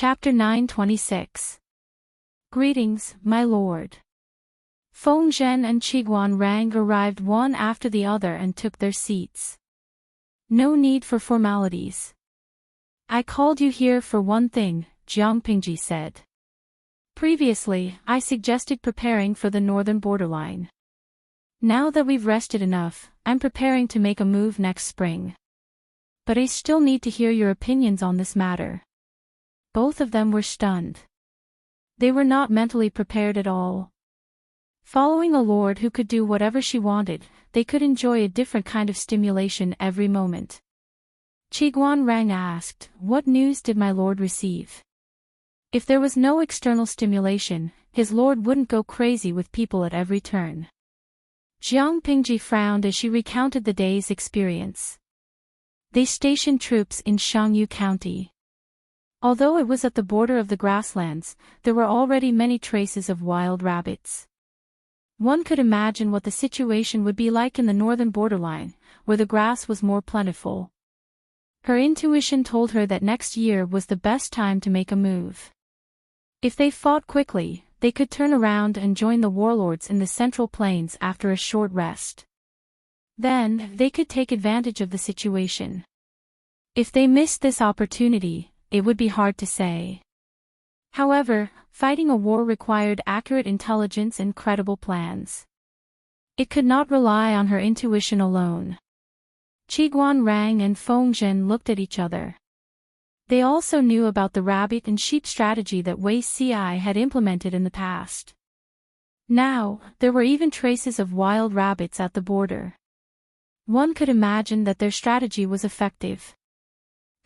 Chapter 926. Greetings, my lord. Feng Zhen and Qiguan Rang arrived one after the other and took their seats. No need for formalities. I called you here for one thing, Jiang Pingji said. Previously, I suggested preparing for the northern borderline. Now that we've rested enough, I'm preparing to make a move next spring. But I still need to hear your opinions on this matter. Both of them were stunned. They were not mentally prepared at all. Following a lord who could do whatever she wanted, they could enjoy a different kind of stimulation every moment. Qiguan Rang asked, "What news did my lord receive?" If there was no external stimulation, his lord wouldn't go crazy with people at every turn. Jiang Pingji frowned as she recounted the day's experience. They stationed troops in Shangyu County. Although it was at the border of the grasslands, there were already many traces of wild rabbits. One could imagine what the situation would be like in the northern borderline, where the grass was more plentiful. Her intuition told her that next year was the best time to make a move. If they fought quickly, they could turn around and join the warlords in the Central Plains after a short rest. Then, they could take advantage of the situation. If they missed this opportunity, it would be hard to say. However, fighting a war required accurate intelligence and credible plans. It could not rely on her intuition alone. Qiguan Rang and Feng Zhen looked at each other. They also knew about the rabbit and sheep strategy that Wei Ci had implemented in the past. Now, there were even traces of wild rabbits at the border. One could imagine that their strategy was effective.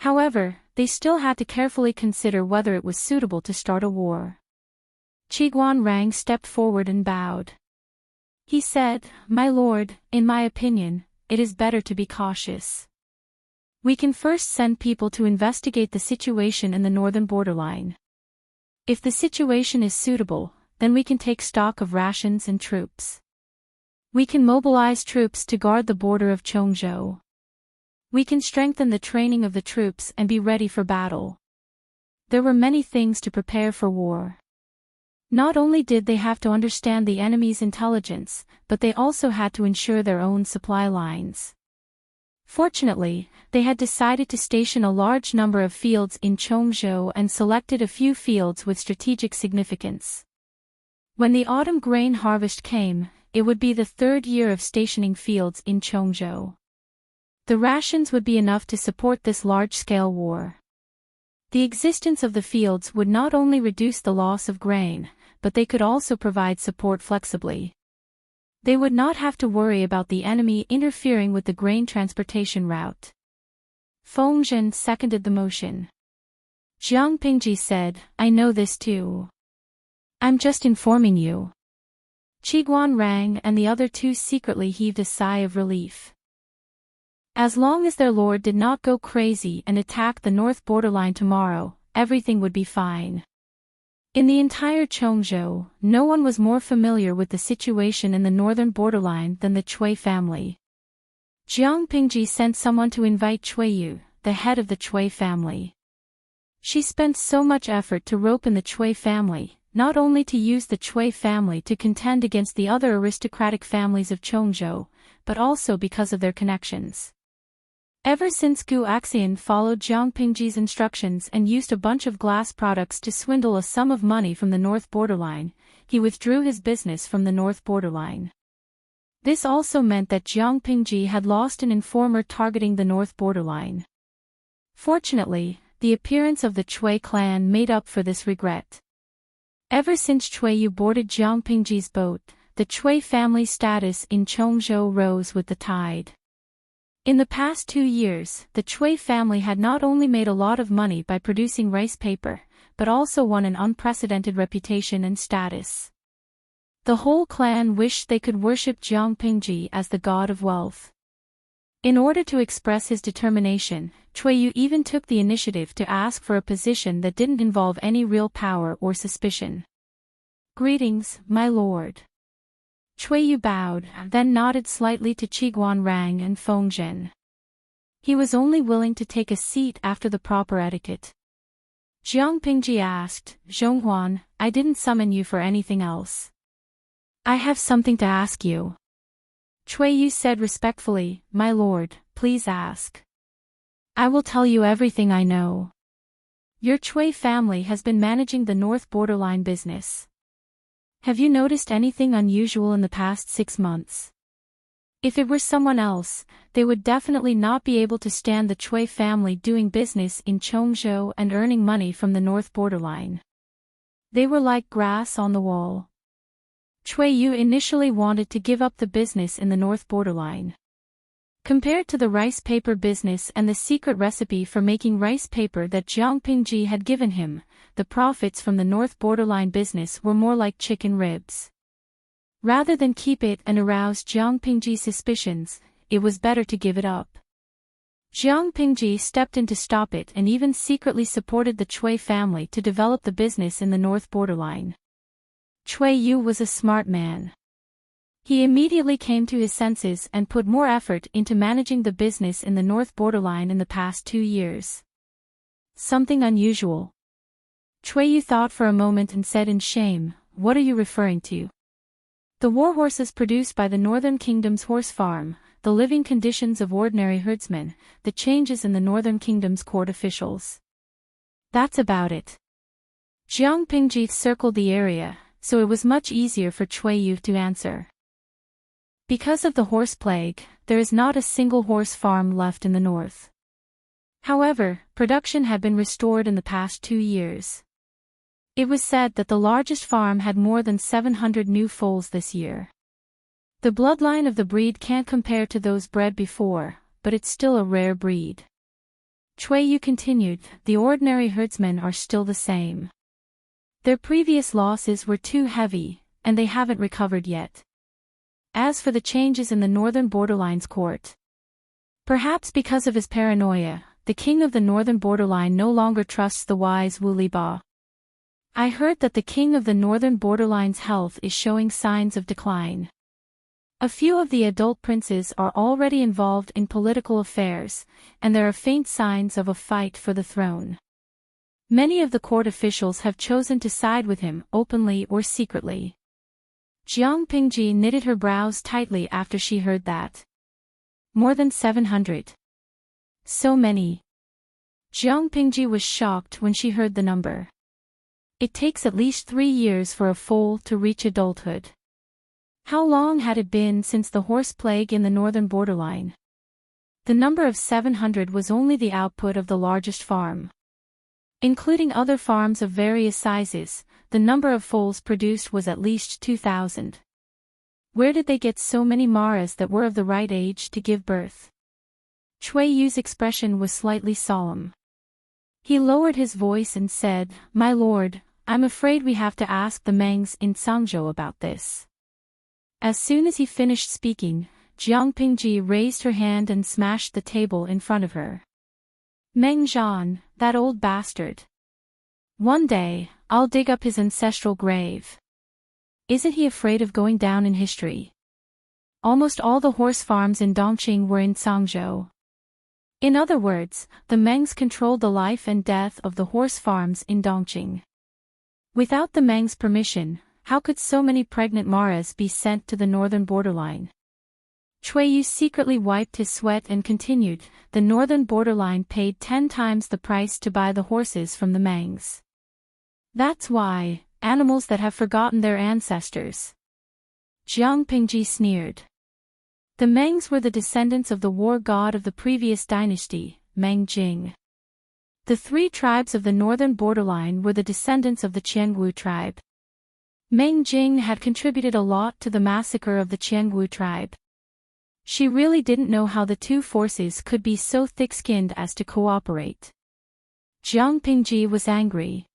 However, they still had to carefully consider whether it was suitable to start a war. Qiguan Rang stepped forward and bowed. He said, "My lord, in my opinion, it is better to be cautious. We can first send people to investigate the situation in the northern borderline. If the situation is suitable, then we can take stock of rations and troops. We can mobilize troops to guard the border of Chongzhou. We can strengthen the training of the troops and be ready for battle." There were many things to prepare for war. Not only did they have to understand the enemy's intelligence, but they also had to ensure their own supply lines. Fortunately, they had decided to station a large number of fields in Chongzhou and selected a few fields with strategic significance. When the autumn grain harvest came, it would be the third year of stationing fields in Chongzhou. The rations would be enough to support this large-scale war. The existence of the fields would not only reduce the loss of grain, but they could also provide support flexibly. They would not have to worry about the enemy interfering with the grain transportation route. Feng Zhen seconded the motion. Jiang Pingji said, "I know this too. I'm just informing you." Qiguan Rang and the other two secretly heaved a sigh of relief. As long as their lord did not go crazy and attack the north borderline tomorrow, everything would be fine. In the entire Chongzhou, no one was more familiar with the situation in the northern borderline than the Cui family. Jiang Pingji sent someone to invite Cui Yu, the head of the Cui family. She spent so much effort to rope in the Cui family, not only to use the Cui family to contend against the other aristocratic families of Chongzhou, but also because of their connections. Ever since Gu Axian followed Jiang Pingji's instructions and used a bunch of glass products to swindle a sum of money from the north borderline, he withdrew his business from the north borderline. This also meant that Jiang Pingji had lost an informer targeting the north borderline. Fortunately, the appearance of the Cui clan made up for this regret. Ever since Cui Yu boarded Jiang Pingji's boat, the Cui family status in Chongzhou rose with the tide. In the past 2 years, the Cui family had not only made a lot of money by producing rice paper, but also won an unprecedented reputation and status. The whole clan wished they could worship Jiang Pingji as the god of wealth. In order to express his determination, Cui Yu even took the initiative to ask for a position that didn't involve any real power or suspicion. "Greetings, my lord." Cui Yu bowed, then nodded slightly to Qiguan Rang and Feng Zhen. He was only willing to take a seat after the proper etiquette. Jiang Pingji asked, Zhonghuan, I didn't summon you for anything else. I have something to ask you. Cui Yu said respectfully, My lord, please ask. I will tell you everything I know. Your Cui family has been managing the North Borderline business. Have you noticed anything unusual in the past 6 months? If it were someone else, they would definitely not be able to stand the Cui family doing business in Chongzhou and earning money from the North Borderline. They were like grass on the wall. Cui Yu initially wanted to give up the business in the North Borderline. Compared to the rice paper business and the secret recipe for making rice paper that Jiang Pingji had given him, the profits from the North Borderline business were more like chicken ribs. Rather than keep it and arouse Jiang Pingji's suspicions, it was better to give it up. Jiang Pingji stepped in to stop it and even secretly supported the Cui family to develop the business in the North Borderline. Cui Yu was a smart man. He immediately came to his senses and put more effort into managing the business in the North Borderline in the past 2 years. Something unusual. Cui Yu thought for a moment and said in shame, What are you referring to? The warhorses produced by the Northern Kingdom's horse farm, the living conditions of ordinary herdsmen, the changes in the Northern Kingdom's court officials. That's about it. Jiang Pingji circled the area, so it was much easier for Cui Yu to answer. Because of the horse plague, there is not a single horse farm left in the north. However, production had been restored in the past 2 years. It was said that the largest farm had more than 700 new foals this year. The bloodline of the breed can't compare to those bred before, but it's still a rare breed. Cui Yu continued, the ordinary herdsmen are still the same. Their previous losses were too heavy, and they haven't recovered yet. As for the changes in the Northern Borderline's court, perhaps because of his paranoia, the king of the Northern Borderline no longer trusts the wise Wu Liba. I heard that the king of the Northern Borderline's health is showing signs of decline. A few of the adult princes are already involved in political affairs, and there are faint signs of a fight for the throne. Many of the court officials have chosen to side with him, openly or secretly. Jiang Pingji knitted her brows tightly after she heard that. More than 700. So many. Jiang Pingji was shocked when she heard the number. It takes at least 3 years for a foal to reach adulthood. How long had it been since the horse plague in the Northern Borderline? The number of 700 was only the output of the largest farm. Including other farms of various sizes, the number of foals produced was at least 2,000. Where did they get so many maras that were of the right age to give birth? Cui Yu's expression was slightly solemn. He lowered his voice and said, My lord, I'm afraid we have to ask the Mengs in Changzhou about this. As soon as he finished speaking, Jiang Pingji raised her hand and smashed the table in front of her. Meng Zhan, that old bastard. One day, I'll dig up his ancestral grave. Isn't he afraid of going down in history? Almost all the horse farms in Dongqing were in Changzhou. In other words, the Mengs controlled the life and death of the horse farms in Dongqing. Without the Mengs' permission, how could so many pregnant maras be sent to the Northern Borderline? Cui Yu secretly wiped his sweat and continued, the Northern Borderline paid 10 times the price to buy the horses from the Mengs. That's why, animals that have forgotten their ancestors. Jiang Pingji sneered. The Mengs were the descendants of the war god of the previous dynasty, Meng Jing. The 3 tribes of the Northern Borderline were the descendants of the Qiangwu tribe. Meng Jing had contributed a lot to the massacre of the Qiangwu tribe. She really didn't know how the 2 forces could be so thick-skinned as to cooperate. Jiang Pingji was angry.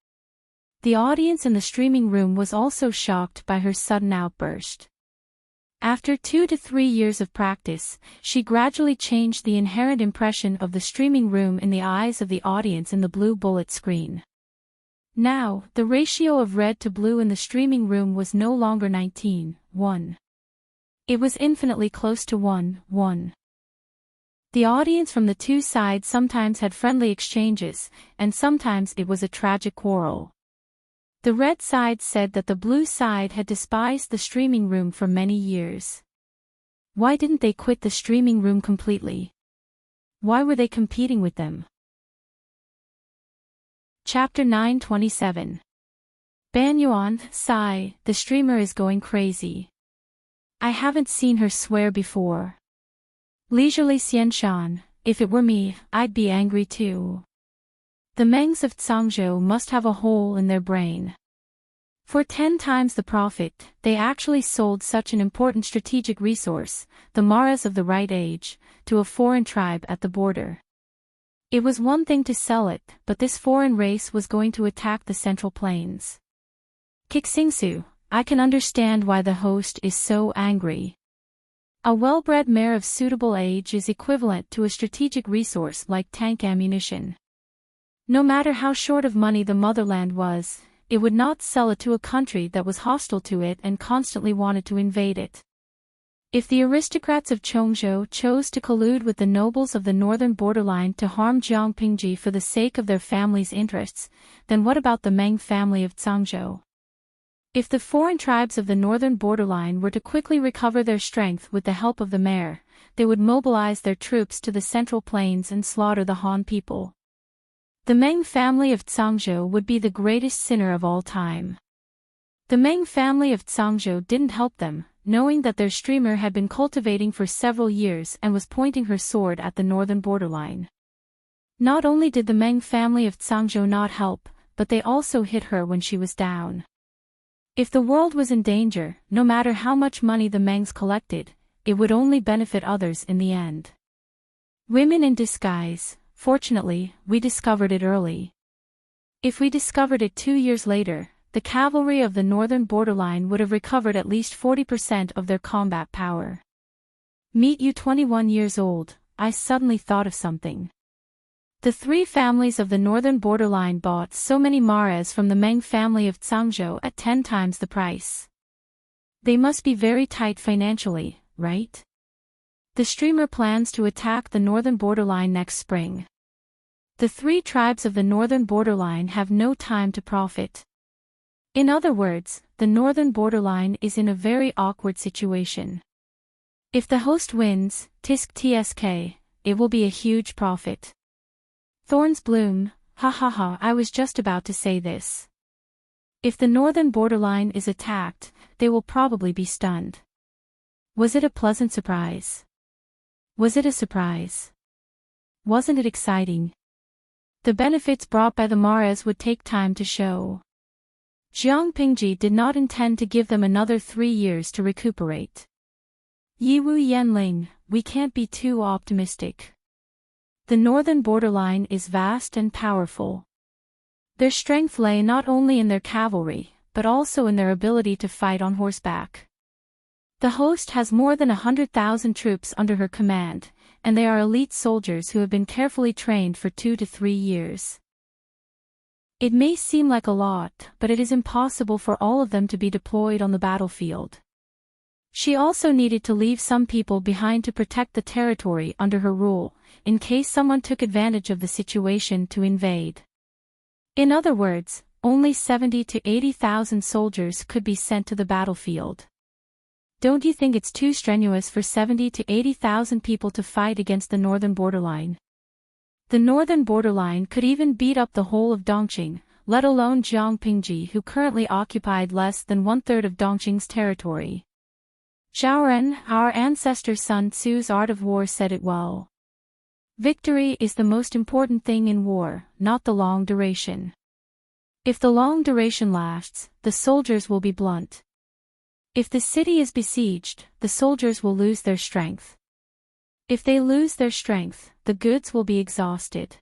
The audience in the streaming room was also shocked by her sudden outburst. After 2 to 3 years of practice, she gradually changed the inherent impression of the streaming room in the eyes of the audience in the blue bullet screen. Now, the ratio of red to blue in the streaming room was no longer 19:1. It was infinitely close to 1:1. The audience from the two sides sometimes had friendly exchanges, and sometimes it was a tragic quarrel. The red side said that the blue side had despised the streaming room for many years. Why didn't they quit the streaming room completely? Why were they competing with them? Chapter 927. Banyuan, sigh, the streamer is going crazy. I haven't seen her swear before. Leisurely Xianshan, if it were me, I'd be angry too. The Mengs of Zhangzhou must have a hole in their brain. For 10 times the profit, they actually sold such an important strategic resource, the Maras of the right age, to a foreign tribe at the border. It was one thing to sell it, but this foreign race was going to attack the Central Plains. Kixingsu, I can understand why the host is so angry. A well-bred mare of suitable age is equivalent to a strategic resource like tank ammunition. No matter how short of money the motherland was, it would not sell it to a country that was hostile to it and constantly wanted to invade it. If the aristocrats of Chongzhou chose to collude with the nobles of the northern borderline to harm Jiangpingji for the sake of their family's interests, then what about the Meng family of Zhangzhou? If the foreign tribes of the northern borderline were to quickly recover their strength with the help of the mayor, they would mobilize their troops to the Central Plains and slaughter the Han people. The Meng family of Zhangzhou would be the greatest sinner of all time. The Meng family of Zhangzhou didn't help them, knowing that their streamer had been cultivating for several years and was pointing her sword at the northern borderline. Not only did the Meng family of Zhangzhou not help, but they also hit her when she was down. If the world was in danger, no matter how much money the Mengs collected, it would only benefit others in the end. Women in disguise, fortunately, we discovered it early. If we discovered it 2 years later, the cavalry of the northern borderline would have recovered at least 40% of their combat power. Meet you 21 years old, I suddenly thought of something. The 3 families of the northern borderline bought so many maras from the Meng family of Zhangzhou at 10 times the price. They must be very tight financially, right? The streamer plans to attack the northern borderline next spring. The 3 tribes of the northern borderline have no time to profit. In other words, the northern borderline is in a very awkward situation. If the host wins, tisk tsk, it will be a huge profit. Thorns bloom, ha ha ha, I was just about to say this. If the northern borderline is attacked, they will probably be stunned. Was it a pleasant surprise? Was it a surprise? Wasn't it exciting? The benefits brought by the maras would take time to show. Jiangpingji did not intend to give them another 3 years to recuperate. Yiwu Yanling, we can't be too optimistic. The northern borderline is vast and powerful. Their strength lay not only in their cavalry, but also in their ability to fight on horseback. The host has more than 100,000 troops under her command, and they are elite soldiers who have been carefully trained for 2 to 3 years. It may seem like a lot, but it is impossible for all of them to be deployed on the battlefield. She also needed to leave some people behind to protect the territory under her rule, in case someone took advantage of the situation to invade. In other words, only 70 to 80,000 soldiers could be sent to the battlefield. Don't you think it's too strenuous for 70 to 80,000 people to fight against the northern borderline? The northern borderline could even beat up the whole of Dongqing, let alone Jiangpingji, who currently occupied less than 1/3 of Dongqing's territory. Zhaoren, our ancestor Sun Tzu's Art of War, said it well. Victory is the most important thing in war, not the long duration. If the long duration lasts, the soldiers will be blunt. If the city is besieged, the soldiers will lose their strength. If they lose their strength, the goods will be exhausted.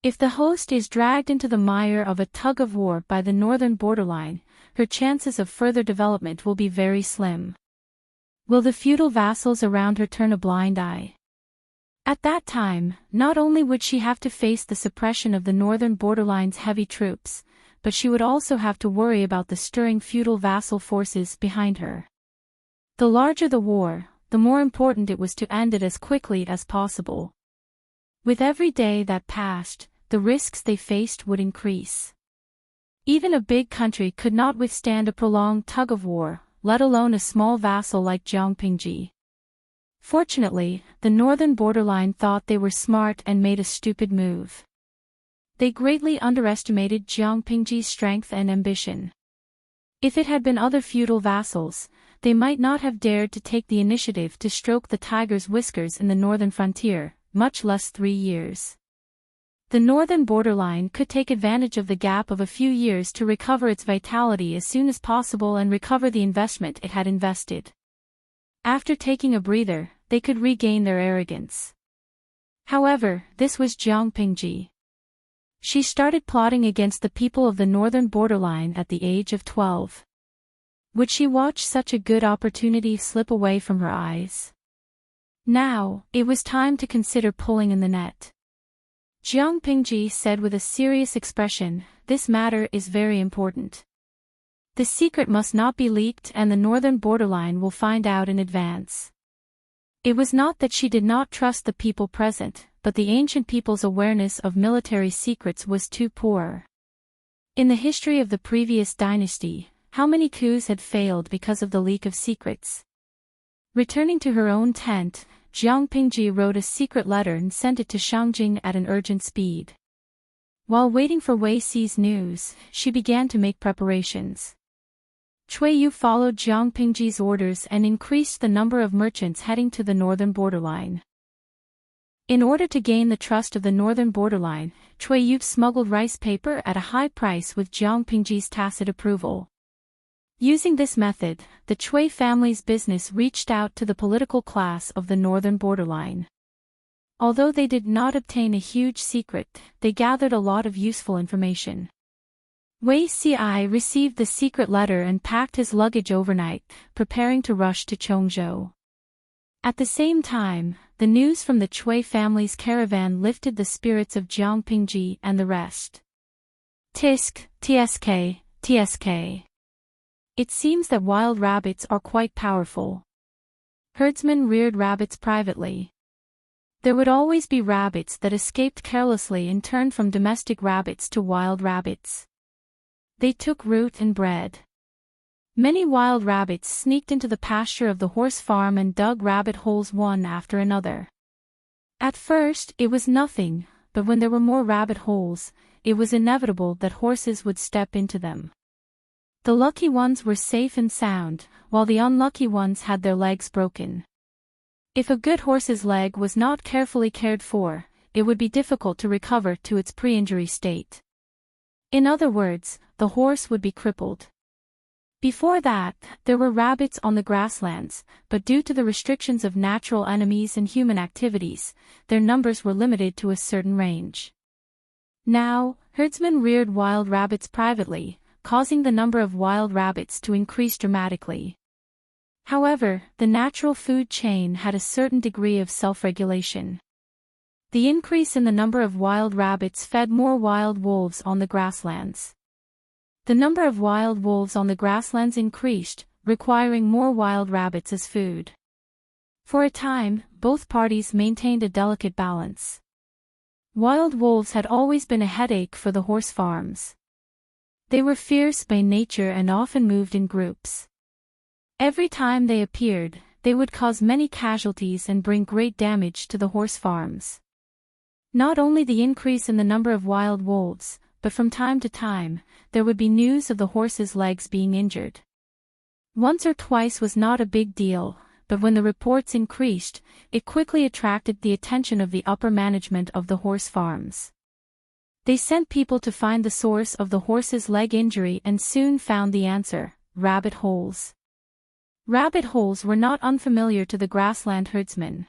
If the host is dragged into the mire of a tug-of-war by the northern borderline, her chances of further development will be very slim. Will the feudal vassals around her turn a blind eye? At that time, not only would she have to face the suppression of the northern borderline's heavy troops, but she would also have to worry about the stirring feudal vassal forces behind her. The larger the war, the more important it was to end it as quickly as possible. With every day that passed, the risks they faced would increase. Even a big country could not withstand a prolonged tug-of-war, let alone a small vassal like Jiangpingji. Fortunately, the northern borderline thought they were smart and made a stupid move. They greatly underestimated Jiangpingji's strength and ambition. If it had been other feudal vassals, they might not have dared to take the initiative to stroke the tiger's whiskers in the northern frontier, much less 3 years. The northern borderline could take advantage of the gap of a few years to recover its vitality as soon as possible and recover the investment it had invested. After taking a breather, they could regain their arrogance. However, this was Jiangpingji. She started plotting against the people of the northern borderline at the age of 12. Would she watch such a good opportunity slip away from her eyes? Now, it was time to consider pulling in the net. Jiangpingji said with a serious expression, "This matter is very important. The secret must not be leaked and the northern borderline will find out in advance." It was not that she did not trust the people present, but the ancient people's awareness of military secrets was too poor. In the history of the previous dynasty, how many coups had failed because of the leak of secrets? Returning to her own tent, Jiangpingji wrote a secret letter and sent it to Shangjing at an urgent speed. While waiting for Wei Si's news, she began to make preparations. Cui Yu followed Jiangpingji's orders and increased the number of merchants heading to the northern borderline. In order to gain the trust of the northern borderline, Cui Yu smuggled rice paper at a high price with Jiangpingji's tacit approval. Using this method, the Cui family's business reached out to the political class of the northern borderline. Although they did not obtain a huge secret, they gathered a lot of useful information. Wei Si received the secret letter and packed his luggage overnight, preparing to rush to Chongzhou. At the same time, the news from the Cui family's caravan lifted the spirits of Jiangpingji and the rest. Tisk, tsk, tsk. It seems that wild rabbits are quite powerful. Herdsmen reared rabbits privately. There would always be rabbits that escaped carelessly and turned from domestic rabbits to wild rabbits. They took root and bred. Many wild rabbits sneaked into the pasture of the horse farm and dug rabbit holes one after another. At first, it was nothing, but when there were more rabbit holes, it was inevitable that horses would step into them. The lucky ones were safe and sound, while the unlucky ones had their legs broken. If a good horse's leg was not carefully cared for, it would be difficult to recover to its pre-injury state. In other words, the horse would be crippled. Before that, there were rabbits on the grasslands, but due to the restrictions of natural enemies and human activities, their numbers were limited to a certain range. Now, herdsmen reared wild rabbits privately, causing the number of wild rabbits to increase dramatically. However, the natural food chain had a certain degree of self-regulation. The increase in the number of wild rabbits fed more wild wolves on the grasslands. The number of wild wolves on the grasslands increased, requiring more wild rabbits as food. For a time, both parties maintained a delicate balance. Wild wolves had always been a headache for the horse farms. They were fierce by nature and often moved in groups. Every time they appeared, they would cause many casualties and bring great damage to the horse farms. Not only the increase in the number of wild wolves, but from time to time, there would be news of the horses' legs being injured. Once or twice was not a big deal, but when the reports increased, it quickly attracted the attention of the upper management of the horse farms. They sent people to find the source of the horse's leg injury and soon found the answer: rabbit holes. Rabbit holes were not unfamiliar to the grassland herdsmen.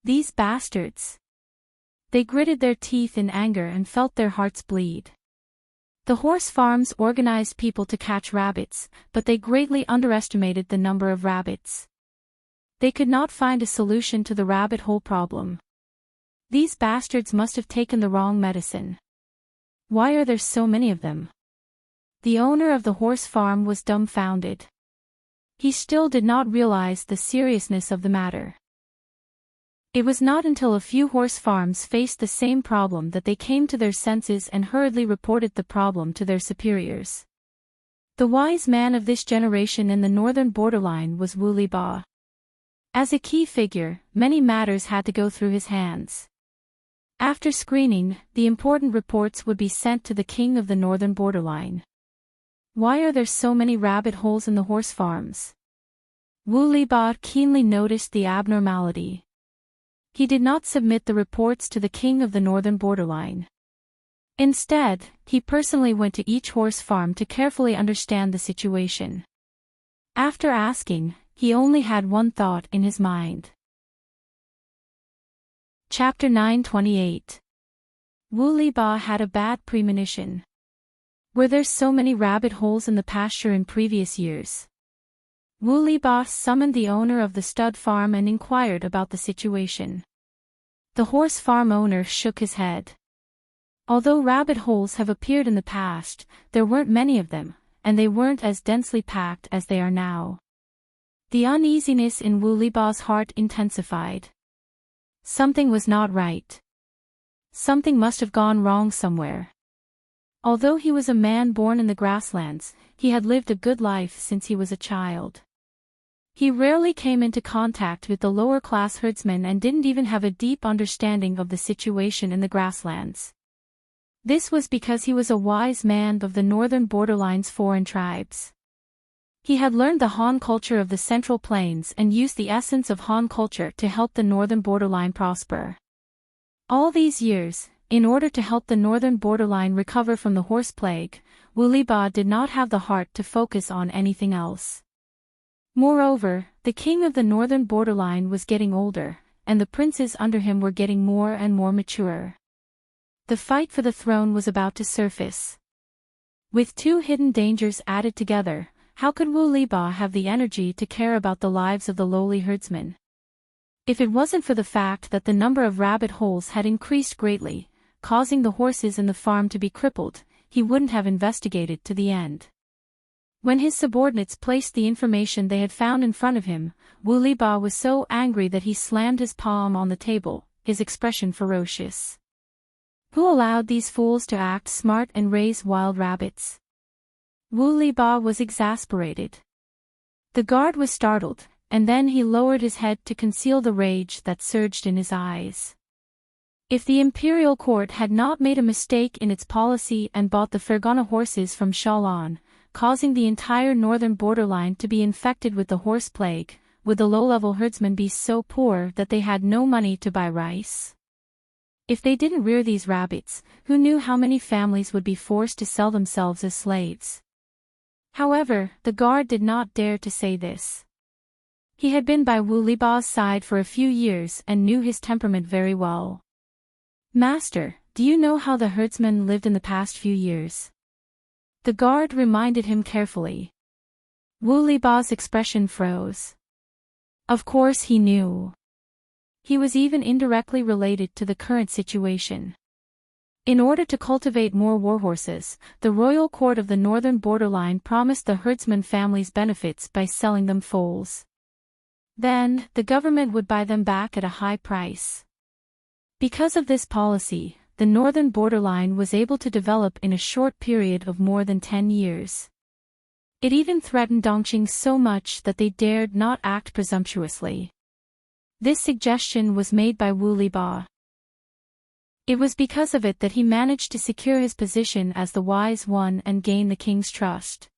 These bastards! They gritted their teeth in anger and felt their hearts bleed. The horse farms organized people to catch rabbits, but they greatly underestimated the number of rabbits. They could not find a solution to the rabbit hole problem. These bastards must have taken the wrong medicine. Why are there so many of them? The owner of the horse farm was dumbfounded. He still did not realize the seriousness of the matter. It was not until a few horse farms faced the same problem that they came to their senses and hurriedly reported the problem to their superiors. The wise man of this generation in the northern borderline was Wu Liba. As a key figure, many matters had to go through his hands. After screening, the important reports would be sent to the king of the northern borderline. Why are there so many rabbit holes in the horse farms? Wu Liba keenly noticed the abnormality. He did not submit the reports to the king of the northern borderline. Instead, he personally went to each horse farm to carefully understand the situation. After asking, he only had one thought in his mind. Chapter 928. Wu Liba had a bad premonition. Were there so many rabbit holes in the pasture in previous years? Wu Liba summoned the owner of the stud farm and inquired about the situation. The horse farm owner shook his head. Although rabbit holes have appeared in the past, there weren't many of them, and they weren't as densely packed as they are now. The uneasiness in Wu Liba's heart intensified. Something was not right. Something must have gone wrong somewhere. Although he was a man born in the grasslands, he had lived a good life since he was a child. He rarely came into contact with the lower-class herdsmen and didn't even have a deep understanding of the situation in the grasslands. This was because he was a wise man of the northern borderline's foreign tribes. He had learned the Han culture of the Central Plains and used the essence of Han culture to help the northern borderline prosper. All these years, in order to help the northern borderline recover from the horse plague, Wu Liba did not have the heart to focus on anything else. Moreover, the king of the northern borderline was getting older, and the princes under him were getting more and more mature. The fight for the throne was about to surface. With two hidden dangers added together, how could Wu Liba have the energy to care about the lives of the lowly herdsmen? If it wasn't for the fact that the number of rabbit holes had increased greatly, causing the horses in the farm to be crippled, he wouldn't have investigated to the end. When his subordinates placed the information they had found in front of him, Wu Liba was so angry that he slammed his palm on the table, his expression ferocious. Who allowed these fools to act smart and raise wild rabbits? Wu Liba was exasperated. The guard was startled, and then he lowered his head to conceal the rage that surged in his eyes. If the imperial court had not made a mistake in its policy and bought the Fergana horses from Shalan, causing the entire northern borderline to be infected with the horse plague, would the low-level herdsmen be so poor that they had no money to buy rice? If they didn't rear these rabbits, who knew how many families would be forced to sell themselves as slaves? However, the guard did not dare to say this. He had been by Wu Liba's side for a few years and knew his temperament very well. "Master, do you know how the herdsmen lived in the past few years?" The guard reminded him carefully. Wu Liba's expression froze. Of course he knew. He was even indirectly related to the current situation. In order to cultivate more warhorses, the royal court of the northern borderline promised the herdsman families benefits by selling them foals. Then, the government would buy them back at a high price. Because of this policy, the northern borderline was able to develop in a short period of more than 10 years. It even threatened Dongqing so much that they dared not act presumptuously. This suggestion was made by Wu Liba. It was because of it that he managed to secure his position as the wise one and gain the king's trust.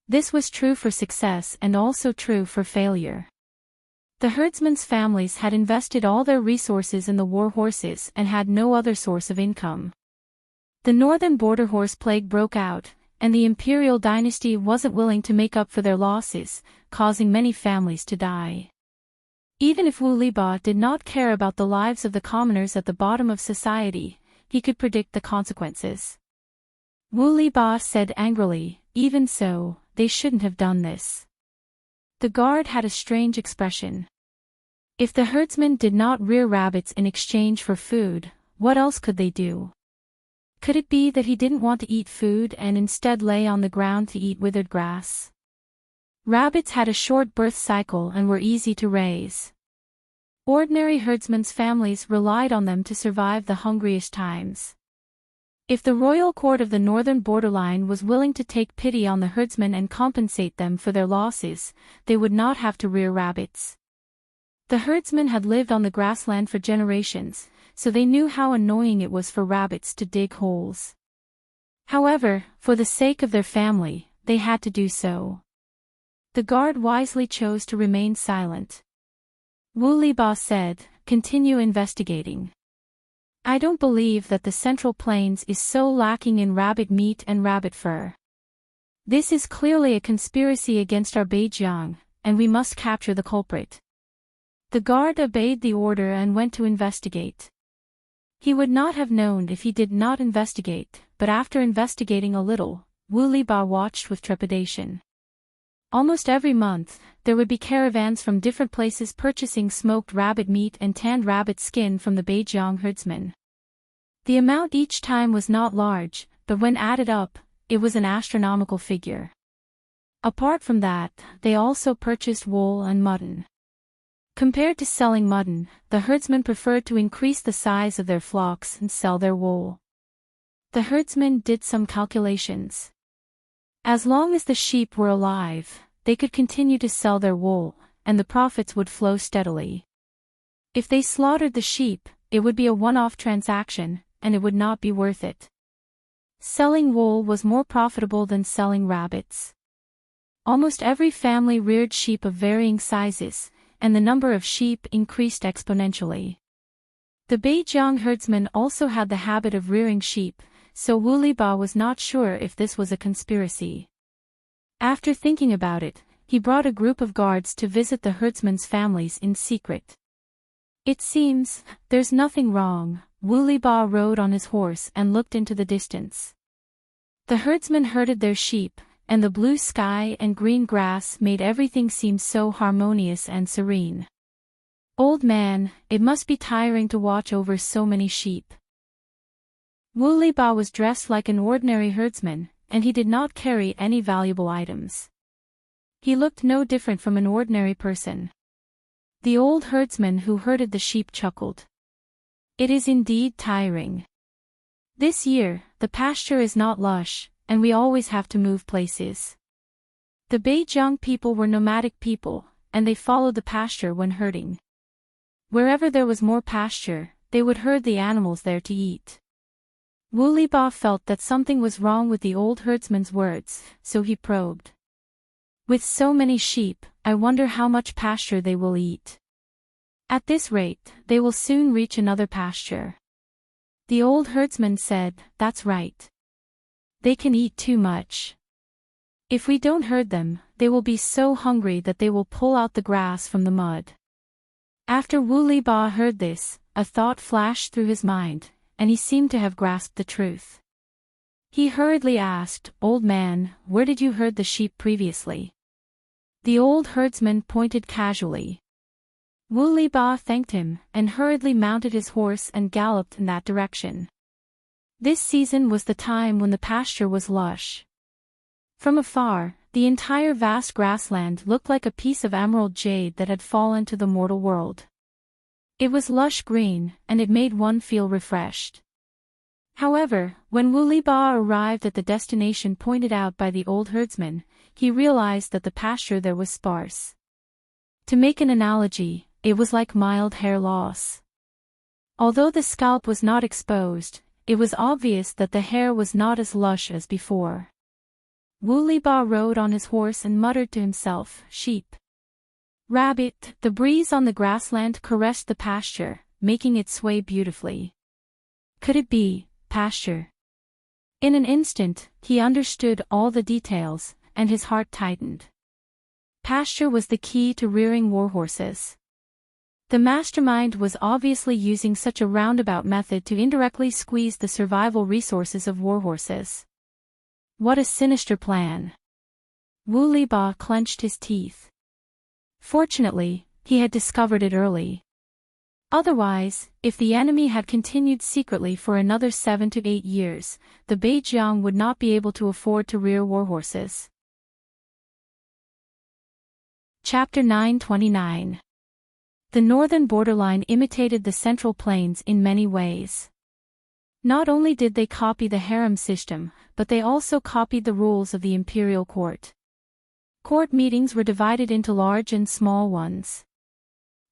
This was true for success and also true for failure. The herdsmen's families had invested all their resources in the war horses and had no other source of income. The northern border horse plague broke out, and the imperial dynasty wasn't willing to make up for their losses, causing many families to die. Even if Wu Liba did not care about the lives of the commoners at the bottom of society, he could predict the consequences. Wu Liba said angrily, "Even so, they shouldn't have done this." The guard had a strange expression. If the herdsmen did not rear rabbits in exchange for food, what else could they do? Could it be that he didn't want to eat food and instead lay on the ground to eat withered grass? Rabbits had a short birth cycle and were easy to raise. Ordinary herdsmen's families relied on them to survive the hungriest times. If the royal court of the northern borderline was willing to take pity on the herdsmen and compensate them for their losses, they would not have to rear rabbits. The herdsmen had lived on the grassland for generations, so they knew how annoying it was for rabbits to dig holes. However, for the sake of their family, they had to do so. The guard wisely chose to remain silent. Wu Liba said, "Continue investigating. I don't believe that the Central Plains is so lacking in rabbit meat and rabbit fur. This is clearly a conspiracy against our Beijiang, and we must capture the culprit." The guard obeyed the order and went to investigate. He would not have known if he did not investigate, but after investigating a little, Wu Liba watched with trepidation. Almost every month, there would be caravans from different places purchasing smoked rabbit meat and tanned rabbit skin from the Beijiang herdsmen. The amount each time was not large, but when added up, it was an astronomical figure. Apart from that, they also purchased wool and mutton. Compared to selling mutton, the herdsmen preferred to increase the size of their flocks and sell their wool. The herdsmen did some calculations. As long as the sheep were alive, they could continue to sell their wool, and the profits would flow steadily. If they slaughtered the sheep, it would be a one-off transaction, and it would not be worth it. Selling wool was more profitable than selling rabbits. Almost every family reared sheep of varying sizes, and the number of sheep increased exponentially. The Beijiang herdsmen also had the habit of rearing sheep, so Wu Liba was not sure if this was a conspiracy. After thinking about it, he brought a group of guards to visit the herdsmen's families in secret. "It seems, there's nothing wrong," Wu Liba rode on his horse and looked into the distance. The herdsmen herded their sheep, and the blue sky and green grass made everything seem so harmonious and serene. "Old man, it must be tiring to watch over so many sheep." Wu Liba was dressed like an ordinary herdsman, and he did not carry any valuable items. He looked no different from an ordinary person. The old herdsman who herded the sheep chuckled. "It is indeed tiring. This year, the pasture is not lush, and we always have to move places." The Beijiang people were nomadic people, and they followed the pasture when herding. Wherever there was more pasture, they would herd the animals there to eat. Wu Liba felt that something was wrong with the old herdsman's words, so he probed. "With so many sheep, I wonder how much pasture they will eat. At this rate, they will soon reach another pasture." The old herdsman said, "That's right. They can eat too much. If we don't herd them, they will be so hungry that they will pull out the grass from the mud." After Wu Liba heard this, a thought flashed through his mind, and he seemed to have grasped the truth. He hurriedly asked, "Old man, where did you herd the sheep previously?" The old herdsman pointed casually. Wu Liba thanked him, and hurriedly mounted his horse and galloped in that direction. This season was the time when the pasture was lush. From afar, the entire vast grassland looked like a piece of emerald jade that had fallen to the mortal world. It was lush green, and it made one feel refreshed. However, when Wu Liba arrived at the destination pointed out by the old herdsman, he realized that the pasture there was sparse. To make an analogy, it was like mild hair loss. Although the scalp was not exposed, it was obvious that the hair was not as lush as before. Wu Liba rode on his horse and muttered to himself, "Sheep. Rabbit." The breeze on the grassland caressed the pasture, making it sway beautifully. Could it be pasture? In an instant, he understood all the details, and his heart tightened. Pasture was the key to rearing warhorses. The mastermind was obviously using such a roundabout method to indirectly squeeze the survival resources of warhorses. What a sinister plan. Wu Liba clenched his teeth. Fortunately, he had discovered it early. Otherwise, if the enemy had continued secretly for another 7 to 8 years, the Beijiang would not be able to afford to rear warhorses. Chapter 929. The northern borderline imitated the Central Plains in many ways. Not only did they copy the harem system, but they also copied the rules of the imperial court. Court meetings were divided into large and small ones.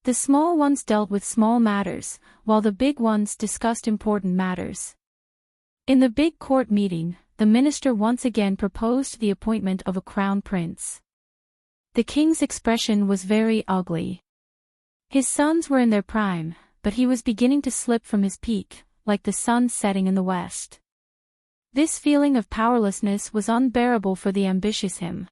The small ones dealt with small matters, while the big ones discussed important matters. In the big court meeting, the minister once again proposed the appointment of a crown prince. The king's expression was very ugly. His sons were in their prime, but he was beginning to slip from his peak, like the sun setting in the west. This feeling of powerlessness was unbearable for the ambitious him.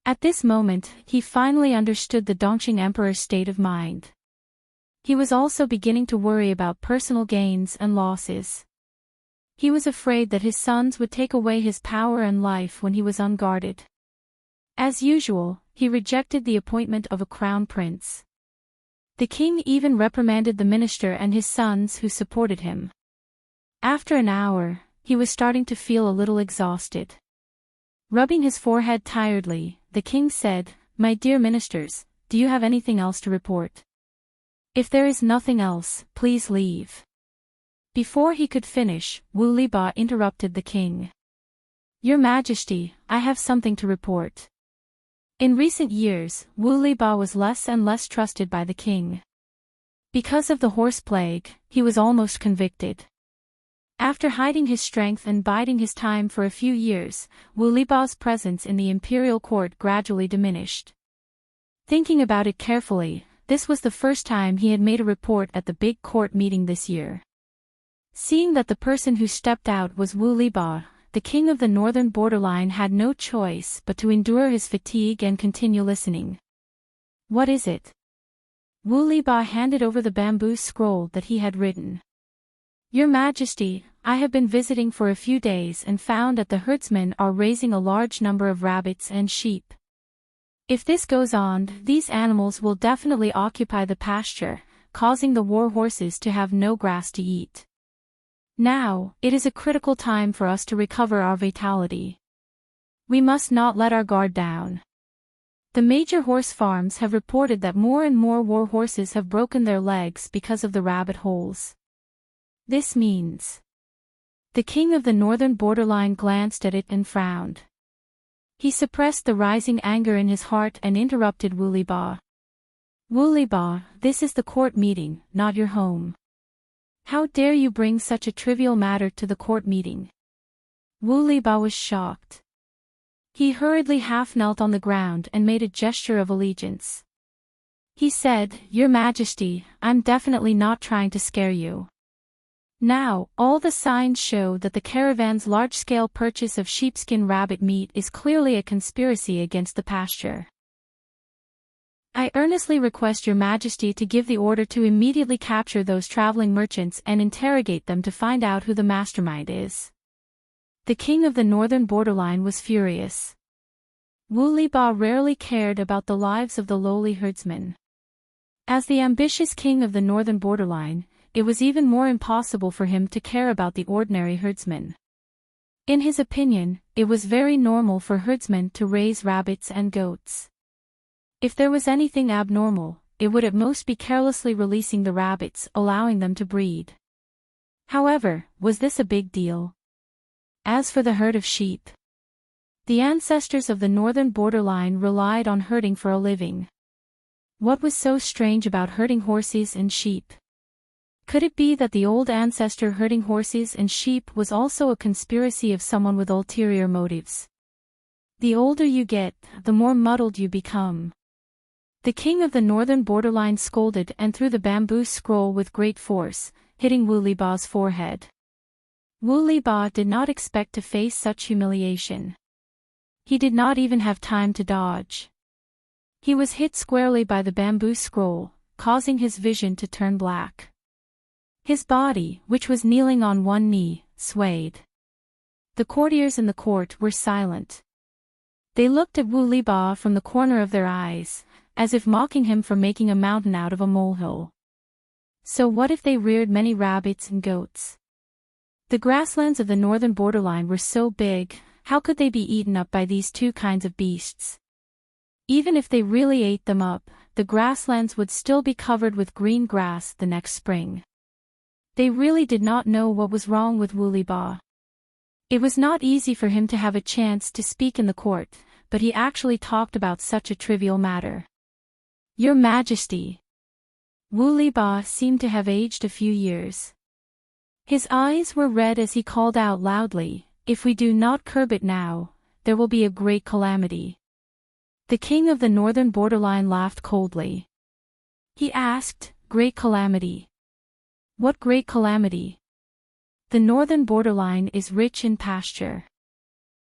At this moment, he finally understood the Dongqing emperor's state of mind. He was also beginning to worry about personal gains and losses. He was afraid that his sons would take away his power and life when he was unguarded. As usual, he rejected the appointment of a crown prince. The king even reprimanded the minister and his sons who supported him. After an hour, he was starting to feel a little exhausted. Rubbing his forehead tiredly, the king said, "My dear ministers, do you have anything else to report? If there is nothing else, please leave." Before he could finish, Wu Liba interrupted the king. "Your Majesty, I have something to report." In recent years, Wu Liba was less and less trusted by the king. Because of the horse plague, he was almost convicted. After hiding his strength and biding his time for a few years, Wu Liba's presence in the imperial court gradually diminished. Thinking about it carefully, this was the first time he had made a report at the big court meeting this year. Seeing that the person who stepped out was Wu Liba, the king of the northern borderline had no choice but to endure his fatigue and continue listening. "What is it?" Wu Liba handed over the bamboo scroll that he had written. "Your Majesty, I have been visiting for a few days and found that the herdsmen are raising a large number of rabbits and sheep. If this goes on, these animals will definitely occupy the pasture, causing the war horses to have no grass to eat. Now, it is a critical time for us to recover our vitality. We must not let our guard down. The major horse farms have reported that more and more war horses have broken their legs because of the rabbit holes. This means..." The king of the northern borderline glanced at it and frowned. He suppressed the rising anger in his heart and interrupted Wu Liba. "Wu Liba, this is the court meeting, not your home. How dare you bring such a trivial matter to the court meeting?" Wu Liba was shocked. He hurriedly half-knelt on the ground and made a gesture of allegiance. He said, "Your Majesty, I'm definitely not trying to scare you. Now, all the signs show that the caravan's large-scale purchase of sheepskin rabbit meat is clearly a conspiracy against the pasture. I earnestly request Your Majesty to give the order to immediately capture those traveling merchants and interrogate them to find out who the mastermind is." The king of the northern borderline was furious. Wu Liba rarely cared about the lives of the lowly herdsmen. As the ambitious king of the northern borderline, it was even more impossible for him to care about the ordinary herdsmen. In his opinion, it was very normal for herdsmen to raise rabbits and goats. If there was anything abnormal, it would at most be carelessly releasing the rabbits, allowing them to breed. However, was this a big deal? As for the herd of sheep, the ancestors of the northern borderline relied on herding for a living. What was so strange about herding horses and sheep? Could it be that the old ancestor herding horses and sheep was also a conspiracy of someone with ulterior motives? The older you get, the more muddled you become. The king of the northern borderline scolded and threw the bamboo scroll with great force, hitting Wu Liba's forehead. Wu Liba did not expect to face such humiliation. He did not even have time to dodge. He was hit squarely by the bamboo scroll, causing his vision to turn black. His body, which was kneeling on one knee, swayed. The courtiers in the court were silent. They looked at Wu Liba from the corner of their eyes, as if mocking him for making a mountain out of a molehill. So what if they reared many rabbits and goats? The grasslands of the northern borderline were so big, how could they be eaten up by these two kinds of beasts? Even if they really ate them up, the grasslands would still be covered with green grass the next spring. They really did not know what was wrong with Woollyba. It was not easy for him to have a chance to speak in the court, but he actually talked about such a trivial matter. Your Majesty. Woollyba seemed to have aged a few years. His eyes were red as he called out loudly, "If we do not curb it now, there will be a great calamity." The king of the northern borderline laughed coldly. He asked, "Great calamity? What great calamity?" "The northern borderline is rich in pasture.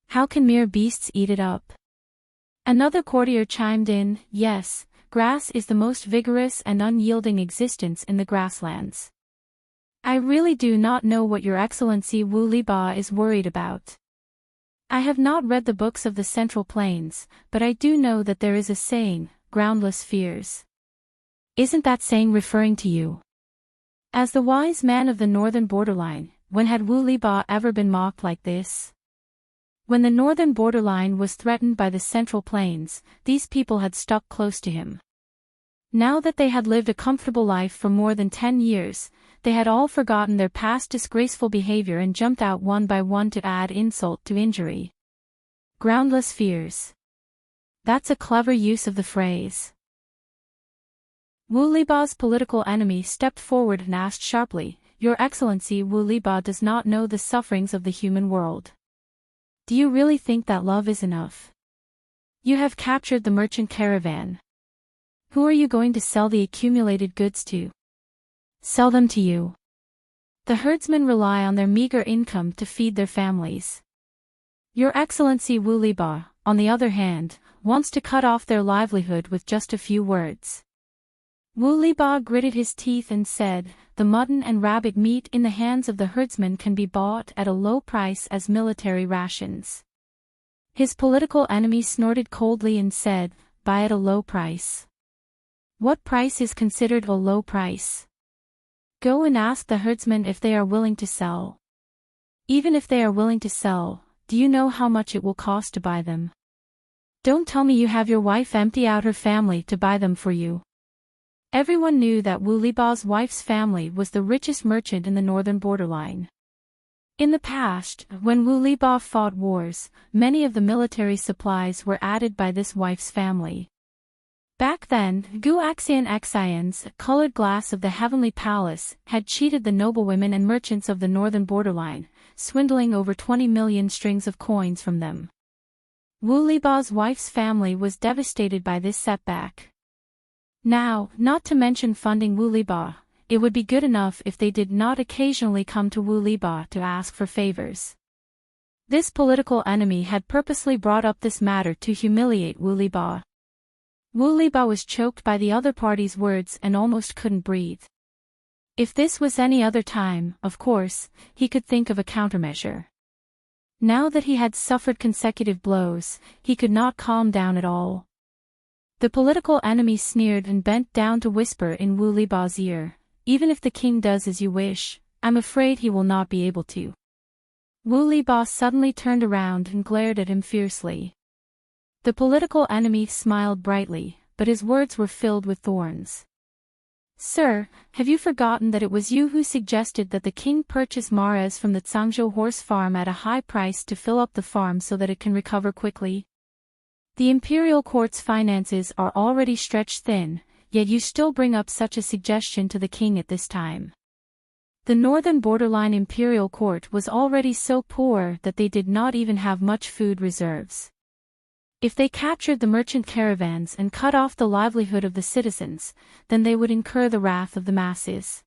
How can mere beasts eat it up?" Another courtier chimed in, "Yes, grass is the most vigorous and unyielding existence in the grasslands." "I really do not know what your Excellency Woollyba is worried about. I have not read the books of the Central Plains, but I do know that there is a saying, groundless fears. Isn't that saying referring to you? As the wise man of the northern borderline, when had Woollyba ever been mocked like this? When the northern borderline was threatened by the Central Plains, these people had stuck close to him. Now that they had lived a comfortable life for more than 10 years, they had all forgotten their past disgraceful behavior and jumped out one by one to add insult to injury. Groundless fears. That's a clever use of the phrase. Woollyba's political enemy stepped forward and asked sharply, "Your Excellency Woollyba does not know the sufferings of the human world. Do you really think that love is enough? You have captured the merchant caravan. Who are you going to sell the accumulated goods to? Sell them to you. The herdsmen rely on their meager income to feed their families. Your Excellency Woollyba, on the other hand, wants to cut off their livelihood with just a few words." Woollyba gritted his teeth and said, "The mutton and rabbit meat in the hands of the herdsmen can be bought at a low price as military rations." His political enemy snorted coldly and said, "Buy at a low price. What price is considered a low price? Go and ask the herdsmen if they are willing to sell. Even if they are willing to sell, do you know how much it will cost to buy them? Don't tell me you have your wife empty out her family to buy them for you." Everyone knew that Woollyba's wife's family was the richest merchant in the northern borderline. In the past, when Woollyba fought wars, many of the military supplies were added by this wife's family. Back then, Guaxian Xian's colored glass of the Heavenly Palace had cheated the noblewomen and merchants of the northern borderline, swindling over 20 million strings of coins from them. Woollyba's wife's family was devastated by this setback. Now, not to mention funding Woollyba, it would be good enough if they did not occasionally come to Woollyba to ask for favors. This political enemy had purposely brought up this matter to humiliate Woollyba. Woollyba was choked by the other party's words and almost couldn't breathe. If this was any other time, of course, he could think of a countermeasure. Now that he had suffered consecutive blows, he could not calm down at all. The political enemy sneered and bent down to whisper in Woollyba's ear, "Even if the king does as you wish, I'm afraid he will not be able to." Woollyba suddenly turned around and glared at him fiercely. The political enemy smiled brightly, but his words were filled with thorns. "Sir, have you forgotten that it was you who suggested that the king purchase Mares from the Tsangzhou horse farm at a high price to fill up the farm so that it can recover quickly? The imperial court's finances are already stretched thin, yet you still bring up such a suggestion to the king at this time. The northern borderline imperial court was already so poor that they did not even have much food reserves. If they captured the merchant caravans and cut off the livelihood of the citizens, then they would incur the wrath of the masses."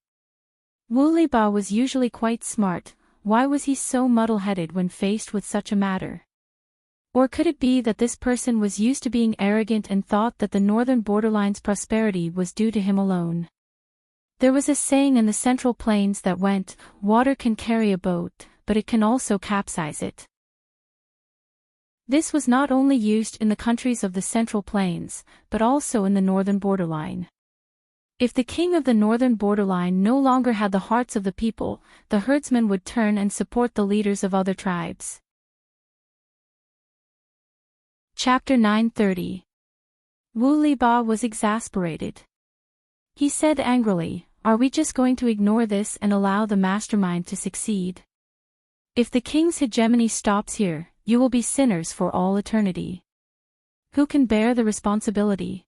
Woollyba was usually quite smart. Why was he so muddle-headed when faced with such a matter? Or could it be that this person was used to being arrogant and thought that the northern borderline's prosperity was due to him alone? There was a saying in the Central Plains that went, "Water can carry a boat, but it can also capsize it." This was not only used in the countries of the Central Plains, but also in the northern borderline. If the king of the northern borderline no longer had the hearts of the people, the herdsmen would turn and support the leaders of other tribes. Chapter 930. Wu Liba was exasperated. He said angrily, "Are we just going to ignore this and allow the mastermind to succeed? If the king's hegemony stops here, you will be sinners for all eternity. Who can bear the responsibility?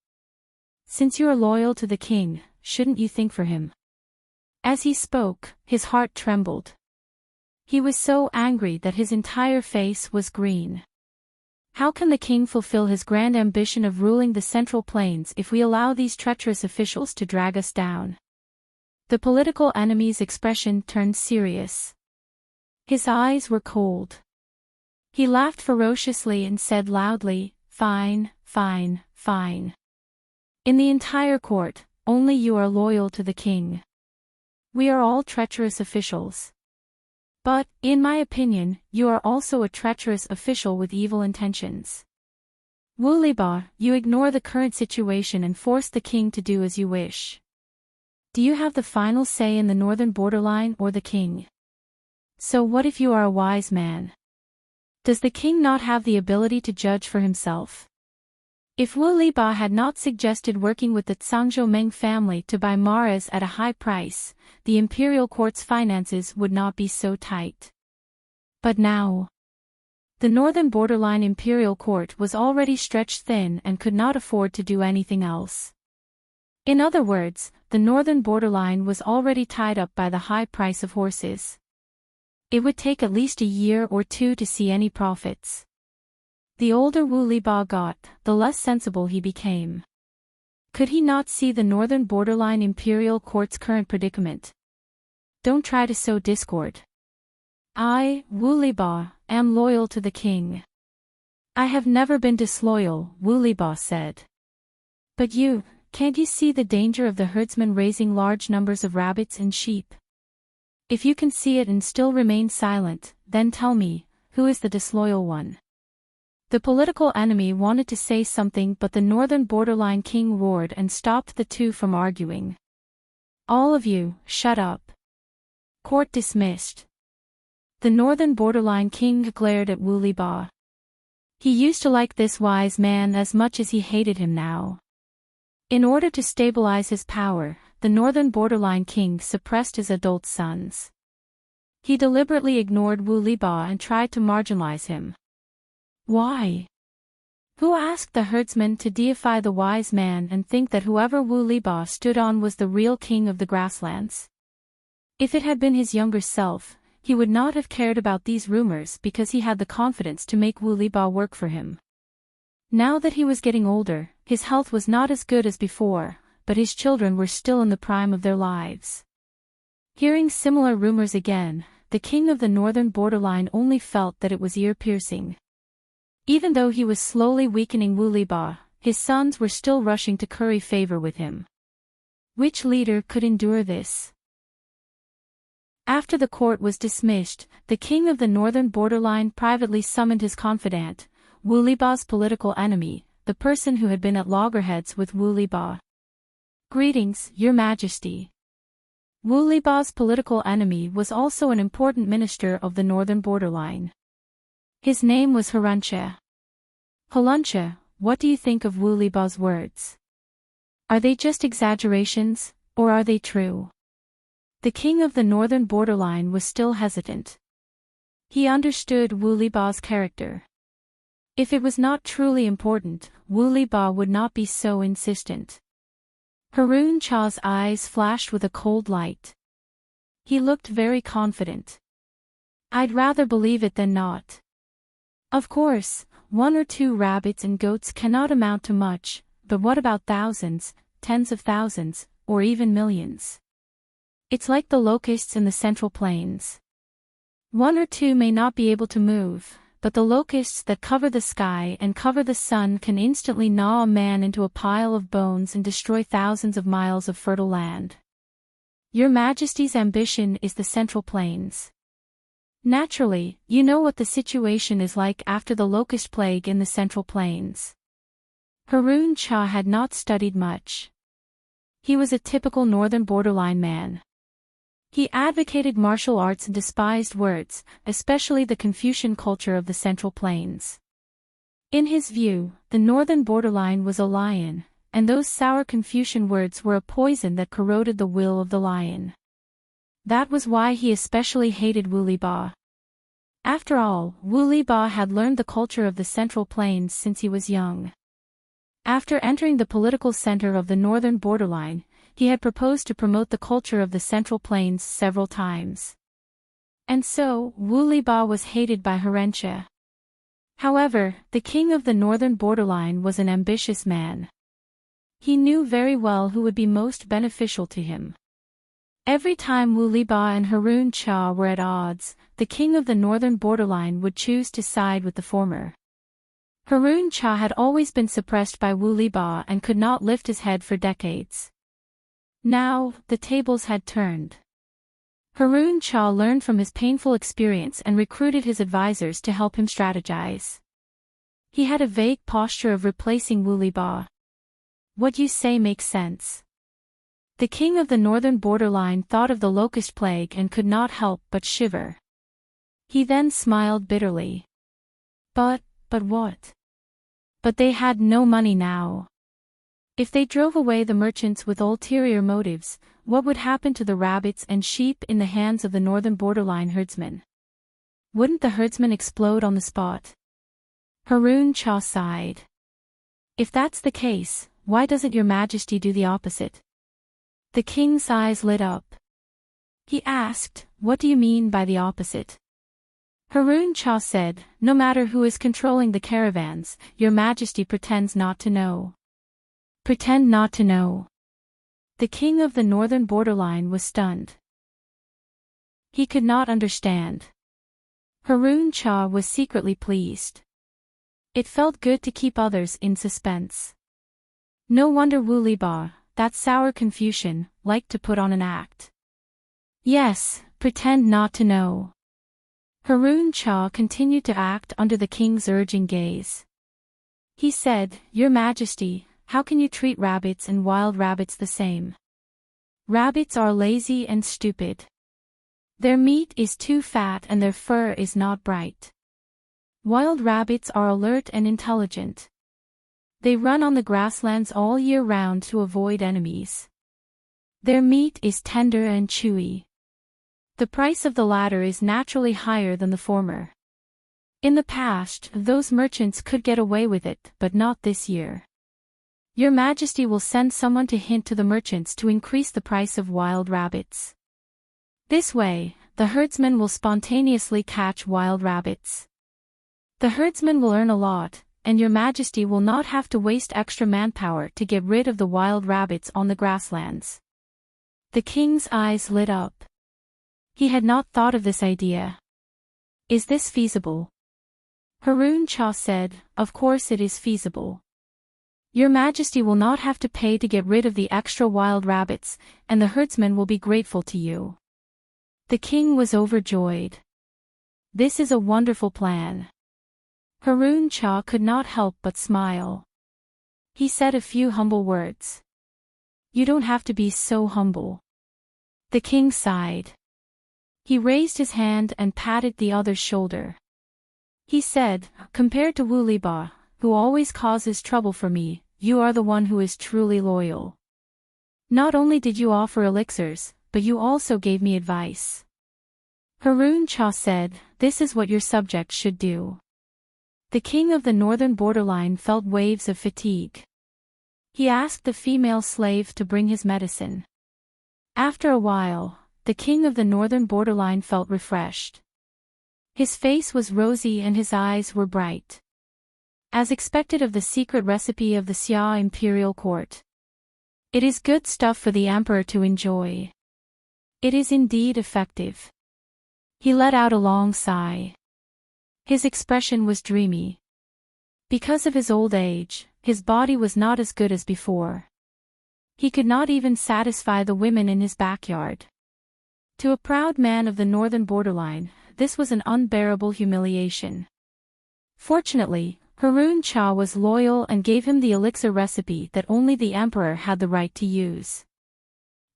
Since you are loyal to the king, shouldn't you think for him?" As he spoke, his heart trembled. He was so angry that his entire face was green. How can the king fulfill his grand ambition of ruling the Central Plains if we allow these treacherous officials to drag us down? The political enemy's expression turned serious. His eyes were cold. He laughed ferociously and said loudly, "Fine, fine, fine. In the entire court, only you are loyal to the king. We are all treacherous officials. But, in my opinion, you are also a treacherous official with evil intentions. Wu Liba, you ignore the current situation and force the king to do as you wish. Do you have the final say in the northern borderline or the king? So what if you are a wise man? Does the king not have the ability to judge for himself? If Wu Liba had not suggested working with the Zhangzhou Meng family to buy maras at a high price, the imperial court's finances would not be so tight. But now, the northern borderline imperial court was already stretched thin and could not afford to do anything else. In other words, the northern borderline was already tied up by the high price of horses. It would take at least a year or two to see any profits. The older Wu Liba got, the less sensible he became. Could he not see the northern borderline imperial court's current predicament? Don't try to sow discord. I, Wu Liba, am loyal to the king. I have never been disloyal, Wu Liba said. But you, can't you see the danger of the herdsmen raising large numbers of rabbits and sheep? If you can see it and still remain silent, then tell me, who is the disloyal one? The political enemy wanted to say something, but the northern borderline king roared and stopped the two from arguing. All of you, shut up. Court dismissed. The northern borderline king glared at Wu Liba. He used to like this wise man as much as he hated him now. In order to stabilize his power, the northern borderline king suppressed his adult sons. He deliberately ignored Wu Liba and tried to marginalize him. Why? Who asked the herdsmen to deify the wise man and think that whoever Wu Liba stood on was the real king of the grasslands? If it had been his younger self, he would not have cared about these rumors because he had the confidence to make Wu Liba work for him. Now that he was getting older, his health was not as good as before, but his children were still in the prime of their lives. Hearing similar rumors again, the king of the northern borderline only felt that it was ear-piercing. Even though he was slowly weakening Wu Liba, his sons were still rushing to curry favor with him. Which leader could endure this? After the court was dismissed, the king of the northern borderline privately summoned his confidant, Wu Liba's political enemy, the person who had been at loggerheads with Wu Liba. Greetings, Your Majesty. Wu Liba's political enemy was also an important minister of the northern borderline. His name was Haruncha. Haruncha, what do you think of Wu Liba's words? Are they just exaggerations, or are they true? The king of the northern borderline was still hesitant. He understood Wu Liba's character. If it was not truly important, Wu Liba would not be so insistent. Harun Cha's eyes flashed with a cold light. He looked very confident. I'd rather believe it than not. Of course, 1 or 2 rabbits and goats cannot amount to much, but what about thousands, tens of thousands, or even millions? It's like the locusts in the Central Plains. 1 or 2 may not be able to move, but the locusts that cover the sky and cover the sun can instantly gnaw a man into a pile of bones and destroy thousands of miles of fertile land. Your Majesty's ambition is the Central Plains. Naturally, you know what the situation is like after the locust plague in the Central Plains. Harun Cha had not studied much. He was a typical northern borderline man. He advocated martial arts and despised words, especially the Confucian culture of the Central Plains. In his view, the northern borderline was a lion, and those sour Confucian words were a poison that corroded the will of the lion. That was why he especially hated Wu Liba. After all, Wu Liba had learned the culture of the Central Plains since he was young. After entering the political center of the northern borderline, he had proposed to promote the culture of the Central Plains several times. And so, Wu Liba was hated by Herentia. However, the king of the northern borderline was an ambitious man. He knew very well who would be most beneficial to him. Every time Wu Liba and Harun Cha were at odds, the king of the northern borderline would choose to side with the former. Harun Cha had always been suppressed by Wu Liba and could not lift his head for decades. Now, the tables had turned. Harun Cha learned from his painful experience and recruited his advisors to help him strategize. He had a vague posture of replacing Wu Liba. What you say makes sense. The king of the northern borderline thought of the locust plague and could not help but shiver. He then smiled bitterly. But what? But they had no money now. If they drove away the merchants with ulterior motives, what would happen to the rabbits and sheep in the hands of the northern borderline herdsmen? Wouldn't the herdsmen explode on the spot? Harun Cha sighed. If that's the case, why doesn't your majesty do the opposite? The king's eyes lit up. He asked, what do you mean by the opposite? Harun Cha said, no matter who is controlling the caravans, your majesty pretends not to know. Pretend not to know. The king of the northern borderline was stunned. He could not understand. Harun Cha was secretly pleased. It felt good to keep others in suspense. No wonder Wu Liba, that sour Confucian, liked to put on an act. Yes, pretend not to know. Harun Cha continued to act under the king's urging gaze. He said, Your Majesty, how can you treat rabbits and wild rabbits the same? Rabbits are lazy and stupid. Their meat is too fat and their fur is not bright. Wild rabbits are alert and intelligent. They run on the grasslands all year round to avoid enemies. Their meat is tender and chewy. The price of the latter is naturally higher than the former. In the past, those merchants could get away with it, but not this year. Your Majesty will send someone to hint to the merchants to increase the price of wild rabbits. This way, the herdsmen will spontaneously catch wild rabbits. The herdsmen will earn a lot, and your Majesty will not have to waste extra manpower to get rid of the wild rabbits on the grasslands. The king's eyes lit up. He had not thought of this idea. Is this feasible? Harun Cha said, Of course it is feasible. Your Majesty will not have to pay to get rid of the extra wild rabbits, and the herdsmen will be grateful to you. The king was overjoyed. This is a wonderful plan. Harun Cha could not help but smile. He said a few humble words. You don't have to be so humble. The king sighed. He raised his hand and patted the other's shoulder. He said, Compared to Wu Liba, who always causes trouble for me, you are the one who is truly loyal. Not only did you offer elixirs, but you also gave me advice. Harun Cha said, This is what your subjects should do. The king of the northern borderline felt waves of fatigue. He asked the female slave to bring his medicine. After a while, the king of the northern borderline felt refreshed. His face was rosy and his eyes were bright. As expected of the secret recipe of the Xia imperial court. It is good stuff for the emperor to enjoy. It is indeed effective. He let out a long sigh. His expression was dreamy. Because of his old age, his body was not as good as before. He could not even satisfy the women in his backyard. To a proud man of the northern borderline, this was an unbearable humiliation. Fortunately, Harun Cha was loyal and gave him the elixir recipe that only the emperor had the right to use.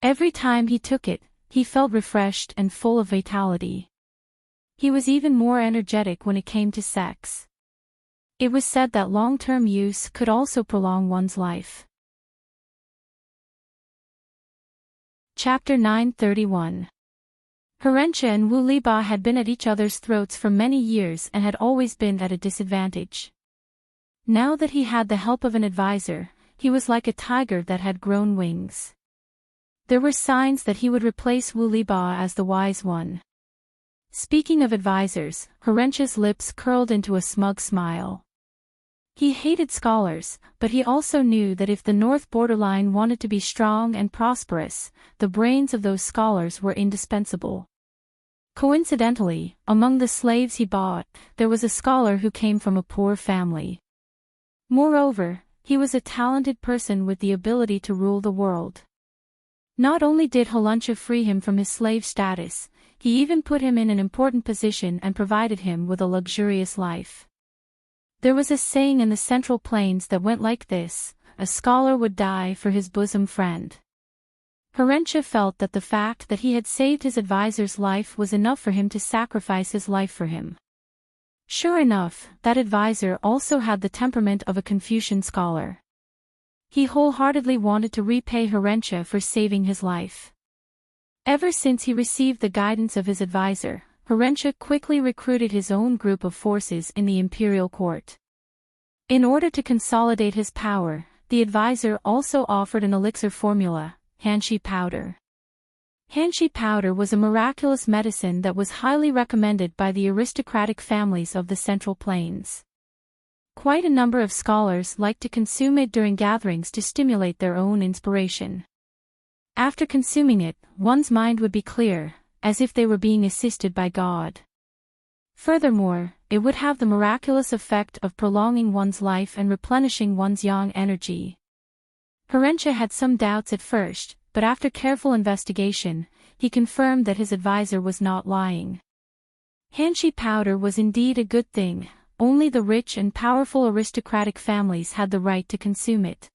Every time he took it, he felt refreshed and full of vitality. He was even more energetic when it came to sex. It was said that long-term use could also prolong one's life. Chapter 931. Herenche and Wu Liba had been at each other's throats for many years and had always been at a disadvantage. Now that he had the help of an advisor, he was like a tiger that had grown wings. There were signs that he would replace Wu Liba as the wise one. Speaking of advisors, Herenche's lips curled into a smug smile. He hated scholars, but he also knew that if the North Borderline wanted to be strong and prosperous, the brains of those scholars were indispensable. Coincidentally, among the slaves he bought, there was a scholar who came from a poor family. Moreover, he was a talented person with the ability to rule the world. Not only did Herenche free him from his slave status, he even put him in an important position and provided him with a luxurious life. There was a saying in the Central Plains that went like this: a scholar would die for his bosom friend. Herenche felt that the fact that he had saved his advisor's life was enough for him to sacrifice his life for him. Sure enough, that advisor also had the temperament of a Confucian scholar. He wholeheartedly wanted to repay Herenche for saving his life. Ever since he received the guidance of his advisor, Herenche quickly recruited his own group of forces in the imperial court. In order to consolidate his power, the advisor also offered an elixir formula, Hanshi powder. Hanshi powder was a miraculous medicine that was highly recommended by the aristocratic families of the Central Plains. Quite a number of scholars liked to consume it during gatherings to stimulate their own inspiration. After consuming it, one's mind would be clear, as if they were being assisted by God. Furthermore, it would have the miraculous effect of prolonging one's life and replenishing one's yang energy. Herenche had some doubts at first, but after careful investigation, he confirmed that his advisor was not lying. Hanshi powder was indeed a good thing, only the rich and powerful aristocratic families had the right to consume it.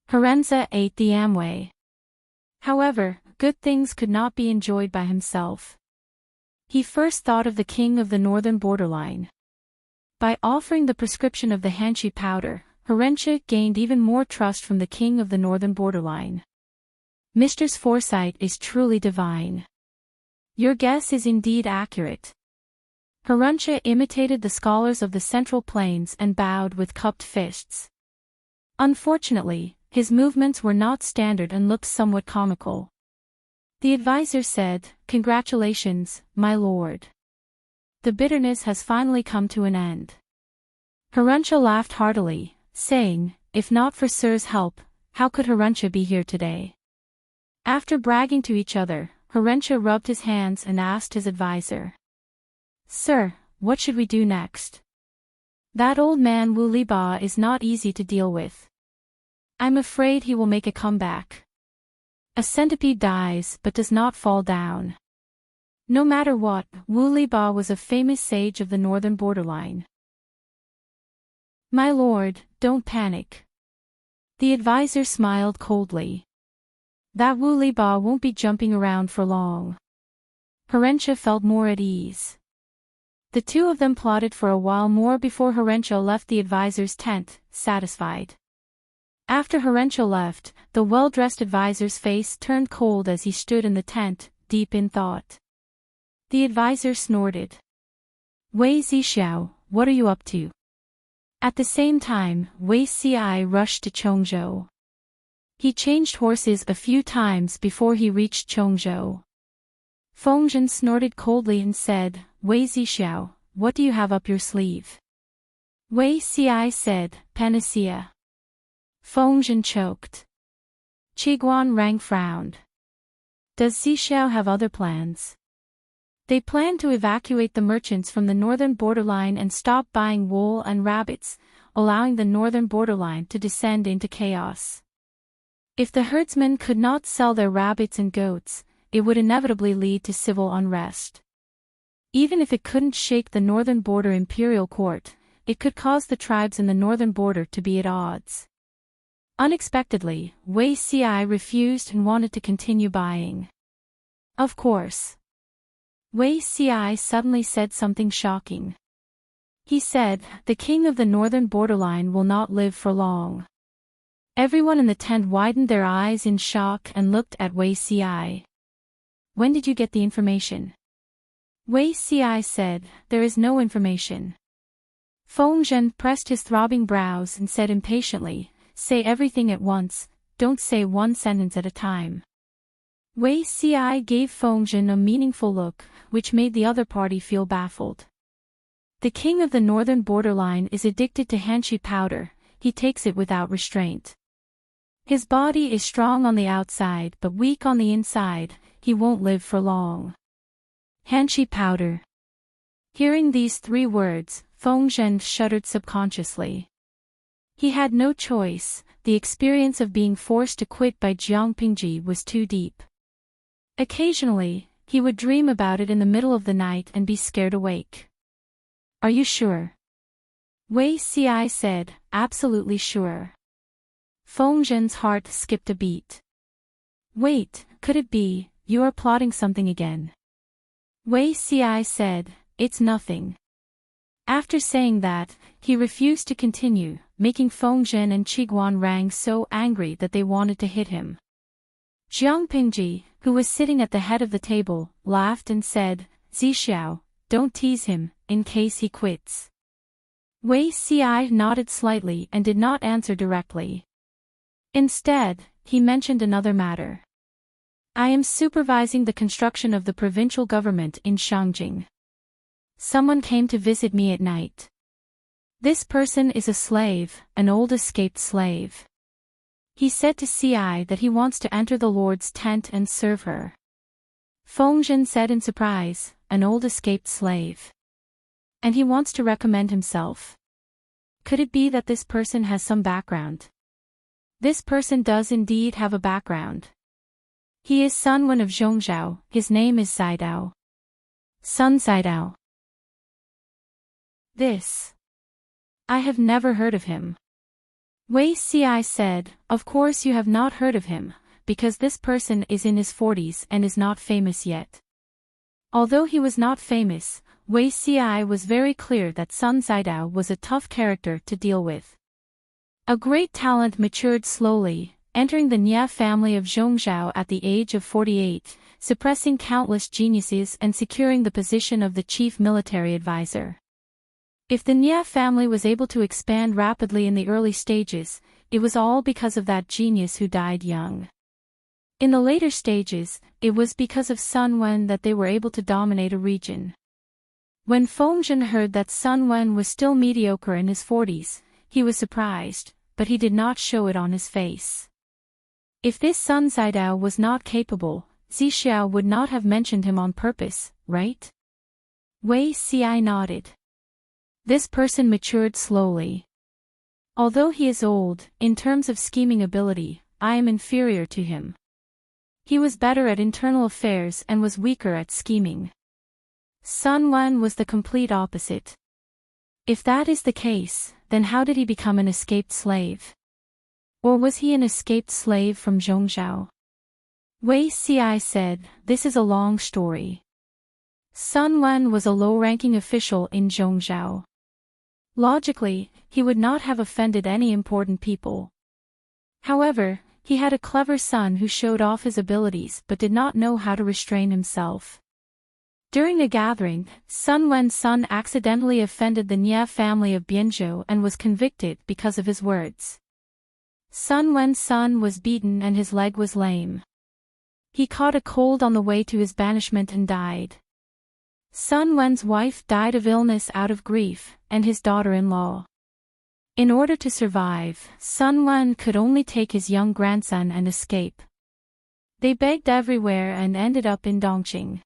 Herenche ate the Amway. However, good things could not be enjoyed by himself. He first thought of the king of the northern borderline. By offering the prescription of the Hanshi powder, Herenche gained even more trust from the king of the northern borderline. Mistress' foresight is truly divine. Your guess is indeed accurate. Herenche imitated the scholars of the Central Plains and bowed with cupped fists. Unfortunately, his movements were not standard and looked somewhat comical. The advisor said, "Congratulations, my lord. The bitterness has finally come to an end." Herenche laughed heartily, saying, "If not for Sir's help, how could Herenche be here today?" After bragging to each other, Herenche rubbed his hands and asked his advisor, "Sir, what should we do next? That old man Wu Liba is not easy to deal with. I'm afraid he will make a comeback. A centipede dies but does not fall down." No matter what, Wu Liba was a famous sage of the northern borderline. "My lord, don't panic." The advisor smiled coldly. "That Wu Liba won't be jumping around for long." Herenche felt more at ease. The two of them plotted for a while more before Herenche left the advisor's tent, satisfied. After Herenche left, the well-dressed advisor's face turned cold as he stood in the tent, deep in thought. The advisor snorted. "Wei Zixiao, what are you up to?" At the same time, Wei Ci rushed to Chongzhou. He changed horses a few times before he reached Chongzhou. Fengzhen snorted coldly and said, "Wei Zixiao, what do you have up your sleeve?" Wei Ci said, "Panacea." Fengzhen choked. Qiguan Rang frowned. "Does Zixiao have other plans?" They planned to evacuate the merchants from the northern borderline and stop buying wool and rabbits, allowing the northern borderline to descend into chaos. If the herdsmen could not sell their rabbits and goats, it would inevitably lead to civil unrest. Even if it couldn't shake the northern border imperial court, it could cause the tribes in the northern border to be at odds. Unexpectedly, Wei Ci refused and wanted to continue buying. Of course. Wei Ci suddenly said something shocking. He said, "The king of the northern borderline will not live for long." Everyone in the tent widened their eyes in shock and looked at Wei Ci. "When did you get the information?" Wei Ci said, "There is no information." Feng Zhen pressed his throbbing brows and said impatiently, "Say everything at once, don't say one sentence at a time." Wei Ci gave Feng Zhen a meaningful look, which made the other party feel baffled. "The king of the northern borderline is addicted to hanshi powder, he takes it without restraint. His body is strong on the outside but weak on the inside, he won't live for long." Hanshi powder. Hearing these 3 words, Feng Zhen shuddered subconsciously. He had no choice, the experience of being forced to quit by Jiang Pingji was too deep. Occasionally, he would dream about it in the middle of the night and be scared awake. "Are you sure?" Wei Ci said, "Absolutely sure." Feng Zhen's heart skipped a beat. "Wait, could it be, you are plotting something again?" Wei Ci said, "It's nothing." After saying that, he refused to continue, making Feng Zhen and Qiguan Rang so angry that they wanted to hit him. Jiang Pingji, who was sitting at the head of the table, laughed and said, "Zixiao, don't tease him, in case he quits." Wei Ci nodded slightly and did not answer directly. Instead, he mentioned another matter. "I am supervising the construction of the provincial government in Shangjing. Someone came to visit me at night. This person is a slave, an old escaped slave. He said to Ci that he wants to enter the Lord's tent and serve her." Feng Zhen said in surprise, "An old escaped slave. And he wants to recommend himself. Could it be that this person has some background?" "This person does indeed have a background. He is Sun Wen of Zhongzhou, his name is Zidao. Sun Zidao. This. I have never heard of him." Wei Ci said, "Of course you have not heard of him, because this person is in his 40s and is not famous yet." Although he was not famous, Wei Ci was very clear that Sun Zidao was a tough character to deal with. A great talent matured slowly, entering the Nye family of Zhongzhou at the age of 48, suppressing countless geniuses and securing the position of the chief military advisor. If the Nye family was able to expand rapidly in the early stages, it was all because of that genius who died young. In the later stages, it was because of Sun Wen that they were able to dominate a region. When Feng Zhen heard that Sun Wen was still mediocre in his 40s, he was surprised, but he did not show it on his face. If this Sun Zidao was not capable, Zixiao would not have mentioned him on purpose, right? Wei Ci nodded. This person matured slowly. Although he is old, in terms of scheming ability, I am inferior to him. He was better at internal affairs and was weaker at scheming. Sun Wen was the complete opposite. If that is the case, then how did he become an escaped slave? Or was he an escaped slave from Zhongzhou? Wei Ci said, "This is a long story." Sun Wen was a low-ranking official in Zhongzhou. Logically, he would not have offended any important people. However, he had a clever son who showed off his abilities but did not know how to restrain himself. During a gathering, Sun Wen's son accidentally offended the Nye family of Bianzhou and was convicted because of his words. Sun Wen's son was beaten and his leg was lame. He caught a cold on the way to his banishment and died. Sun Wen's wife died of illness out of grief, and his daughter-in-law. In order to survive, Sun Wen could only take his young grandson and escape. They begged everywhere and ended up in Dongqing.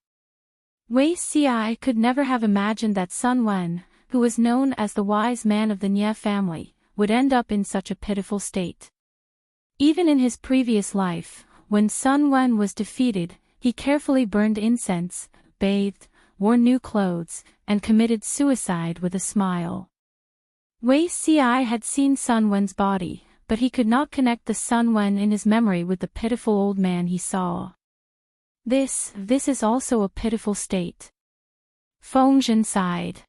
Wei Ci could never have imagined that Sun Wen, who was known as the wise man of the Nye family, would end up in such a pitiful state. Even in his previous life, when Sun Wen was defeated, he carefully burned incense, bathed, wore new clothes, and committed suicide with a smile. Wei Ci had seen Sun Wen's body, but he could not connect the Sun Wen in his memory with the pitiful old man he saw. This is also a pitiful state. Feng Zhen sighed.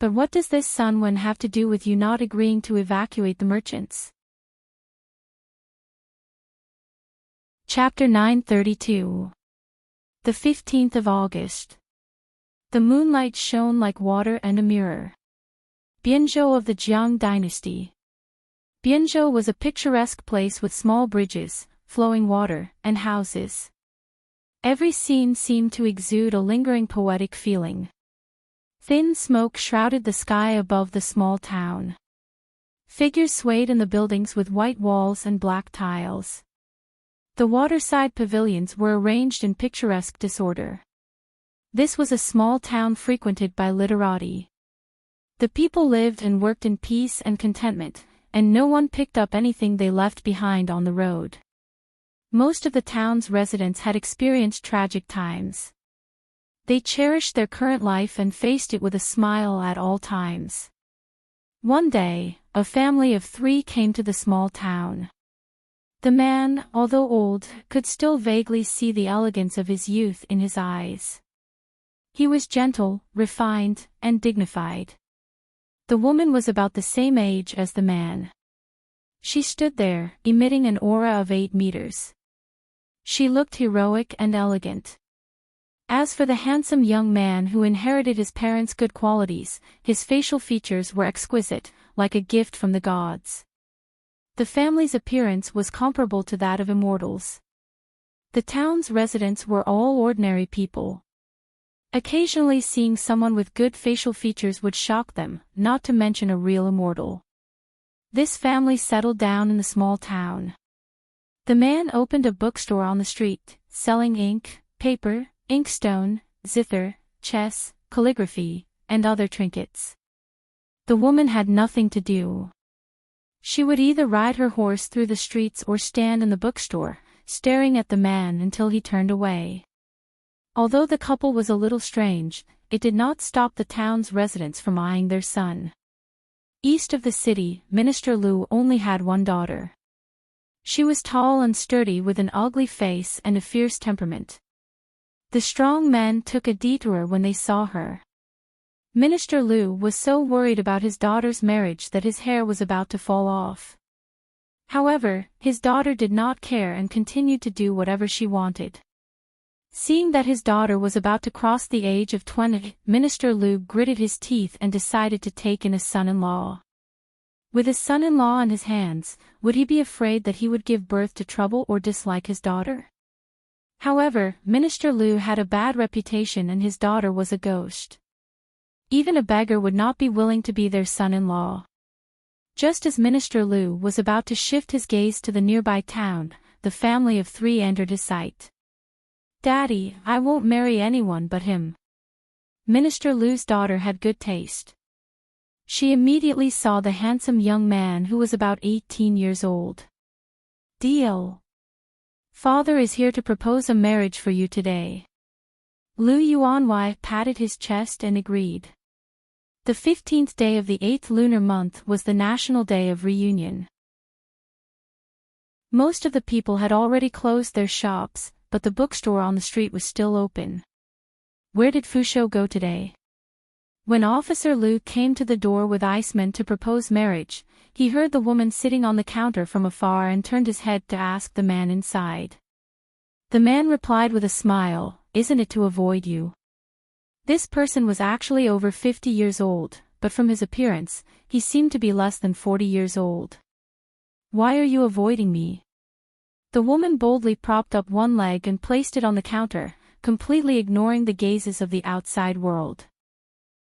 But what does this Sun One have to do with you not agreeing to evacuate the merchants? Chapter 932. The 15th of August. The moonlight shone like water and a mirror. Bianzhou of the Jiang dynasty. Bianzhou was a picturesque place with small bridges, flowing water, and houses. Every scene seemed to exude a lingering poetic feeling. Thin smoke shrouded the sky above the small town. Figures swayed in the buildings with white walls and black tiles. The waterside pavilions were arranged in picturesque disorder. This was a small town frequented by literati. The people lived and worked in peace and contentment, and no one picked up anything they left behind on the road. Most of the town's residents had experienced tragic times. They cherished their current life and faced it with a smile at all times. One day, a family of 3 came to the small town. The man, although old, could still vaguely see the elegance of his youth in his eyes. He was gentle, refined, and dignified. The woman was about the same age as the man. She stood there, emitting an aura of 8 meters. She looked heroic and elegant. As for the handsome young man who inherited his parents' good qualities, his facial features were exquisite, like a gift from the gods. The family's appearance was comparable to that of immortals. The town's residents were all ordinary people. Occasionally seeing someone with good facial features would shock them, not to mention a real immortal. This family settled down in the small town. The man opened a bookstore on the street, selling ink, paper, inkstone, zither, chess, calligraphy, and other trinkets. The woman had nothing to do. She would either ride her horse through the streets or stand in the bookstore, staring at the man until he turned away. Although the couple was a little strange, it did not stop the town's residents from eyeing their son. East of the city, Minister Liu only had one daughter. She was tall and sturdy with an ugly face and a fierce temperament. The strong men took a detour when they saw her. Minister Liu was so worried about his daughter's marriage that his hair was about to fall off. However, his daughter did not care and continued to do whatever she wanted. Seeing that his daughter was about to cross the age of 20, Minister Liu gritted his teeth and decided to take in a son-in-law. With his son-in-law on his hands, would he be afraid that he would give birth to trouble or dislike his daughter? However, Minister Liu had a bad reputation and his daughter was a ghost. Even a beggar would not be willing to be their son-in-law. Just as Minister Liu was about to shift his gaze to the nearby town, the family of 3 entered his sight. "Daddy, I won't marry anyone but him." Minister Liu's daughter had good taste. She immediately saw the handsome young man who was about 18 years old. "Deal. Father is here to propose a marriage for you today." Liu Yuanwei patted his chest and agreed. The 15th day of the 8th lunar month was the National Day of Reunion. Most of the people had already closed their shops, but the bookstore on the street was still open. Where did Fusho go today? When Officer Liu came to the door with icemen to propose marriage, he heard the woman sitting on the counter from afar and turned his head to ask the man inside. The man replied with a smile, "Isn't it to avoid you?" This person was actually over 50 years old, but from his appearance, he seemed to be less than 40 years old. "Why are you avoiding me?" The woman boldly propped up one leg and placed it on the counter, completely ignoring the gazes of the outside world.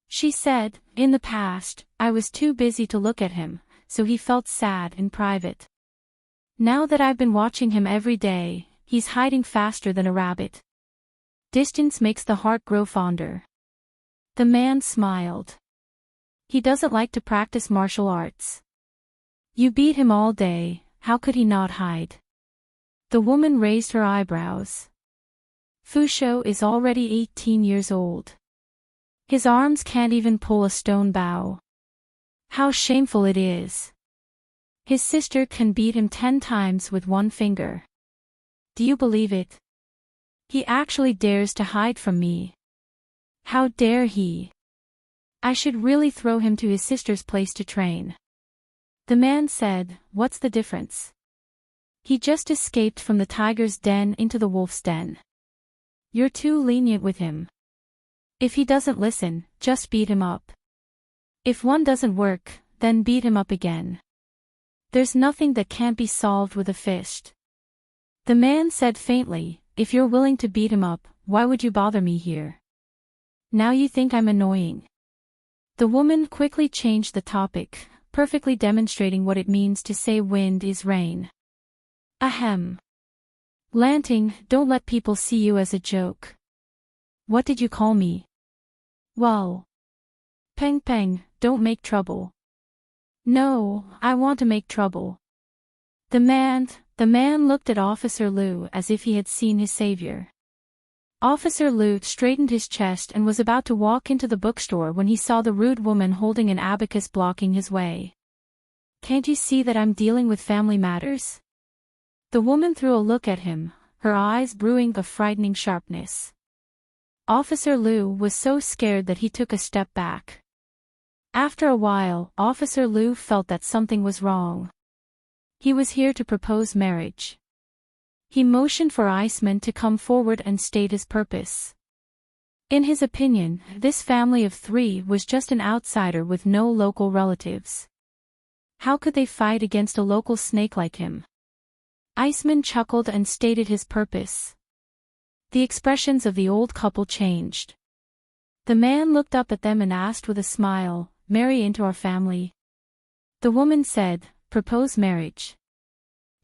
She said, "In the past, I was too busy to look at him, so he felt sad in private. Now that I've been watching him every day, he's hiding faster than a rabbit. Distance makes the heart grow fonder." The man smiled. "He doesn't like to practice martial arts. You beat him all day, how could he not hide?" The woman raised her eyebrows. "Fusho is already 18 years old. His arms can't even pull a stone bow. How shameful it is. His sister can beat him 10 times with one finger. Do you believe it? He actually dares to hide from me. How dare he? I should really throw him to his sister's place to train. The man said, what's the difference? He just escaped from the tiger's den into the wolf's den. You're too lenient with him. If he doesn't listen, just beat him up. If one doesn't work, then beat him up again. There's nothing that can't be solved with a fist. The man said faintly, if you're willing to beat him up, why would you bother me here? Now you think I'm annoying. The woman quickly changed the topic, perfectly demonstrating what it means to say wind is rain. Ahem. Lanting, don't let people see you as a joke. What did you call me? Well. Peng Peng, don't make trouble. No, I want to make trouble. The man looked at Officer Liu as if he had seen his savior. Officer Liu straightened his chest and was about to walk into the bookstore when he saw the rude woman holding an abacus blocking his way. Can't you see that I'm dealing with family matters? The woman threw a look at him, her eyes brewing a frightening sharpness. Officer Liu was so scared that he took a step back. After a while, Officer Liu felt that something was wrong. He was here to propose marriage. He motioned for Iceman to come forward and state his purpose. In his opinion, this family of 3 was just an outsider with no local relatives. How could they fight against a local snake like him? Iceman chuckled and stated his purpose. The expressions of the old couple changed. The man looked up at them and asked with a smile, marry into our family? The woman said, propose marriage.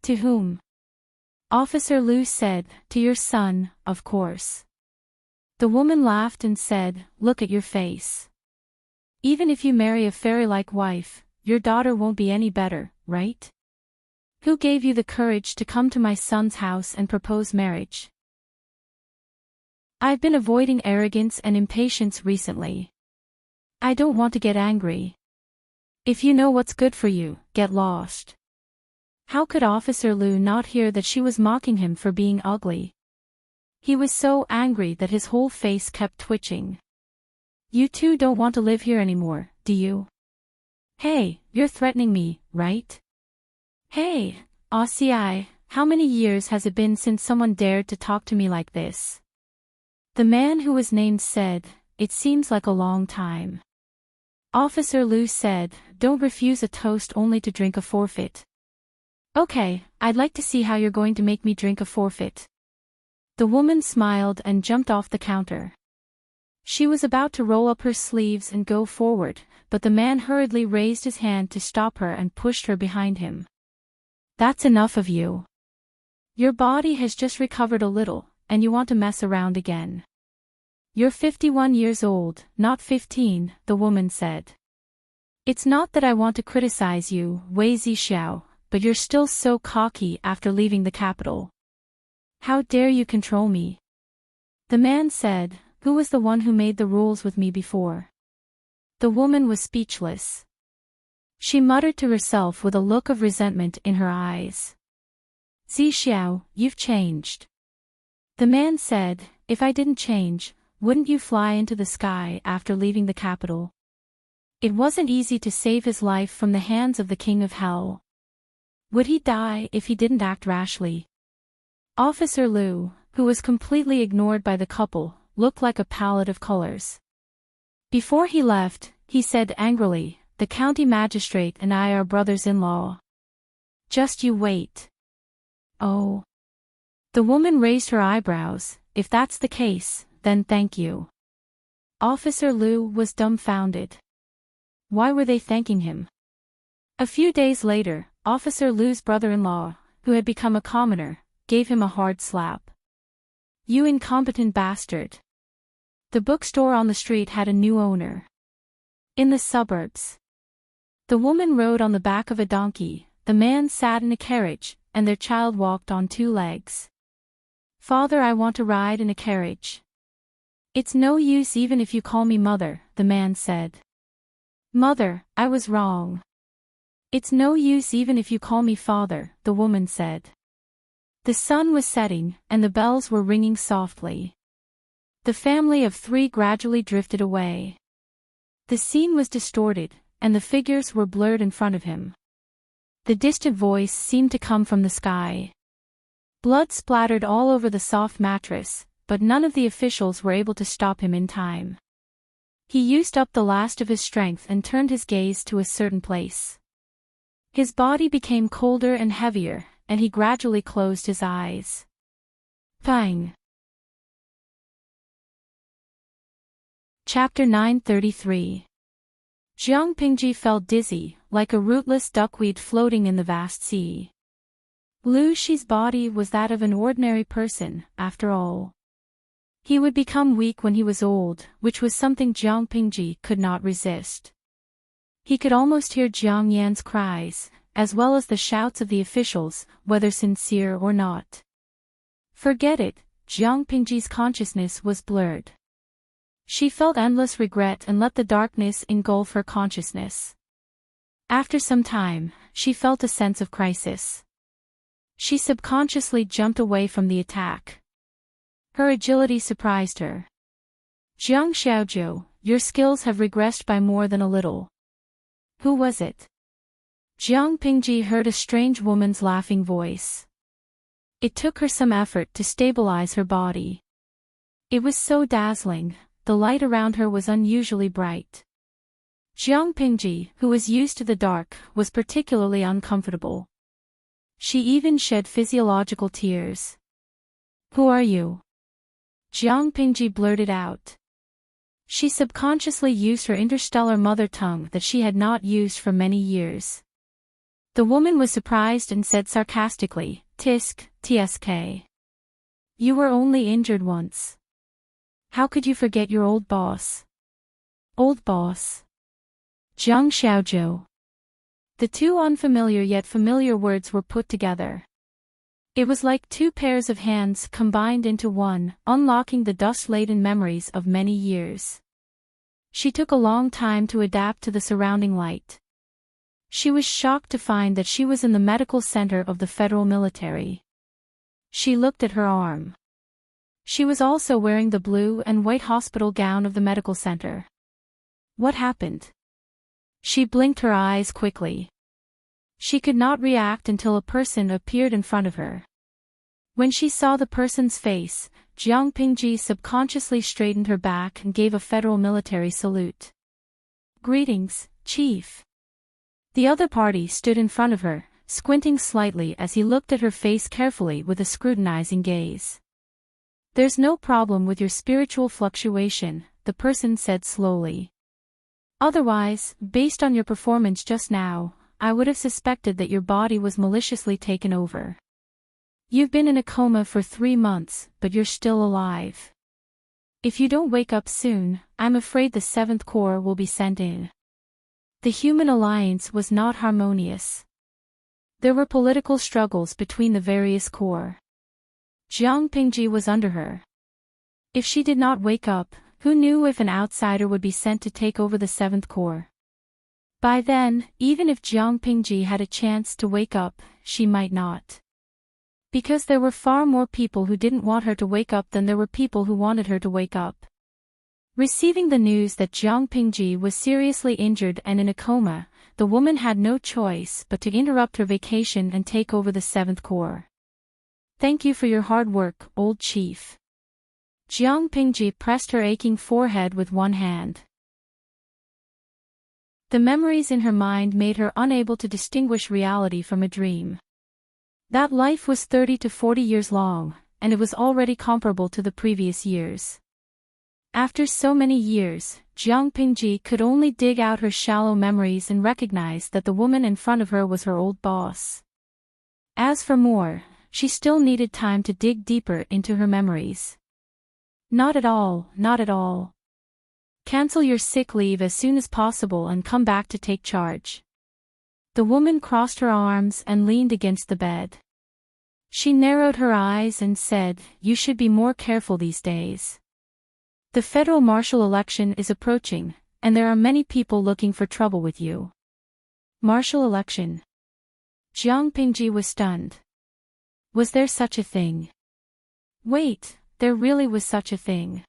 To whom? Officer Liu said, to your son, of course. The woman laughed and said, look at your face. Even if you marry a fairy-like wife, your daughter won't be any better, right? Who gave you the courage to come to my son's house and propose marriage? I've been avoiding arrogance and impatience recently. I don't want to get angry. If you know what's good for you, get lost. How could Officer Liu not hear that she was mocking him for being ugly? He was so angry that his whole face kept twitching. You two don't want to live here anymore, do you? Hey, you're threatening me, right? Hey, OCI, how many years has it been since someone dared to talk to me like this? The man who was named said, it seems like a long time. Officer Liu said, don't refuse a toast only to drink a forfeit. Okay, I'd like to see how you're going to make me drink a forfeit. The woman smiled and jumped off the counter. She was about to roll up her sleeves and go forward, but the man hurriedly raised his hand to stop her and pushed her behind him. That's enough of you. Your body has just recovered a little, and you want to mess around again. You're 51 years old, not 15, the woman said. It's not that I want to criticize you, Wei Zixiao, but you're still so cocky after leaving the capital. How dare you control me? The man said, who was the one who made the rules with me before? The woman was speechless. She muttered to herself with a look of resentment in her eyes. Zixiao, you've changed. The man said, if I didn't change, wouldn't you fly into the sky after leaving the capital? It wasn't easy to save his life from the hands of the King of Hell. Would he die if he didn't act rashly? Officer Liu, who was completely ignored by the couple, looked like a palette of colors. Before he left, he said angrily, the county magistrate and I are brothers-in-law. Just you wait. Oh. The woman raised her eyebrows, if that's the case, then thank you. Officer Liu was dumbfounded. Why were they thanking him? A few days later, Officer Liu's brother-in-law, who had become a commoner, gave him a hard slap. You incompetent bastard. The bookstore on the street had a new owner. In the suburbs. The woman rode on the back of a donkey, the man sat in a carriage, and their child walked on 2 legs. Father, I want to ride in a carriage. It's no use even if you call me mother, the man said. Mother, I was wrong. It's no use even if you call me father, the woman said. The sun was setting, and the bells were ringing softly. The family of 3 gradually drifted away. The scene was distorted, and the figures were blurred in front of him. The distant voice seemed to come from the sky. Blood splattered all over the soft mattress, but none of the officials were able to stop him in time. He used up the last of his strength and turned his gaze to a certain place. His body became colder and heavier, and he gradually closed his eyes. Bang! Chapter 933. Jiang Pingji felt dizzy, like a rootless duckweed floating in the vast sea. Lu Shi's body was that of an ordinary person, after all. He would become weak when he was old, which was something Jiang Pingji could not resist. He could almost hear Jiang Yan's cries, as well as the shouts of the officials, whether sincere or not. Forget it, Jiang Pingji's consciousness was blurred. She felt endless regret and let the darkness engulf her consciousness. After some time, she felt a sense of crisis. She subconsciously jumped away from the attack. Her agility surprised her. Jiang Xiaozhou, your skills have regressed by more than a little. Who was it? Jiang Pingji heard a strange woman's laughing voice. It took her some effort to stabilize her body. It was so dazzling, the light around her was unusually bright. Jiang Pingji, who was used to the dark, was particularly uncomfortable. She even shed physiological tears. Who are you? Jiang Pingji blurted out. She subconsciously used her interstellar mother tongue that she had not used for many years. The woman was surprised and said sarcastically, Tisk, TSK. You were only injured once. How could you forget your old boss? Old boss. Jiang Xiaozhou. The two unfamiliar yet familiar words were put together. It was like two pairs of hands combined into one, unlocking the dust-laden memories of many years. She took a long time to adapt to the surrounding light. She was shocked to find that she was in the medical center of the federal military. She looked at her arm. She was also wearing the blue and white hospital gown of the medical center. What happened? She blinked her eyes quickly. She could not react until a person appeared in front of her. When she saw the person's face, Jiang Pingji subconsciously straightened her back and gave a federal military salute. Greetings, Chief. The other party stood in front of her, squinting slightly as he looked at her face carefully with a scrutinizing gaze. There's no problem with your spiritual fluctuation, the person said slowly. Otherwise, based on your performance just now, I would have suspected that your body was maliciously taken over. You've been in a coma for 3 months, but you're still alive. If you don't wake up soon, I'm afraid the 7th Corps will be sent in. The human alliance was not harmonious. There were political struggles between the various corps. Jiang Pingji was under her. If she did not wake up, who knew if an outsider would be sent to take over the 7th Corps? By then, even if Jiang Pingji had a chance to wake up, she might not. Because there were far more people who didn't want her to wake up than there were people who wanted her to wake up. Receiving the news that Jiang Pingji was seriously injured and in a coma, the woman had no choice but to interrupt her vacation and take over the 7th Corps. Thank you for your hard work, old chief. Jiang Pingji pressed her aching forehead with one hand. The memories in her mind made her unable to distinguish reality from a dream. That life was 30 to 40 years long, and it was already comparable to the previous years. After so many years, Jiang Pingji could only dig out her shallow memories and recognize that the woman in front of her was her old boss. As for more, she still needed time to dig deeper into her memories. Not at all, not at all. Cancel your sick leave as soon as possible and come back to take charge. The woman crossed her arms and leaned against the bed. She narrowed her eyes and said, You should be more careful these days. The federal marshal election is approaching, and there are many people looking for trouble with you. Marshal election? Jiang Pingji was stunned. Was there such a thing? Wait, there really was such a thing.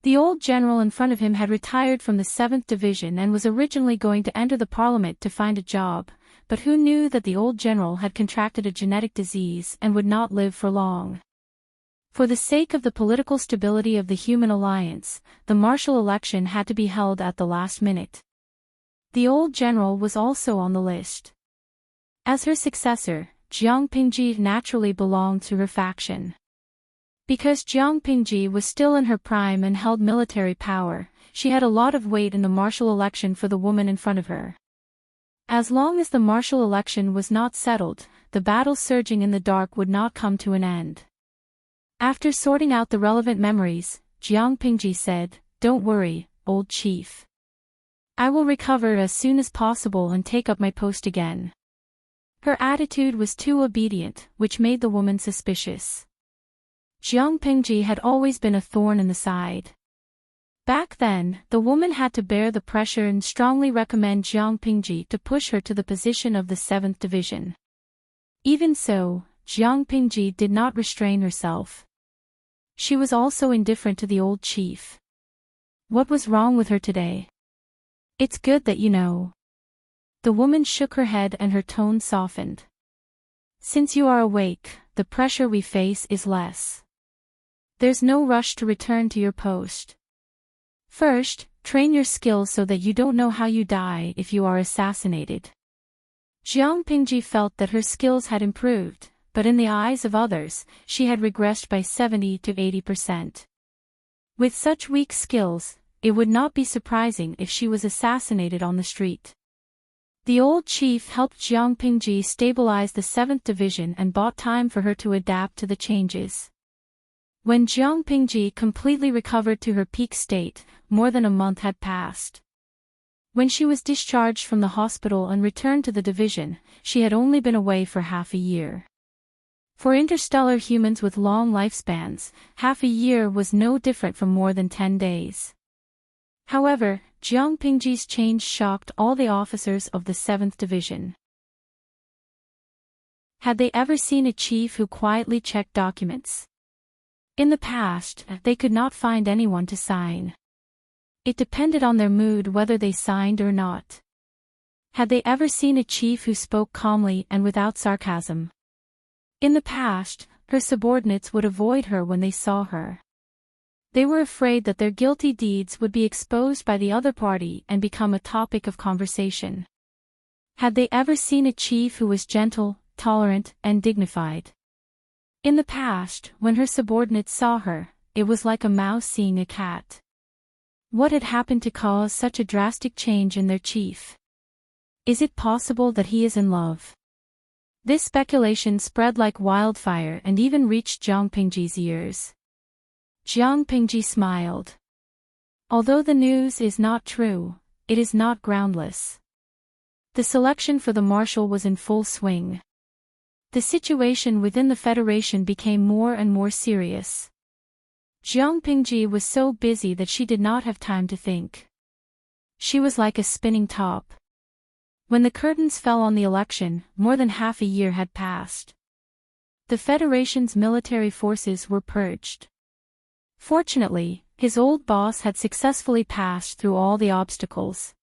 The old general in front of him had retired from the 7th Division and was originally going to enter the parliament to find a job, but who knew that the old general had contracted a genetic disease and would not live for long. For the sake of the political stability of the human alliance, the martial election had to be held at the last minute. The old general was also on the list. As her successor, Jiang Pingji naturally belonged to her faction. Because Jiang Pingji was still in her prime and held military power, she had a lot of weight in the martial election for the woman in front of her. As long as the martial election was not settled, the battle surging in the dark would not come to an end. After sorting out the relevant memories, Jiang Pingji said, "Don't worry, old chief. I will recover as soon as possible and take up my post again." Her attitude was too obedient, which made the woman suspicious. Jiang Pingji had always been a thorn in the side. Back then, the woman had to bear the pressure and strongly recommend Jiang Pingji to push her to the position of the 7th Division. Even so, Jiang Pingji did not restrain herself. She was also indifferent to the old chief. What was wrong with her today? It's good that you know. The woman shook her head and her tone softened. Since you are awake, the pressure we face is less. There's no rush to return to your post. First, train your skills so that you don't know how you die if you are assassinated. Jiang Pingji felt that her skills had improved, but in the eyes of others, she had regressed by 70 to 80%. With such weak skills, it would not be surprising if she was assassinated on the street. The old chief helped Jiang Pingji stabilize the 7th Division and bought time for her to adapt to the changes. When Jiang Pingji completely recovered to her peak state, more than a month had passed. When she was discharged from the hospital and returned to the division, she had only been away for half a year. For interstellar humans with long lifespans, half a year was no different from more than 10 days. However, Jiang Pingji's change shocked all the officers of the 7th Division. Had they ever seen a chief who quietly checked documents? In the past, they could not find anyone to sign. It depended on their mood whether they signed or not. Had they ever seen a chief who spoke calmly and without sarcasm? In the past, her subordinates would avoid her when they saw her. They were afraid that their guilty deeds would be exposed by the other party and become a topic of conversation. Had they ever seen a chief who was gentle, tolerant, and dignified? In the past, when her subordinates saw her, it was like a mouse seeing a cat. What had happened to cause such a drastic change in their chief? Is it possible that he is in love? This speculation spread like wildfire and even reached Jiang Pingji's ears. Jiang Pingji smiled. Although the news is not true, it is not groundless. The selection for the marshal was in full swing. The situation within the Federation became more and more serious. Jiang Pingji was so busy that she did not have time to think. She was like a spinning top. When the curtains fell on the election, more than half a year had passed. The Federation's military forces were purged. Fortunately, his old boss had successfully passed through all the obstacles.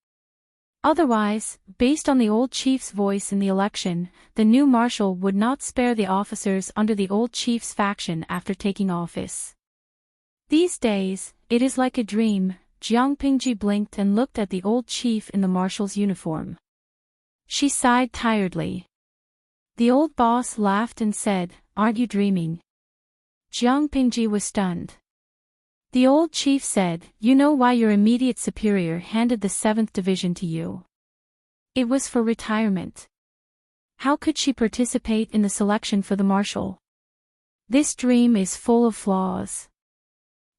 Otherwise, based on the old chief's voice in the election, the new marshal would not spare the officers under the old chief's faction after taking office. These days, it is like a dream. Jiang Pingji blinked and looked at the old chief in the marshal's uniform. She sighed tiredly. The old boss laughed and said, "Aren't you dreaming?" Jiang Pingji was stunned. The old chief said, "You know why your immediate superior handed the 7th Division to you? It was for retirement. How could she participate in the selection for the marshal? This dream is full of flaws.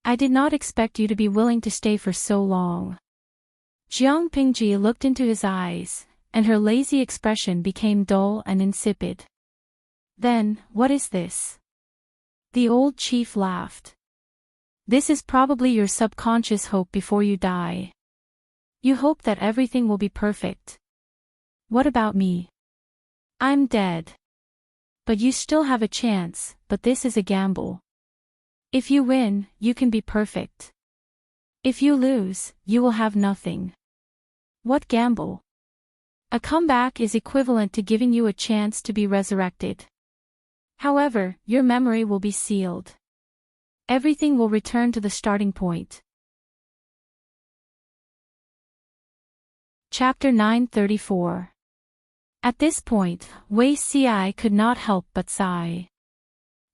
I did not expect you to be willing to stay for so long." Jiang Pingji looked into his eyes, and her lazy expression became dull and insipid. "Then, what is this?" The old chief laughed. "This is probably your subconscious hope before you die. You hope that everything will be perfect. What about me? I'm dead. But you still have a chance, but this is a gamble. If you win, you can be perfect. If you lose, you will have nothing. What gamble? A comeback is equivalent to giving you a chance to be resurrected. However, your memory will be sealed. Everything will return to the starting point. Chapter 934. At this point, Wei Ci could not help but sigh.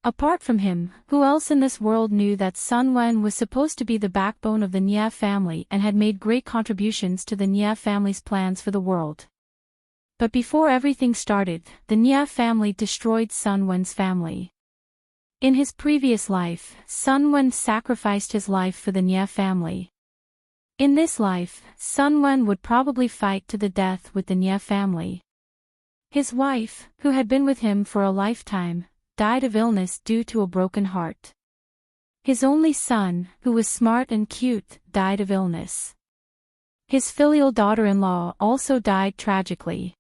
Apart from him, who else in this world knew that Sun Wen was supposed to be the backbone of the Nia family and had made great contributions to the Nia family's plans for the world? But before everything started, the Nia family destroyed Sun Wen's family. In his previous life, Sun Wen sacrificed his life for the Nia family. In this life, Sun Wen would probably fight to the death with the Nia family. His wife, who had been with him for a lifetime, died of illness due to a broken heart. His only son, who was smart and cute, died of illness. His filial daughter-in-law also died tragically.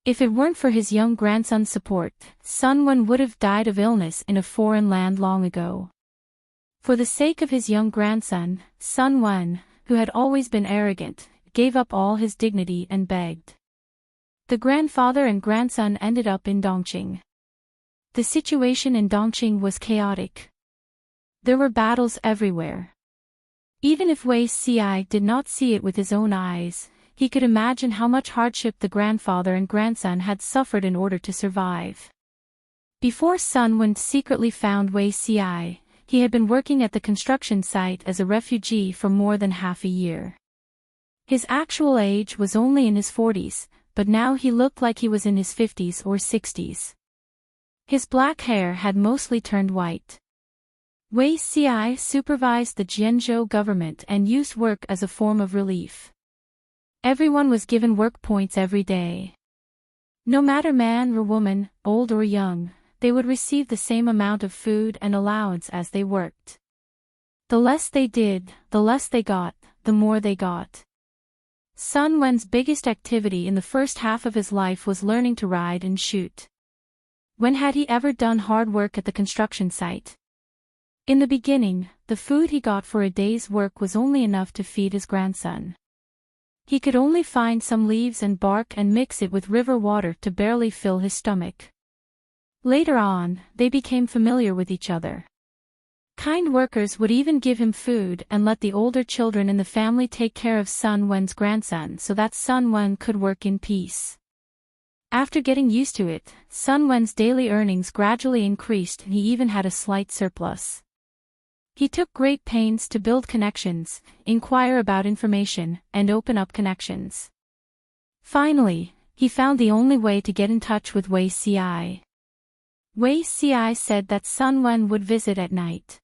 If it weren't for his young grandson's support, Sun Wen would have died of illness in a foreign land long ago. For the sake of his young grandson, Sun Wen, who had always been arrogant, gave up all his dignity and begged. The grandfather and grandson ended up in Dongqing. The situation in Dongqing was chaotic. There were battles everywhere. Even if Wei Ci did not see it with his own eyes, he could imagine how much hardship the grandfather and grandson had suffered in order to survive. Before Sun Wen secretly found Wei Ci, he had been working at the construction site as a refugee for more than half a year. His actual age was only in his 40s, but now he looked like he was in his 50s or 60s. His black hair had mostly turned white. Wei Ci supervised the Jianzhou government and used work as a form of relief. Everyone was given work points every day. No matter man or woman, old or young, they would receive the same amount of food and allowance as they worked. The less they did, the less they got, the more they got. Sun Wen's biggest activity in the first half of his life was learning to ride and shoot. When had he ever done hard work at the construction site? In the beginning, the food he got for a day's work was only enough to feed his grandson. He could only find some leaves and bark and mix it with river water to barely fill his stomach. Later on, they became familiar with each other. Kind workers would even give him food and let the older children in the family take care of Sun Wen's grandson so that Sun Wen could work in peace. After getting used to it, Sun Wen's daily earnings gradually increased and he even had a slight surplus. He took great pains to build connections, inquire about information, and open up connections. Finally, he found the only way to get in touch with Wei Ci. Wei Ci said that Sun Wen would visit at night.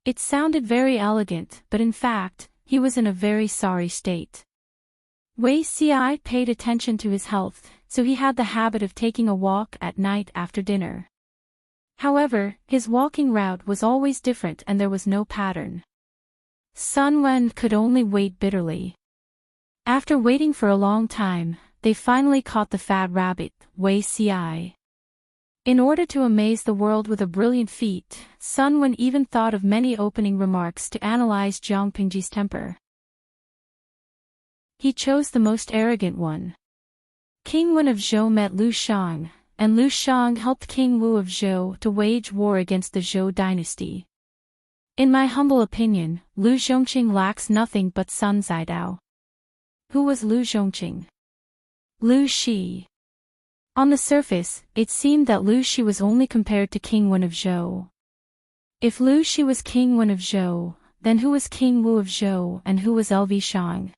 It sounded very elegant, but in fact, he was in a very sorry state. Wei Ci paid attention to his health, so he had the habit of taking a walk at night after dinner. However, his walking route was always different and there was no pattern. Sun Wen could only wait bitterly. After waiting for a long time, they finally caught the fat rabbit, Wei Ci. In order to amaze the world with a brilliant feat, Sun Wen even thought of many opening remarks to analyze Jiang Pingji's temper. He chose the most arrogant one. King Wen of Zhou met Liu Shang, and Liu Shang helped King Wu of Zhou to wage war against the Zhou dynasty. In my humble opinion, Liu Zhongqing lacks nothing but Sun Zidao. Who was Liu Zhongqing? Liu Shi. On the surface, it seemed that Liu Shi was only compared to King Wen of Zhou. If Liu Shi was King Wen of Zhou, then who was King Wu of Zhou and who was LV Shang?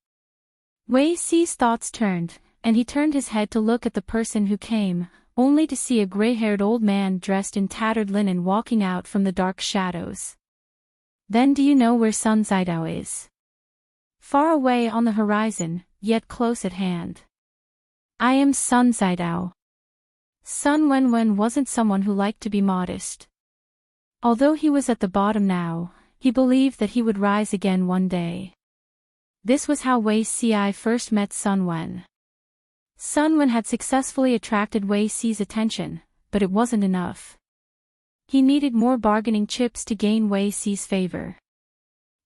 Wei Ci's thoughts turned, and he turned his head to look at the person who came, only to see a gray-haired old man dressed in tattered linen walking out from the dark shadows. Then do you know where Sun Zidao is? Far away on the horizon, yet close at hand. I am Sun Zidao. Sun Wen wasn't someone who liked to be modest. Although he was at the bottom now, he believed that he would rise again one day. This was how Wei Ci first met Sun Wen. Sun Wen had successfully attracted Wei Ci's attention, but it wasn't enough. He needed more bargaining chips to gain Wei Ci's favor.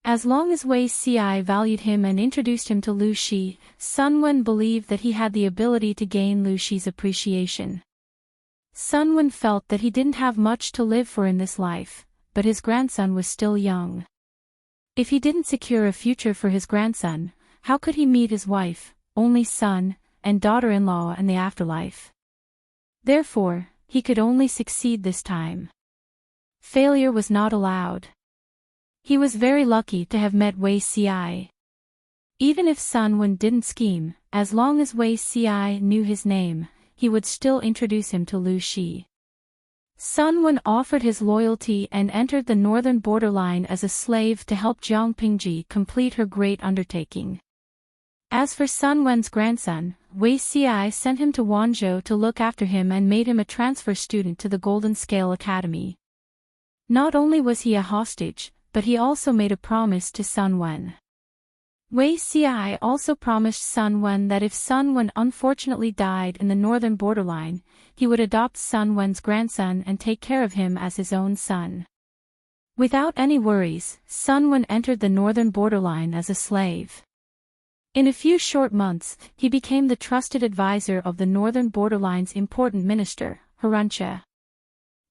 As long as Wei Xi valued him and introduced him to Lu Shi, Sun Wen believed that he had the ability to gain Lu Shi's appreciation. Sun Wen felt that he didn't have much to live for in this life, but his grandson was still young. If he didn't secure a future for his grandson, how could he meet his wife, only son, and daughter-in-law in the afterlife? Therefore, he could only succeed this time. Failure was not allowed. He was very lucky to have met Wei Xi. Even if Sun Wen didn't scheme, as long as Wei Xi knew his name, he would still introduce him to Lu Shi. Sun Wen offered his loyalty and entered the northern borderline as a slave to help Jiang Pingji complete her great undertaking. As for Sun Wen's grandson, Wei Xi sent him to Wanzhou to look after him and made him a transfer student to the Golden Scale Academy. Not only was he a hostage, but he also made a promise to Sun Wen. Wei Xi also promised Sun Wen that if Sun Wen unfortunately died in the northern borderline, he would adopt Sun Wen's grandson and take care of him as his own son. Without any worries, Sun Wen entered the northern borderline as a slave. In a few short months, he became the trusted advisor of the northern borderline's important minister, Heartwarming.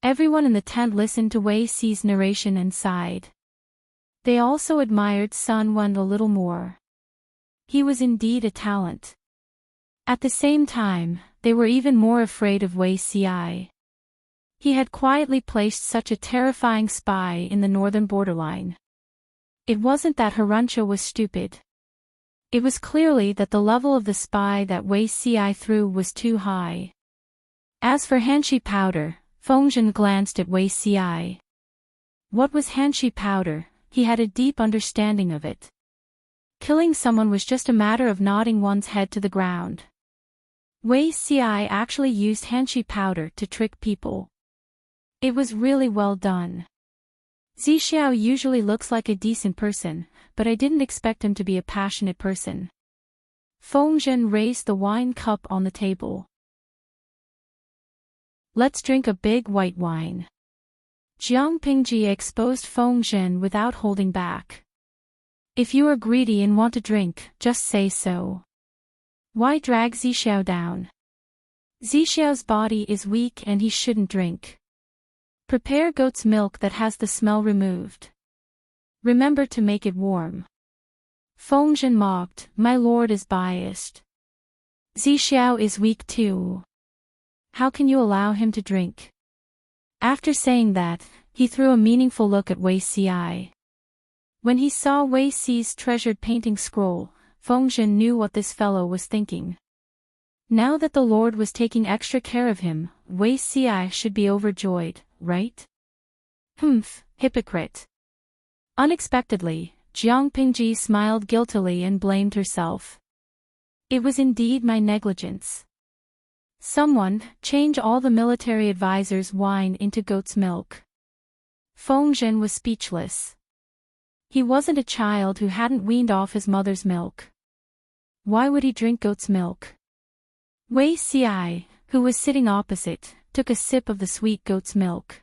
Everyone in the tent listened to Wei Xi's narration and sighed. They also admired Sun Wen a little more. He was indeed a talent. At the same time, they were even more afraid of Wei Xi. He had quietly placed such a terrifying spy in the northern borderline. It wasn't that Heartwarming was stupid. It was clearly that the level of the spy that Wei Xi threw was too high. As for Hanshi powder, Fengzhen glanced at Wei Xi. What was Hanshi powder? He had a deep understanding of it. Killing someone was just a matter of nodding one's head to the ground. Wei Xi actually used Hanshi powder to trick people. It was really well done. Zixiao usually looks like a decent person, but I didn't expect him to be a passionate person. Fengzhen raised the wine cup on the table. Let's drink a big white wine. Jiang Pingji exposed Fengzhen without holding back. If you are greedy and want to drink, just say so. Why drag Zixiao down? Zixiao's body is weak and he shouldn't drink. Prepare goat's milk that has the smell removed. Remember to make it warm. Fengzhen mocked, my lord is biased. Zixiao is weak too. How can you allow him to drink? After saying that, he threw a meaningful look at Wei Xi. When he saw Wei Xi's treasured painting scroll, Fengzhen knew what this fellow was thinking. Now that the Lord was taking extra care of him, Wei Xi should be overjoyed, right? Humph, hypocrite. Unexpectedly, Jiang Pingji smiled guiltily and blamed herself. It was indeed my negligence. Someone, change all the military advisors' wine into goat's milk. Fengzhen was speechless. He wasn't a child who hadn't weaned off his mother's milk. Why would he drink goat's milk? Wei Xi, who was sitting opposite, took a sip of the sweet goat's milk.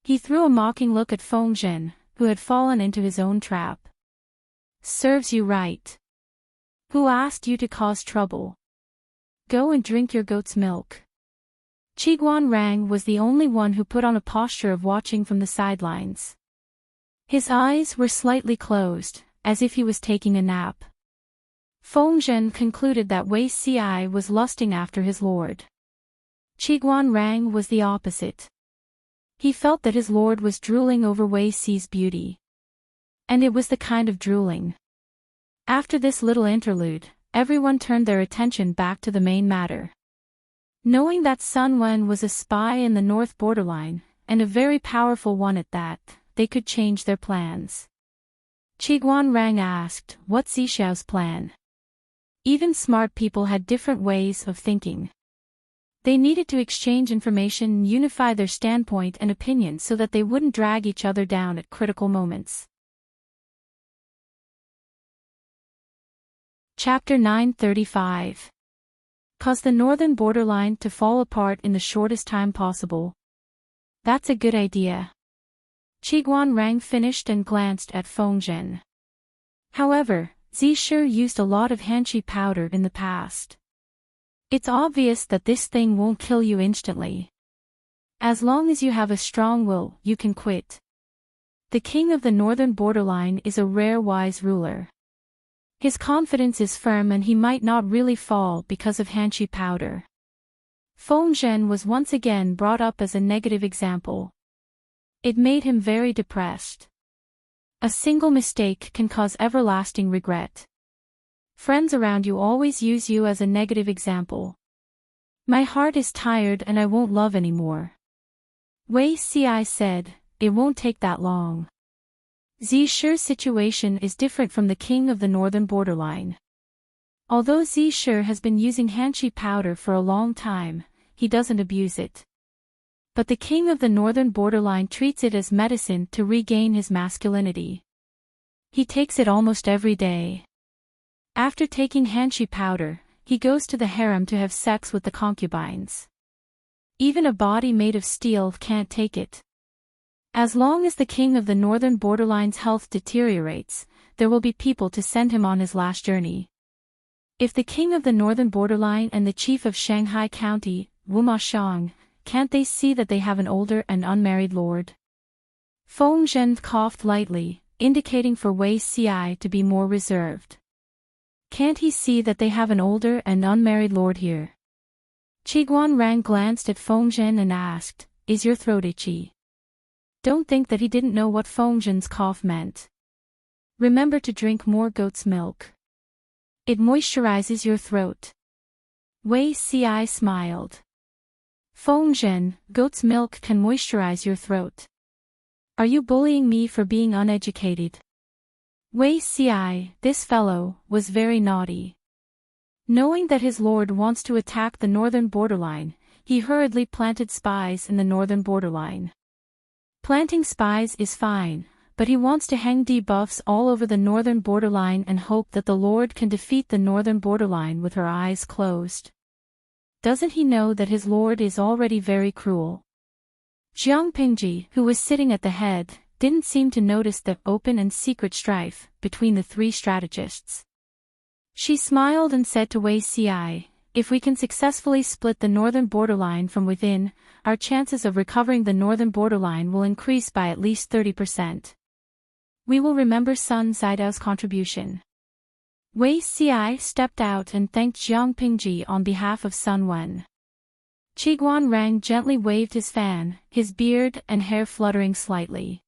He threw a mocking look at Fengzhen, who had fallen into his own trap. Serves you right. Who asked you to cause trouble? Go and drink your goat's milk. Qiguan Rang was the only one who put on a posture of watching from the sidelines. His eyes were slightly closed, as if he was taking a nap. Fengzhen concluded that Wei Xi was lusting after his lord. Qiguan Rang was the opposite. He felt that his lord was drooling over Wei Xi's beauty. And it was the kind of drooling. After this little interlude, everyone turned their attention back to the main matter. Knowing that Sun Wen was a spy in the north borderline, and a very powerful one at that, they could change their plans. Qiguan Rang asked, what's Zixiao's plan? Even smart people had different ways of thinking. They needed to exchange information and unify their standpoint and opinion so that they wouldn't drag each other down at critical moments. Chapter 935. Cause the northern borderline to fall apart in the shortest time possible. That's a good idea. Qiguan Rang finished and glanced at Fengzhen. However, Zishu used a lot of Hanqi powder in the past. It's obvious that this thing won't kill you instantly. As long as you have a strong will, you can quit. The king of the northern borderline is a rare wise ruler. His confidence is firm and he might not really fall because of Hanqi powder. Fengzhen was once again brought up as a negative example. It made him very depressed. A single mistake can cause everlasting regret. Friends around you always use you as a negative example. My heart is tired and I won't love anymore. Wei Ci said, it won't take that long. Zishu's situation is different from the king of the northern borderline. Although Zishu has been using Hanqi powder for a long time, he doesn't abuse it. But the king of the northern borderline treats it as medicine to regain his masculinity. He takes it almost every day. After taking Hanqi powder, he goes to the harem to have sex with the concubines. Even a body made of steel can't take it. As long as the king of the northern borderline's health deteriorates, there will be people to send him on his last journey. If the king of the northern borderline and the chief of Shanghai County, Wuma Shang, can't they see that they have an older and unmarried lord? Fengzhen coughed lightly, indicating for Wei Ci to be more reserved. Can't he see that they have an older and unmarried lord here? Qiguan Rang glanced at Fengzhen and asked, is your throat itchy? Don't think that he didn't know what Fengzhen's cough meant. Remember to drink more goat's milk. It moisturizes your throat. Wei Ci smiled. Fengzhen, goat's milk can moisturize your throat. Are you bullying me for being uneducated? Wei Ci, this fellow, was very naughty. Knowing that his lord wants to attack the northern borderline, he hurriedly planted spies in the northern borderline. Planting spies is fine, but he wants to hang debuffs all over the northern borderline and hope that the lord can defeat the northern borderline with her eyes closed. Doesn't he know that his lord is already very cruel? Jiang Pingji, who was sitting at the head, didn't seem to notice the open and secret strife between the three strategists. She smiled and said to Wei Ci, if we can successfully split the northern borderline from within, our chances of recovering the northern borderline will increase by at least 30%. We will remember Sun Zidao's contribution. Wei Ci stepped out and thanked Jiang Pingji on behalf of Sun Wen. Qiguan Rang gently waved his fan, his beard and hair fluttering slightly.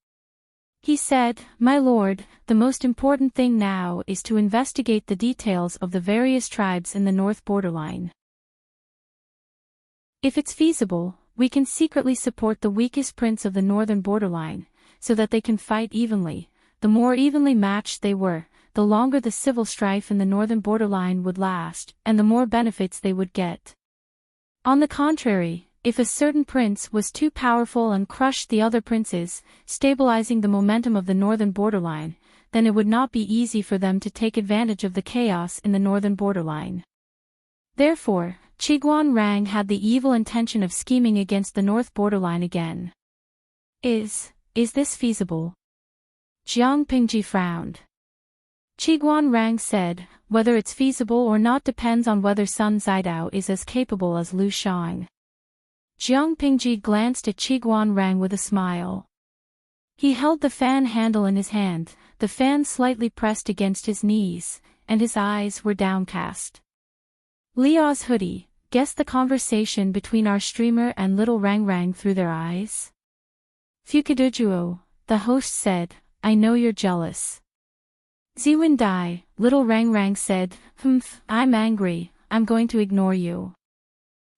He said, my lord, the most important thing now is to investigate the details of the various tribes in the north borderline. If it's feasible, we can secretly support the weakest prince of the northern borderline, so that they can fight evenly. The more evenly matched they were, the longer the civil strife in the northern borderline would last, and the more benefits they would get. On the contrary, if a certain prince was too powerful and crushed the other princes, stabilizing the momentum of the northern borderline, then it would not be easy for them to take advantage of the chaos in the northern borderline. Therefore, Qiguan Rang had the evil intention of scheming against the north borderline again. Is this feasible? Jiang Pingji frowned. Qiguan Rang said, whether it's feasible or not depends on whether Sun Zidao is as capable as Lu Shang. Jiang Pingji glanced at Qiguan Rang with a smile. He held the fan handle in his hand, the fan slightly pressed against his knees, and his eyes were downcast. Liao's hoodie, guessed the conversation between our streamer and little Rang Rang through their eyes. Fukadujuo, the host said, I know you're jealous. Ziwen Dai, little Rang Rang said, I'm angry, I'm going to ignore you.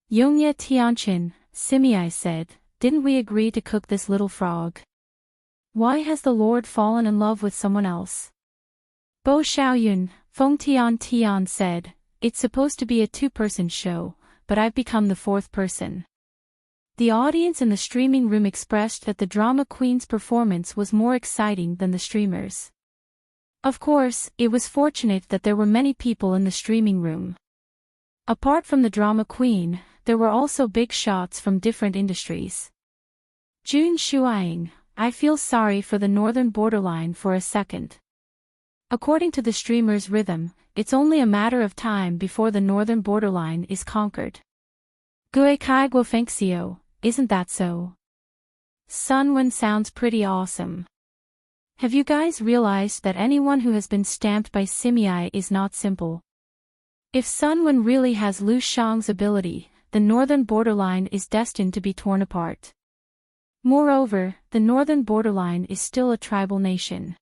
Yongye Tianqin, Simei said, didn't we agree to cook this little frog? Why has the Lord fallen in love with someone else? Bo Xiaoyun, Feng Tian said, it's supposed to be a two-person show, but I've become the fourth person. The audience in the streaming room expressed that the drama queen's performance was more exciting than the streamers. Of course, it was fortunate that there were many people in the streaming room. Apart from the drama queen, there were also big shots from different industries. Jun Shuaing, I feel sorry for the northern borderline for a second. According to the streamer's rhythm, it's only a matter of time before the northern borderline is conquered. Gue kai guo fengxiu, isn't that so? Sunwen sounds pretty awesome. Have you guys realized that anyone who has been stamped by Simiai is not simple? If Sunwen really has Lu Shang's ability, the northern borderline is destined to be torn apart. Moreover, the northern borderline is still a tribal nation.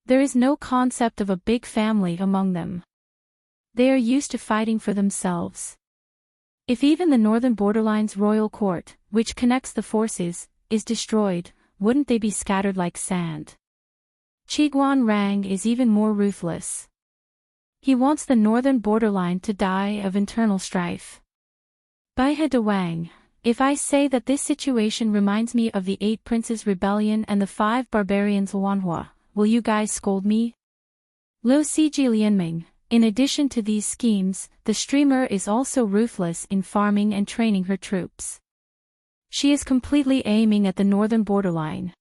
There is no concept of a big family among them. They are used to fighting for themselves. If even the northern borderline's royal court, which connects the forces, is destroyed, wouldn't they be scattered like sand? Qiguan Rang is even more ruthless. He wants the northern borderline to die of internal strife. Baihe de Wang, if I say that this situation reminds me of the 8 Princes Rebellion and the 5 Barbarians Wanhua, will you guys scold me? Lo Siji Lianming, in addition to these schemes, the streamer is also ruthless in farming and training her troops. She is completely aiming at the northern borderline.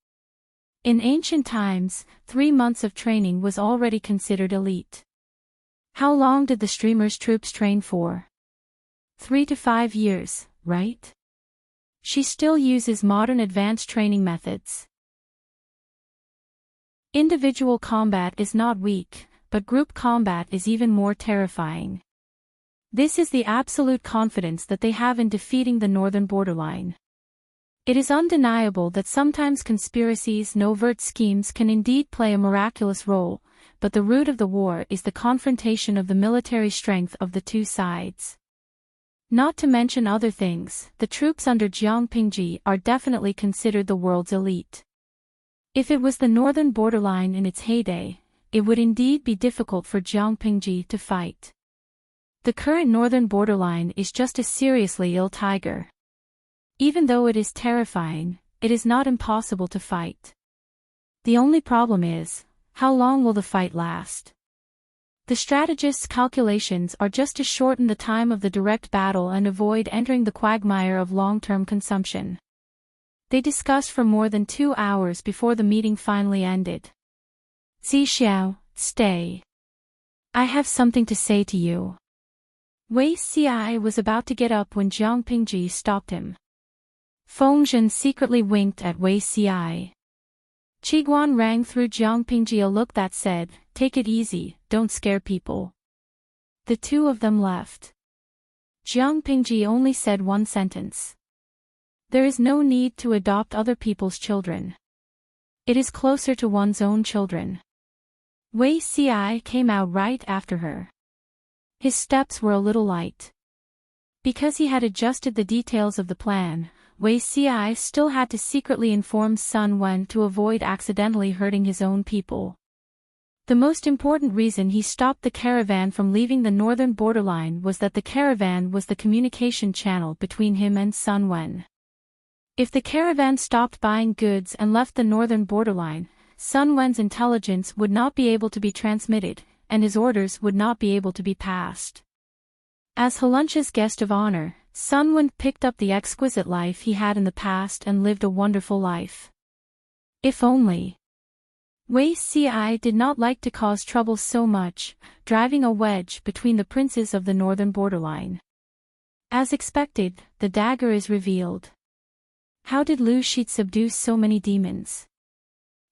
In ancient times, 3 months of training was already considered elite. How long did the streamer's troops train for? 3 to 5 years, right? She still uses modern advanced training methods. Individual combat is not weak, but group combat is even more terrifying. This is the absolute confidence that they have in defeating the northern borderline. It is undeniable that sometimes conspiracies and overt schemes can indeed play a miraculous role, but the root of the war is the confrontation of the military strength of the two sides. Not to mention other things, the troops under Jiang Pingji are definitely considered the world's elite. If it was the northern borderline in its heyday, it would indeed be difficult for Jiang Pingji to fight. The current northern borderline is just a seriously ill tiger. Even though it is terrifying, it is not impossible to fight. The only problem is, how long will the fight last? The strategist's calculations are just to shorten the time of the direct battle and avoid entering the quagmire of long-term consumption. They discussed for more than 2 hours before the meeting finally ended. Zixiao, stay. I have something to say to you. Wei Xiai was about to get up when Jiang Pingji stopped him. Fengzhen secretly winked at Wei Xiai. Qiguan Rang threw Jiang Pingji a look that said, "Take it easy, don't scare people." The two of them left. Jiang Pingji only said one sentence. There is no need to adopt other people's children. It is closer to one's own children. Wei Xiai came out right after her. His steps were a little light. Because he had adjusted the details of the plan, Wei Xiai still had to secretly inform Sun Wen to avoid accidentally hurting his own people. The most important reason he stopped the caravan from leaving the northern borderline was that the caravan was the communication channel between him and Sun Wen. If the caravan stopped buying goods and left the northern borderline, Sun Wen's intelligence would not be able to be transmitted, and his orders would not be able to be passed. As Heluncha's guest of honor, Sun Wen picked up the exquisite life he had in the past and lived a wonderful life. If only. Wei Xiai did not like to cause trouble so much, driving a wedge between the princes of the northern borderline. As expected, the dagger is revealed. How did Lu Shi subdue so many demons?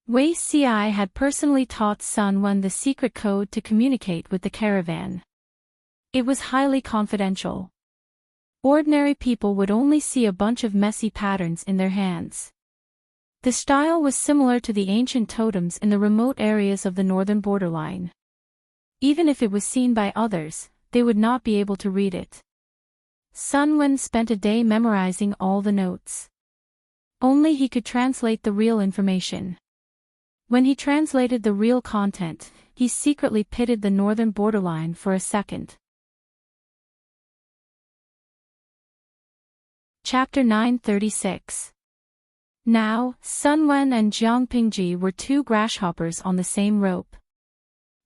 Wei Xiai had personally taught Sun Wen the secret code to communicate with the caravan. It was highly confidential. Ordinary people would only see a bunch of messy patterns in their hands. The style was similar to the ancient totems in the remote areas of the northern borderline. Even if it was seen by others, they would not be able to read it. Sun Wen spent a day memorizing all the notes. Only he could translate the real information. When he translated the real content, he secretly pitied the northern borderline for a second. Chapter 936. Now, Sun Wen and Jiang Pingji were two grasshoppers on the same rope.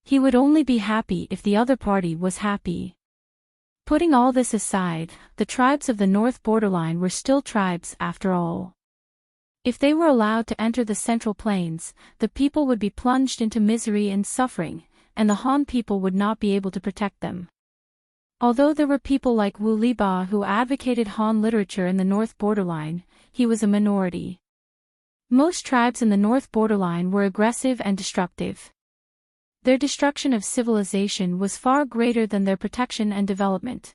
He would only be happy if the other party was happy. Putting all this aside, the tribes of the north borderline were still tribes after all. If they were allowed to enter the Central Plains, the people would be plunged into misery and suffering, and the Han people would not be able to protect them. Although there were people like Wu Liba who advocated Han literature in the North Borderline, he was a minority. Most tribes in the North Borderline were aggressive and destructive. Their destruction of civilization was far greater than their protection and development.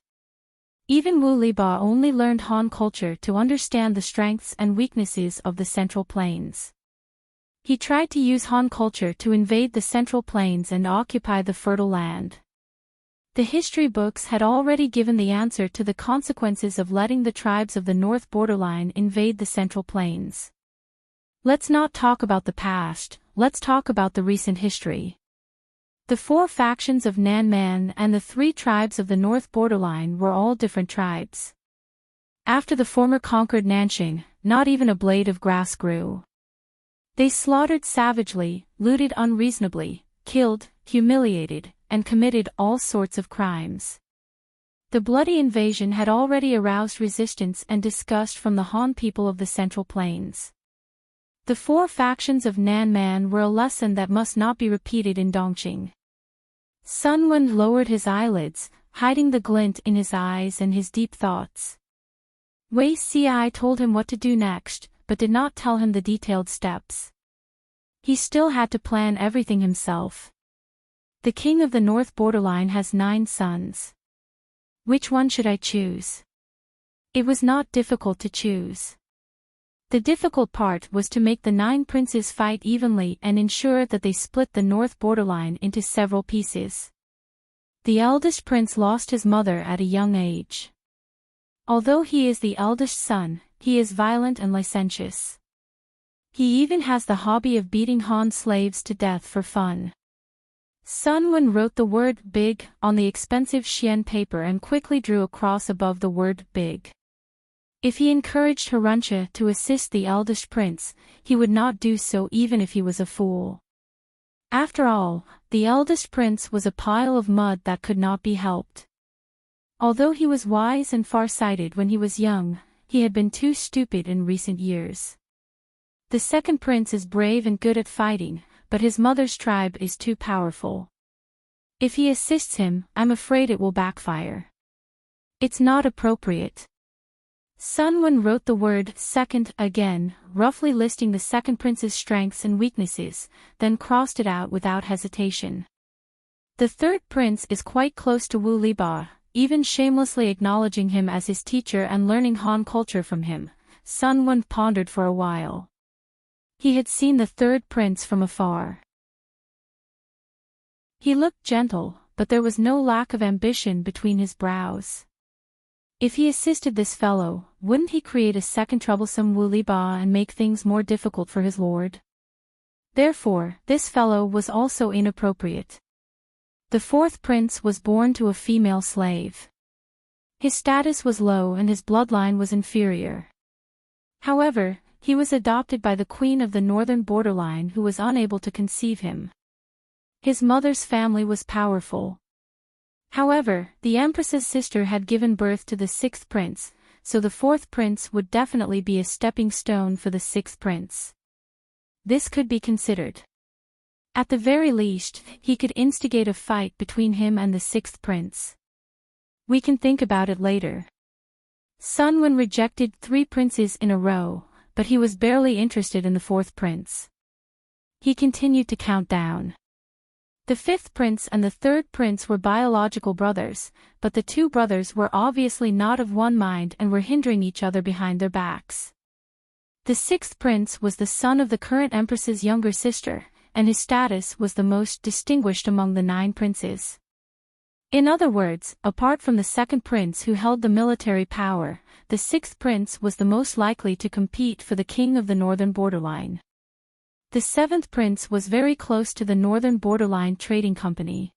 Even Wu Liba only learned Han culture to understand the strengths and weaknesses of the Central Plains. He tried to use Han culture to invade the Central Plains and occupy the fertile land. The history books had already given the answer to the consequences of letting the tribes of the North Borderline invade the Central Plains. Let's not talk about the past, let's talk about the recent history. The 4 factions of Nan Man and the 3 tribes of the North Borderline were all different tribes. After the former conquered Nanxing, not even a blade of grass grew. They slaughtered savagely, looted unreasonably, killed, humiliated, and committed all sorts of crimes. The bloody invasion had already aroused resistance and disgust from the Han people of the Central Plains. The 4 factions of Nan Man were a lesson that must not be repeated in Dongqing. Sun Wen lowered his eyelids, hiding the glint in his eyes and his deep thoughts. Wei Ci told him what to do next, but did not tell him the detailed steps. He still had to plan everything himself. The king of the North Borderline has 9 sons. Which one should I choose? It was not difficult to choose. The difficult part was to make the 9 princes fight evenly and ensure that they split the North Borderline into several pieces. The eldest prince lost his mother at a young age. Although he is the eldest son, he is violent and licentious. He even has the hobby of beating Han slaves to death for fun. Sun Wen wrote the word big on the expensive Xian paper and quickly drew a cross above the word big. If he encouraged Haruncha to assist the eldest prince, he would not do so even if he was a fool. After all, the eldest prince was a pile of mud that could not be helped. Although he was wise and far-sighted when he was young, he had been too stupid in recent years. The second prince is brave and good at fighting, but his mother's tribe is too powerful. If he assists him, I'm afraid it will backfire. It's not appropriate. Sun Wen wrote the word second again, roughly listing the second prince's strengths and weaknesses, then crossed it out without hesitation. The third prince is quite close to Wu Liba, even shamelessly acknowledging him as his teacher and learning Han culture from him. Sun Wen pondered for a while. He had seen the third prince from afar. He looked gentle, but there was no lack of ambition between his brows. If he assisted this fellow, wouldn't he create a second troublesome Wu Liba and make things more difficult for his lord? Therefore, this fellow was also inappropriate. The fourth prince was born to a female slave. His status was low and his bloodline was inferior. However, he was adopted by the queen of the northern borderline who was unable to conceive him. His mother's family was powerful. However, the Empress's sister had given birth to the sixth prince, so the fourth prince would definitely be a stepping stone for the sixth prince. This could be considered. At the very least, he could instigate a fight between him and the sixth prince. We can think about it later. Sun Wen rejected 3 princes in a row, but he was barely interested in the fourth prince. He continued to count down. The fifth prince and the third prince were biological brothers, but the 2 brothers were obviously not of one mind and were hindering each other behind their backs. The sixth prince was the son of the current empress's younger sister, and his status was the most distinguished among the 9 princes. In other words, apart from the second prince who held the military power, the sixth prince was the most likely to compete for the king of the northern borderline. The seventh prince was very close to the northern borderline trading company.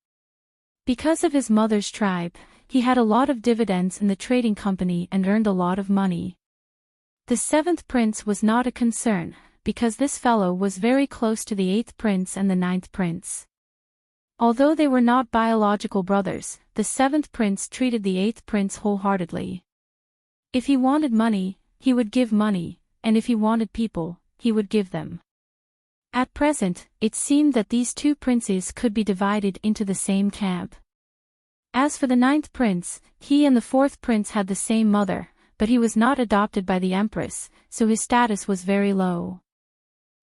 Because of his mother's tribe, he had a lot of dividends in the trading company and earned a lot of money. The seventh prince was not a concern, because this fellow was very close to the 8th prince and the 9th prince. Although they were not biological brothers, the 7th prince treated the 8th prince wholeheartedly. If he wanted money, he would give money, and if he wanted people, he would give them. At present, it seemed that these two princes could be divided into the same camp. As for the ninth prince, he and the fourth prince had the same mother, but he was not adopted by the Empress, so his status was very low.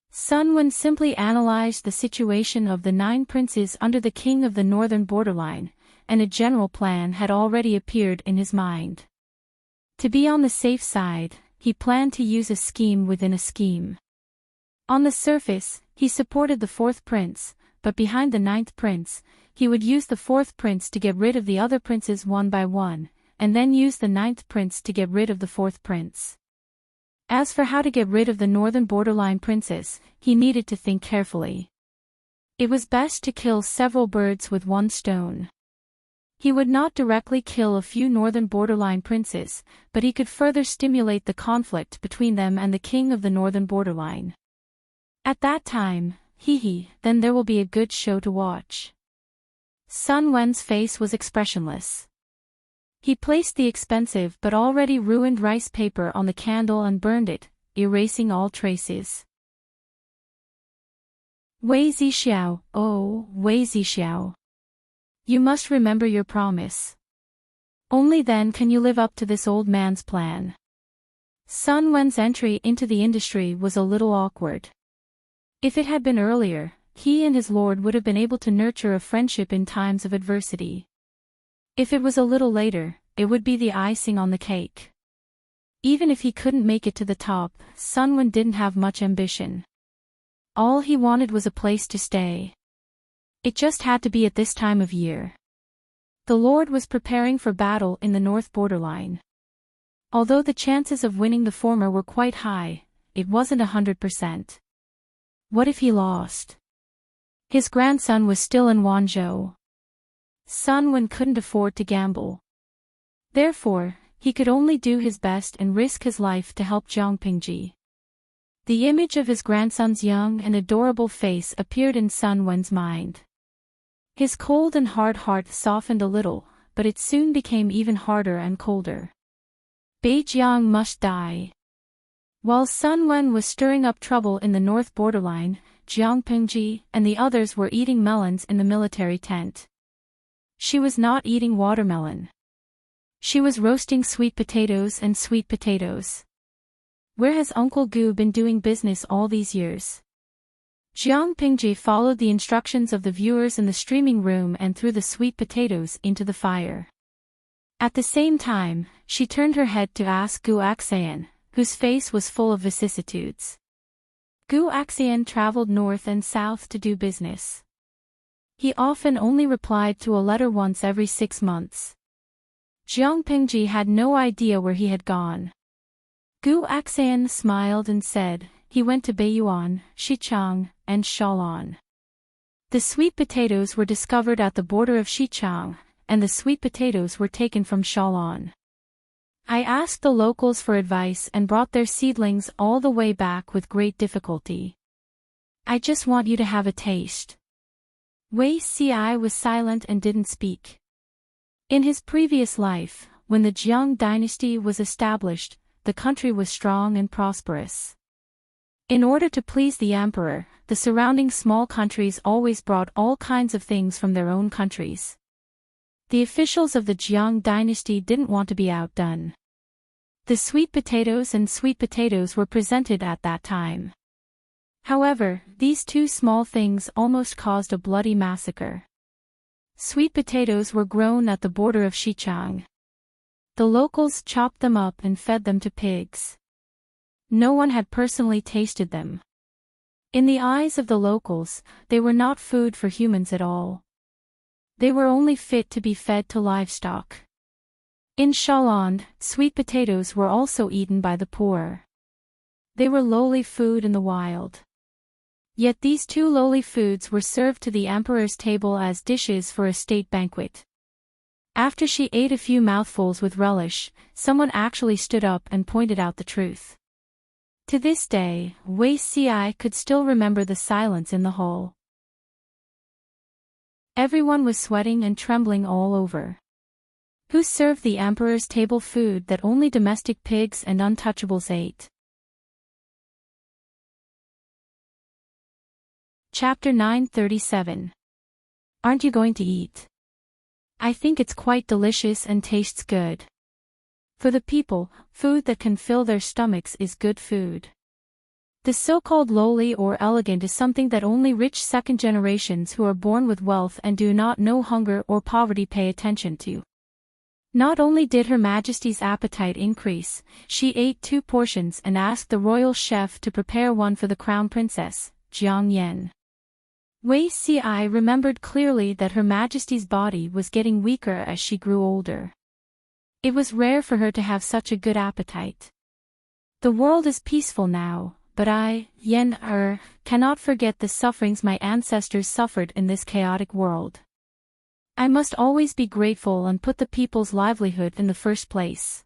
Sun Wen simply analyzed the situation of the 9 princes under the king of the northern borderline, and a general plan had already appeared in his mind. To be on the safe side, he planned to use a scheme within a scheme. On the surface, he supported the fourth prince, but behind the ninth prince, he would use the fourth prince to get rid of the other princes one by one, and then use the ninth prince to get rid of the fourth prince. As for how to get rid of the northern borderline princes, he needed to think carefully. It was best to kill several birds with one stone. He would not directly kill a few northern borderline princes, but he could further stimulate the conflict between them and the king of the northern borderline. At that time, then there will be a good show to watch. Sun Wen's face was expressionless. He placed the expensive but already ruined rice paper on the candle and burned it, erasing all traces. Wei Zixiao, oh, Wei Zixiao. You must remember your promise. Only then can you live up to this old man's plan. Sun Wen's entry into the industry was a little awkward. If it had been earlier, he and his lord would have been able to nurture a friendship in times of adversity. If it was a little later, it would be the icing on the cake. Even if he couldn't make it to the top, Sun Wen didn't have much ambition. All he wanted was a place to stay. It just had to be at this time of year. The lord was preparing for battle in the north borderline. Although the chances of winning the former were quite high, it wasn't 100%. What if he lost? His grandson was still in Wanzhou. Sun Wen couldn't afford to gamble. Therefore, he could only do his best and risk his life to help Jiang Pingji. The image of his grandson's young and adorable face appeared in Sun Wen's mind. His cold and hard heart softened a little, but it soon became even harder and colder. Bei Jiang must die. While Sun Wen was stirring up trouble in the north borderline, Jiang Pingji and the others were eating melons in the military tent. She was not eating watermelon. She was roasting sweet potatoes and sweet potatoes. Where has Uncle Gu been doing business all these years? Jiang Pingji followed the instructions of the viewers in the streaming room and threw the sweet potatoes into the fire. At the same time, she turned her head to ask Gu Axian, whose face was full of vicissitudes. Gu Axian traveled north and south to do business. He often only replied to a letter once every 6 months. Jiang Pingji had no idea where he had gone. Gu Axian smiled and said, he went to Beiyuan, Xichang, and Shalan. The sweet potatoes were discovered at the border of Xichang, and the sweet potatoes were taken from Shalan. I asked the locals for advice and brought their seedlings all the way back with great difficulty. I just want you to have a taste. Wei Ci was silent and didn't speak. In his previous life, when the Jiang dynasty was established, the country was strong and prosperous. In order to please the emperor, the surrounding small countries always brought all kinds of things from their own countries. The officials of the Jiang dynasty didn't want to be outdone. The sweet potatoes and sweet potatoes were presented at that time. However, these two small things almost caused a bloody massacre. Sweet potatoes were grown at the border of Xichang. The locals chopped them up and fed them to pigs. No one had personally tasted them. In the eyes of the locals, they were not food for humans at all. They were only fit to be fed to livestock. In Shaland, sweet potatoes were also eaten by the poor. They were lowly food in the wild. Yet these two lowly foods were served to the emperor's table as dishes for a state banquet. After she ate a few mouthfuls with relish, someone actually stood up and pointed out the truth. To this day, Wei Ci could still remember the silence in the hall. Everyone was sweating and trembling all over. Who served the emperor's table food that only domestic pigs and untouchables ate? Chapter 937. Aren't you going to eat? I think it's quite delicious and tastes good. For the people, food that can fill their stomachs is good food. The so-called lowly or elegant is something that only rich second generations who are born with wealth and do not know hunger or poverty pay attention to. Not only did Her Majesty's appetite increase, she ate 2 portions and asked the royal chef to prepare one for the crown princess, Jiang Yan. Wei Si remembered clearly that Her Majesty's body was getting weaker as she grew older. It was rare for her to have such a good appetite. The world is peaceful now, but I, cannot forget the sufferings my ancestors suffered in this chaotic world. I must always be grateful and put the people's livelihood in the first place.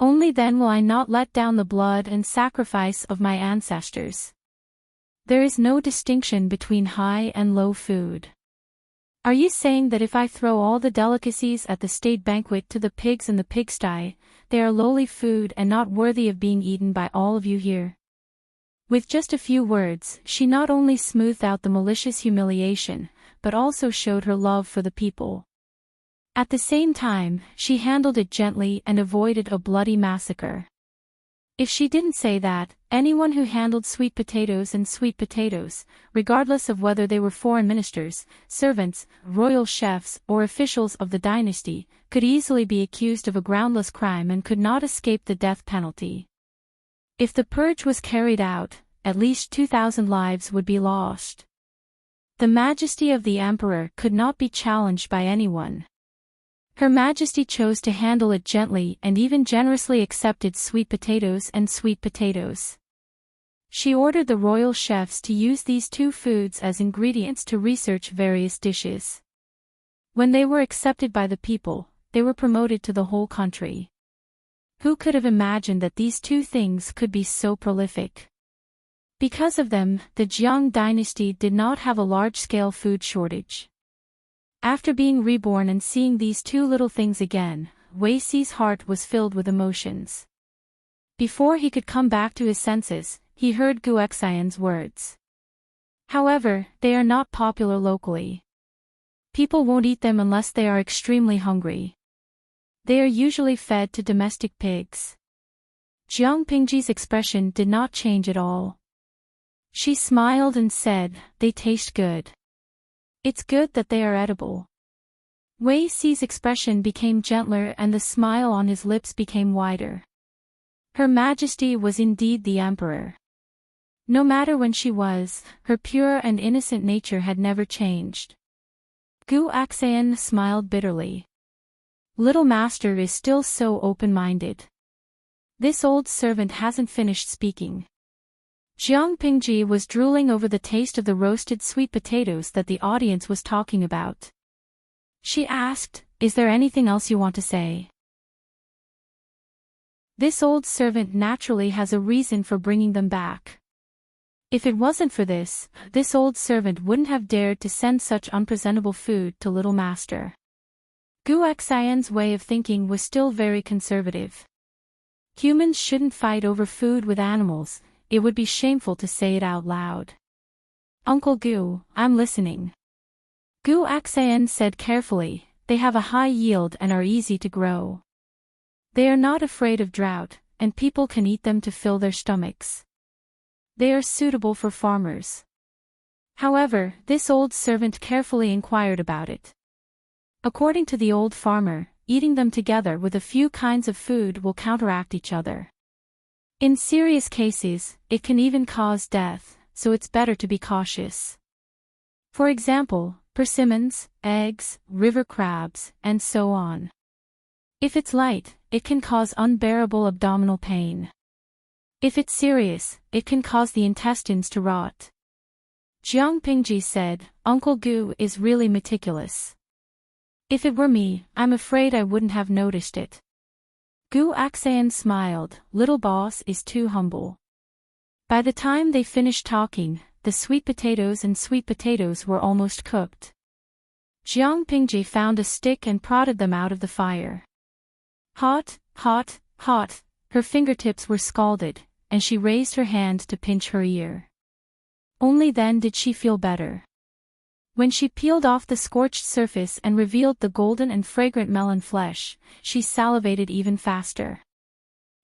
Only then will I not let down the blood and sacrifice of my ancestors. There is no distinction between high and low food. Are you saying that if I throw all the delicacies at the state banquet to the pigs in the pigsty, they are lowly food and not worthy of being eaten by all of you here? With just a few words, she not only smoothed out the malicious humiliation, but also showed her love for the people. At the same time, she handled it gently and avoided a bloody massacre. If she didn't say that, anyone who handled sweet potatoes, regardless of whether they were foreign ministers, servants, royal chefs, or officials of the dynasty, could easily be accused of a groundless crime and could not escape the death penalty. If the purge was carried out, at least 2,000 lives would be lost. The majesty of the emperor could not be challenged by anyone. Her Majesty chose to handle it gently and even generously accepted sweet potatoes. She ordered the royal chefs to use these 2 foods as ingredients to research various dishes. When they were accepted by the people, they were promoted to the whole country. Who could have imagined that these 2 things could be so prolific? Because of them, the Jiang dynasty did not have a large-scale food shortage. After being reborn and seeing these 2 little things again, Wei Si's heart was filled with emotions. Before he could come back to his senses, he heard Gu Xian's words. However, they are not popular locally. People won't eat them unless they are extremely hungry. They are usually fed to domestic pigs. Jiang Pingji's expression did not change at all. She smiled and said, "They taste good. It's good that they are edible." Wei Si's expression became gentler and the smile on his lips became wider. Her Majesty was indeed the emperor. No matter when she was, her pure and innocent nature had never changed. Gu Xian smiled bitterly. Little Master is still so open-minded. This old servant hasn't finished speaking. Jiang Pingji was drooling over the taste of the roasted sweet potatoes that the audience was talking about. She asked, "Is there anything else you want to say?" This old servant naturally has a reason for bringing them back. If it wasn't for this old servant wouldn't have dared to send such unpresentable food to Little Master. Gu Xian's way of thinking was still very conservative. Humans shouldn't fight over food with animals. It would be shameful to say it out loud. "Uncle Gu, I'm listening." Gu Xian said carefully, "They have a high yield and are easy to grow. They are not afraid of drought, and people can eat them to fill their stomachs. They are suitable for farmers." However, this old servant carefully inquired about it. According to the old farmer, eating them together with a few kinds of food will counteract each other. In serious cases, it can even cause death, so it's better to be cautious. For example, persimmons, eggs, river crabs, and so on. If it's light, it can cause unbearable abdominal pain. If it's serious, it can cause the intestines to rot. Jiang Pingji said, "Uncle Gu is really meticulous. If it were me, I'm afraid I wouldn't have noticed it." Gu Xian smiled, "Little boss is too humble." By the time they finished talking, the sweet potatoes were almost cooked. Jiang Pingji found a stick and prodded them out of the fire. Hot, hot, hot, her fingertips were scalded, and she raised her hand to pinch her ear. Only then did she feel better. When she peeled off the scorched surface and revealed the golden and fragrant melon flesh, she salivated even faster.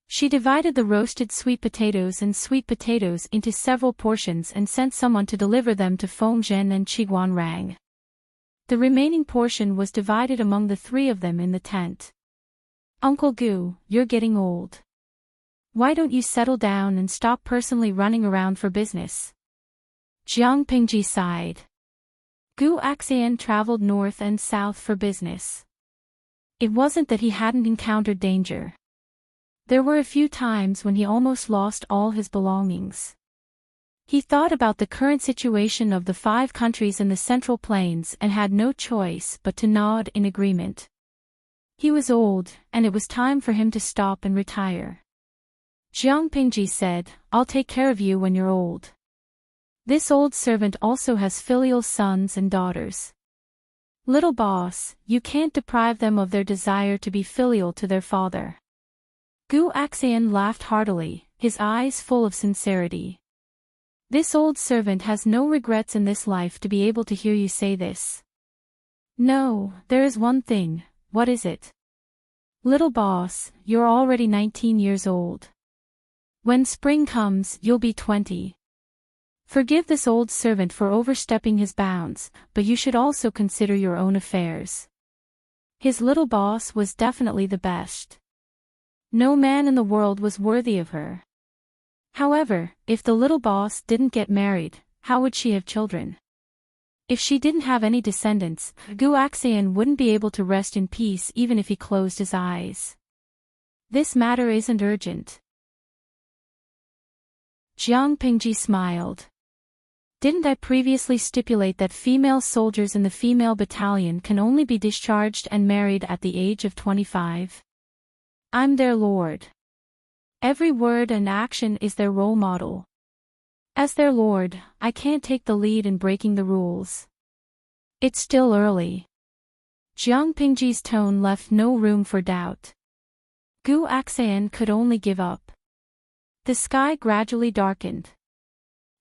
She divided the roasted sweet potatoes into several portions and sent someone to deliver them to Feng Zhen and Qiguan Rang. The remaining portion was divided among the three of them in the tent. Uncle Gu, you're getting old. Why don't you settle down and stop personally running around for business? Jiang Pingji sighed. Gu Axian traveled north and south for business. It wasn't that he hadn't encountered danger. There were a few times when he almost lost all his belongings. He thought about the current situation of the 5 countries in the Central Plains and had no choice but to nod in agreement. He was old, and it was time for him to stop and retire. Jiang Pingji said, I'll take care of you when you're old. This old servant also has filial sons and daughters. Little boss, you can't deprive them of their desire to be filial to their father. Gu Axian laughed heartily, his eyes full of sincerity. This old servant has no regrets in this life to be able to hear you say this. No, there is one thing. What is it? Little boss, you're already 19 years old. When spring comes, you'll be 20. Forgive this old servant for overstepping his bounds, but you should also consider your own affairs. His little boss was definitely the best. No man in the world was worthy of her. However, if the little boss didn't get married, how would she have children? If she didn't have any descendants, Gu Axian wouldn't be able to rest in peace even if he closed his eyes. This matter isn't urgent. Jiang Pingji smiled. Didn't I previously stipulate that female soldiers in the female battalion can only be discharged and married at the age of 25? I'm their lord. Every word and action is their role model. As their lord, I can't take the lead in breaking the rules. It's still early. Jiang Pingji's tone left no room for doubt. Gu Axian could only give up. The sky gradually darkened.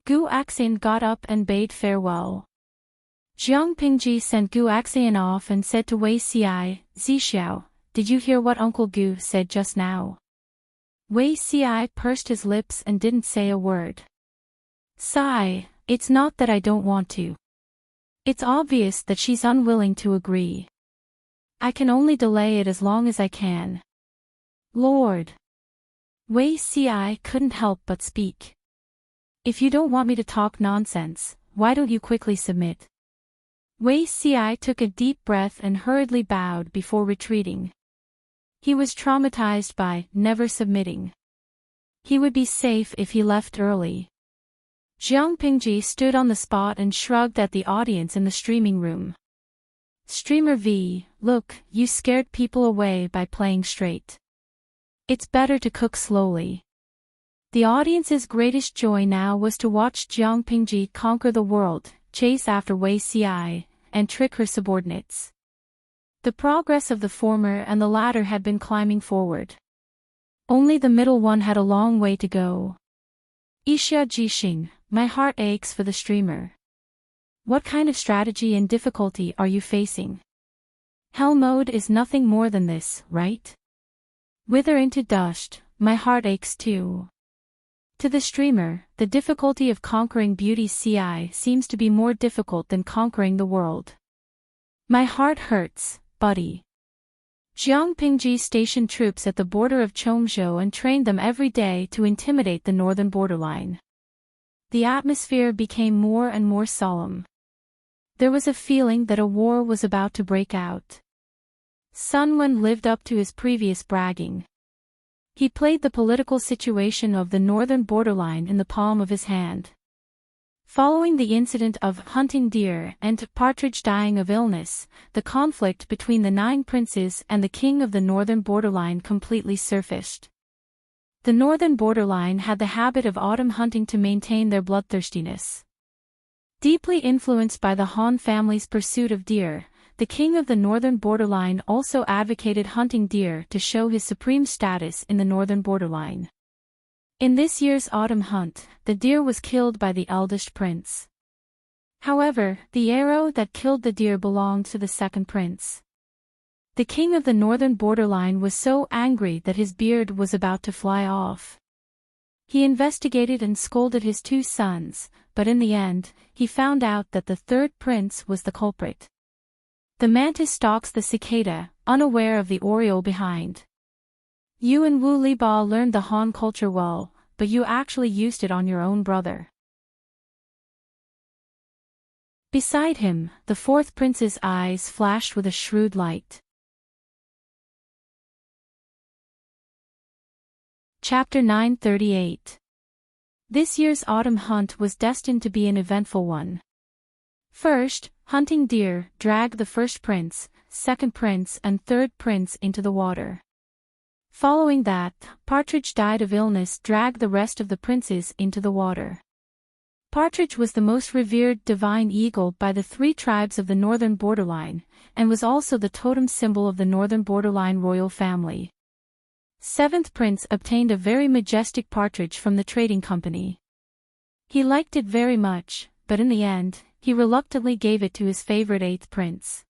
Gu Axian got up and bade farewell. Jiang Pingji sent Gu Axian off and said to Wei Xiai, Zixiao, did you hear what Uncle Gu said just now? Wei Xiai pursed his lips and didn't say a word. Sigh, it's not that I don't want to. It's obvious that she's unwilling to agree. I can only delay it as long as I can. Lord. Wei Xiai couldn't help but speak. If you don't want me to talk nonsense, why don't you quickly submit? Wei Xiai took a deep breath and hurriedly bowed before retreating. He was traumatized by never submitting. He would be safe if he left early. Jiang Pingji stood on the spot and shrugged at the audience in the streaming room. Streamer V, look, you scared people away by playing straight. It's better to cook slowly. The audience's greatest joy now was to watch Jiang Pingji conquer the world, chase after Wei Xiai, and trick her subordinates. The progress of the former and the latter had been climbing forward. Only the middle one had a long way to go. Isha Jixing, my heart aches for the streamer. What kind of strategy and difficulty are you facing? Hell mode is nothing more than this, right? Wither into dust, my heart aches too. To the streamer, the difficulty of conquering Beauty CI seems to be more difficult than conquering the world. My heart hurts, buddy. Jiang Pingji stationed troops at the border of Chongzhou and trained them every day to intimidate the northern borderline. The atmosphere became more and more solemn. There was a feeling that a war was about to break out. Sun Wen lived up to his previous bragging. He played the political situation of the northern borderline in the palm of his hand. Following the incident of hunting deer and partridge dying of illness, the conflict between the 9 princes and the king of the northern borderline completely surfaced. The northern borderline had the habit of autumn hunting to maintain their bloodthirstiness. Deeply influenced by the Han family's pursuit of deer, the king of the northern borderline also advocated hunting deer to show his supreme status in the northern borderline. In this year's autumn hunt, the deer was killed by the eldest prince. However, the arrow that killed the deer belonged to the second prince. The king of the northern borderline was so angry that his beard was about to fly off. He investigated and scolded his two sons, but in the end, he found out that the third prince was the culprit. The mantis stalks the cicada, unaware of the oriole behind. You and Wu Liba learned the Han culture well, but you actually used it on your own brother. Beside him, the fourth prince's eyes flashed with a shrewd light. Chapter 938. This year's autumn hunt was destined to be an eventful one. First, hunting deer dragged the first prince, second prince and third prince into the water. Following that, Partridge died of illness dragged the rest of the princes into the water. Partridge was the most revered divine eagle by the three tribes of the northern borderline, and was also the totem symbol of the northern borderline royal family. Seventh prince obtained a very majestic partridge from the trading company. He liked it very much, but in the end, he reluctantly gave it to his favorite eighth prince.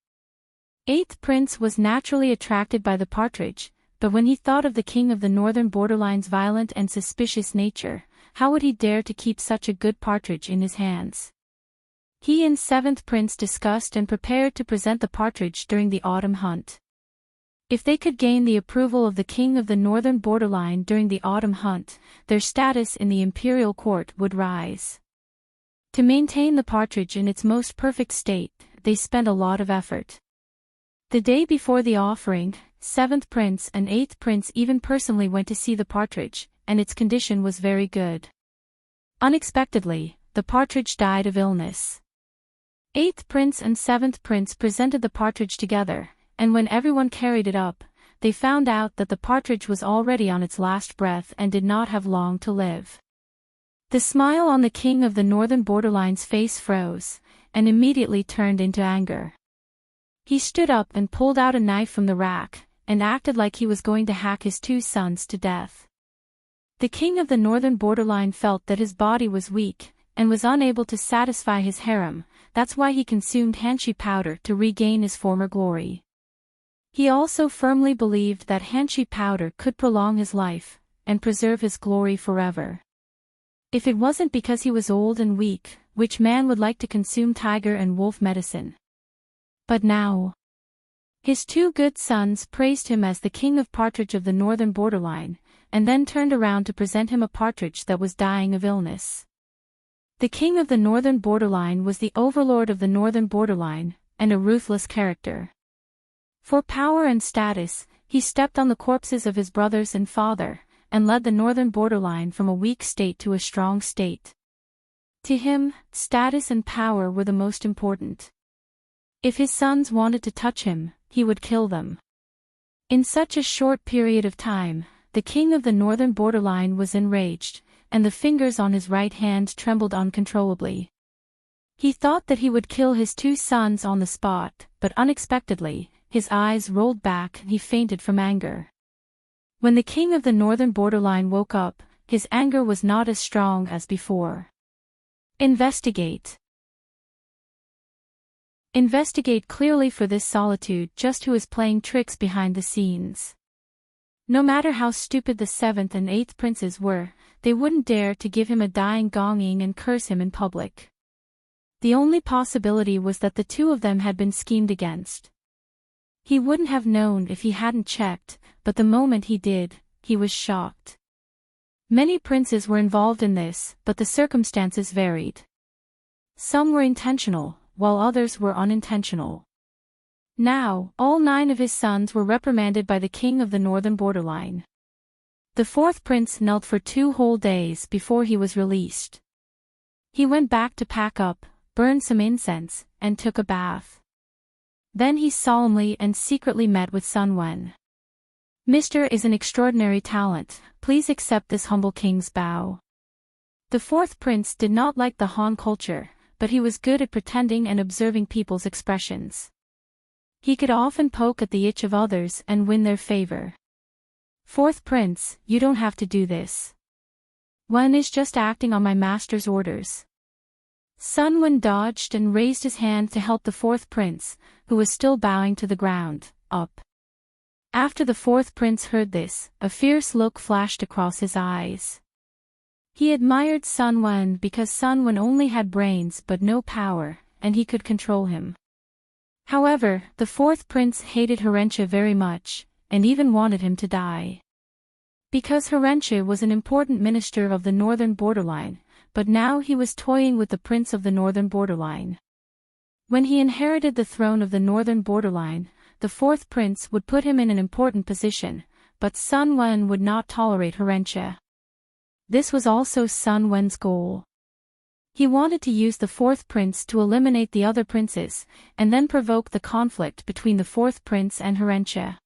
Eighth prince was naturally attracted by the partridge, but when he thought of the king of the northern borderline's violent and suspicious nature, how would he dare to keep such a good partridge in his hands? He and seventh prince discussed and prepared to present the partridge during the autumn hunt. If they could gain the approval of the king of the northern borderline during the autumn hunt, their status in the imperial court would rise. To maintain the partridge in its most perfect state, they spent a lot of effort. The day before the offering, seventh prince and eighth prince even personally went to see the partridge, and its condition was very good. Unexpectedly, the partridge died of illness. Eighth prince and seventh prince presented the partridge together, and when everyone carried it up, they found out that the partridge was already on its last breath and did not have long to live. The smile on the king of the northern borderline's face froze, and immediately turned into anger. He stood up and pulled out a knife from the rack, and acted like he was going to hack his two sons to death. The king of the northern borderline felt that his body was weak, and was unable to satisfy his harem. That's why he consumed Hanshi powder to regain his former glory. He also firmly believed that Hanshi powder could prolong his life, and preserve his glory forever. If it wasn't because he was old and weak, which man would like to consume tiger and wolf medicine? But now, his two good sons praised him as the king of partridge of the northern borderline, and then turned around to present him a partridge that was dying of illness. The king of the northern borderline was the overlord of the northern borderline, and a ruthless character. For power and status, he stepped on the corpses of his brothers and father, and led the northern borderline from a weak state to a strong state. To him, status and power were the most important. If his sons wanted to touch him, he would kill them. In such a short period of time, the king of the northern borderline was enraged, and the fingers on his right hand trembled uncontrollably. He thought that he would kill his two sons on the spot, but unexpectedly, his eyes rolled back and he fainted from anger. When the king of the northern borderline woke up, his anger was not as strong as before. Investigate. Investigate clearly for this solitude just who is playing tricks behind the scenes. No matter how stupid the seventh and eighth princes were, they wouldn't dare to give him a dying gonging and curse him in public. The only possibility was that the two of them had been schemed against. He wouldn't have known if he hadn't checked, but the moment he did, he was shocked. Many princes were involved in this, but the circumstances varied. Some were intentional, while others were unintentional. Now, all 9 of his sons were reprimanded by the king of the northern borderline. The fourth prince knelt for 2 whole days before he was released. He went back to pack up, burned some incense, and took a bath. Then he solemnly and secretly met with Sun Wen. "Mr. is an extraordinary talent, please accept this humble king's bow." The fourth prince did not like the Han culture, but he was good at pretending and observing people's expressions. He could often poke at the itch of others and win their favor. "Fourth prince, you don't have to do this." Wen is just acting on my master's orders. Sun Wen dodged and raised his hand to help the fourth prince, who was still bowing to the ground, up. After the fourth prince heard this, a fierce look flashed across his eyes. He admired Sun Wen because Sun Wen only had brains but no power, and he could control him. However, the fourth prince hated Herenche very much, and even wanted him to die. Because Herenche was an important minister of the northern borderline, but now he was toying with the prince of the northern borderline. When he inherited the throne of the northern borderline, the fourth prince would put him in an important position, but Sun Wen would not tolerate Herenche. This was also Sun Wen's goal. He wanted to use the fourth prince to eliminate the other princes, and then provoke the conflict between the fourth prince and Herenche.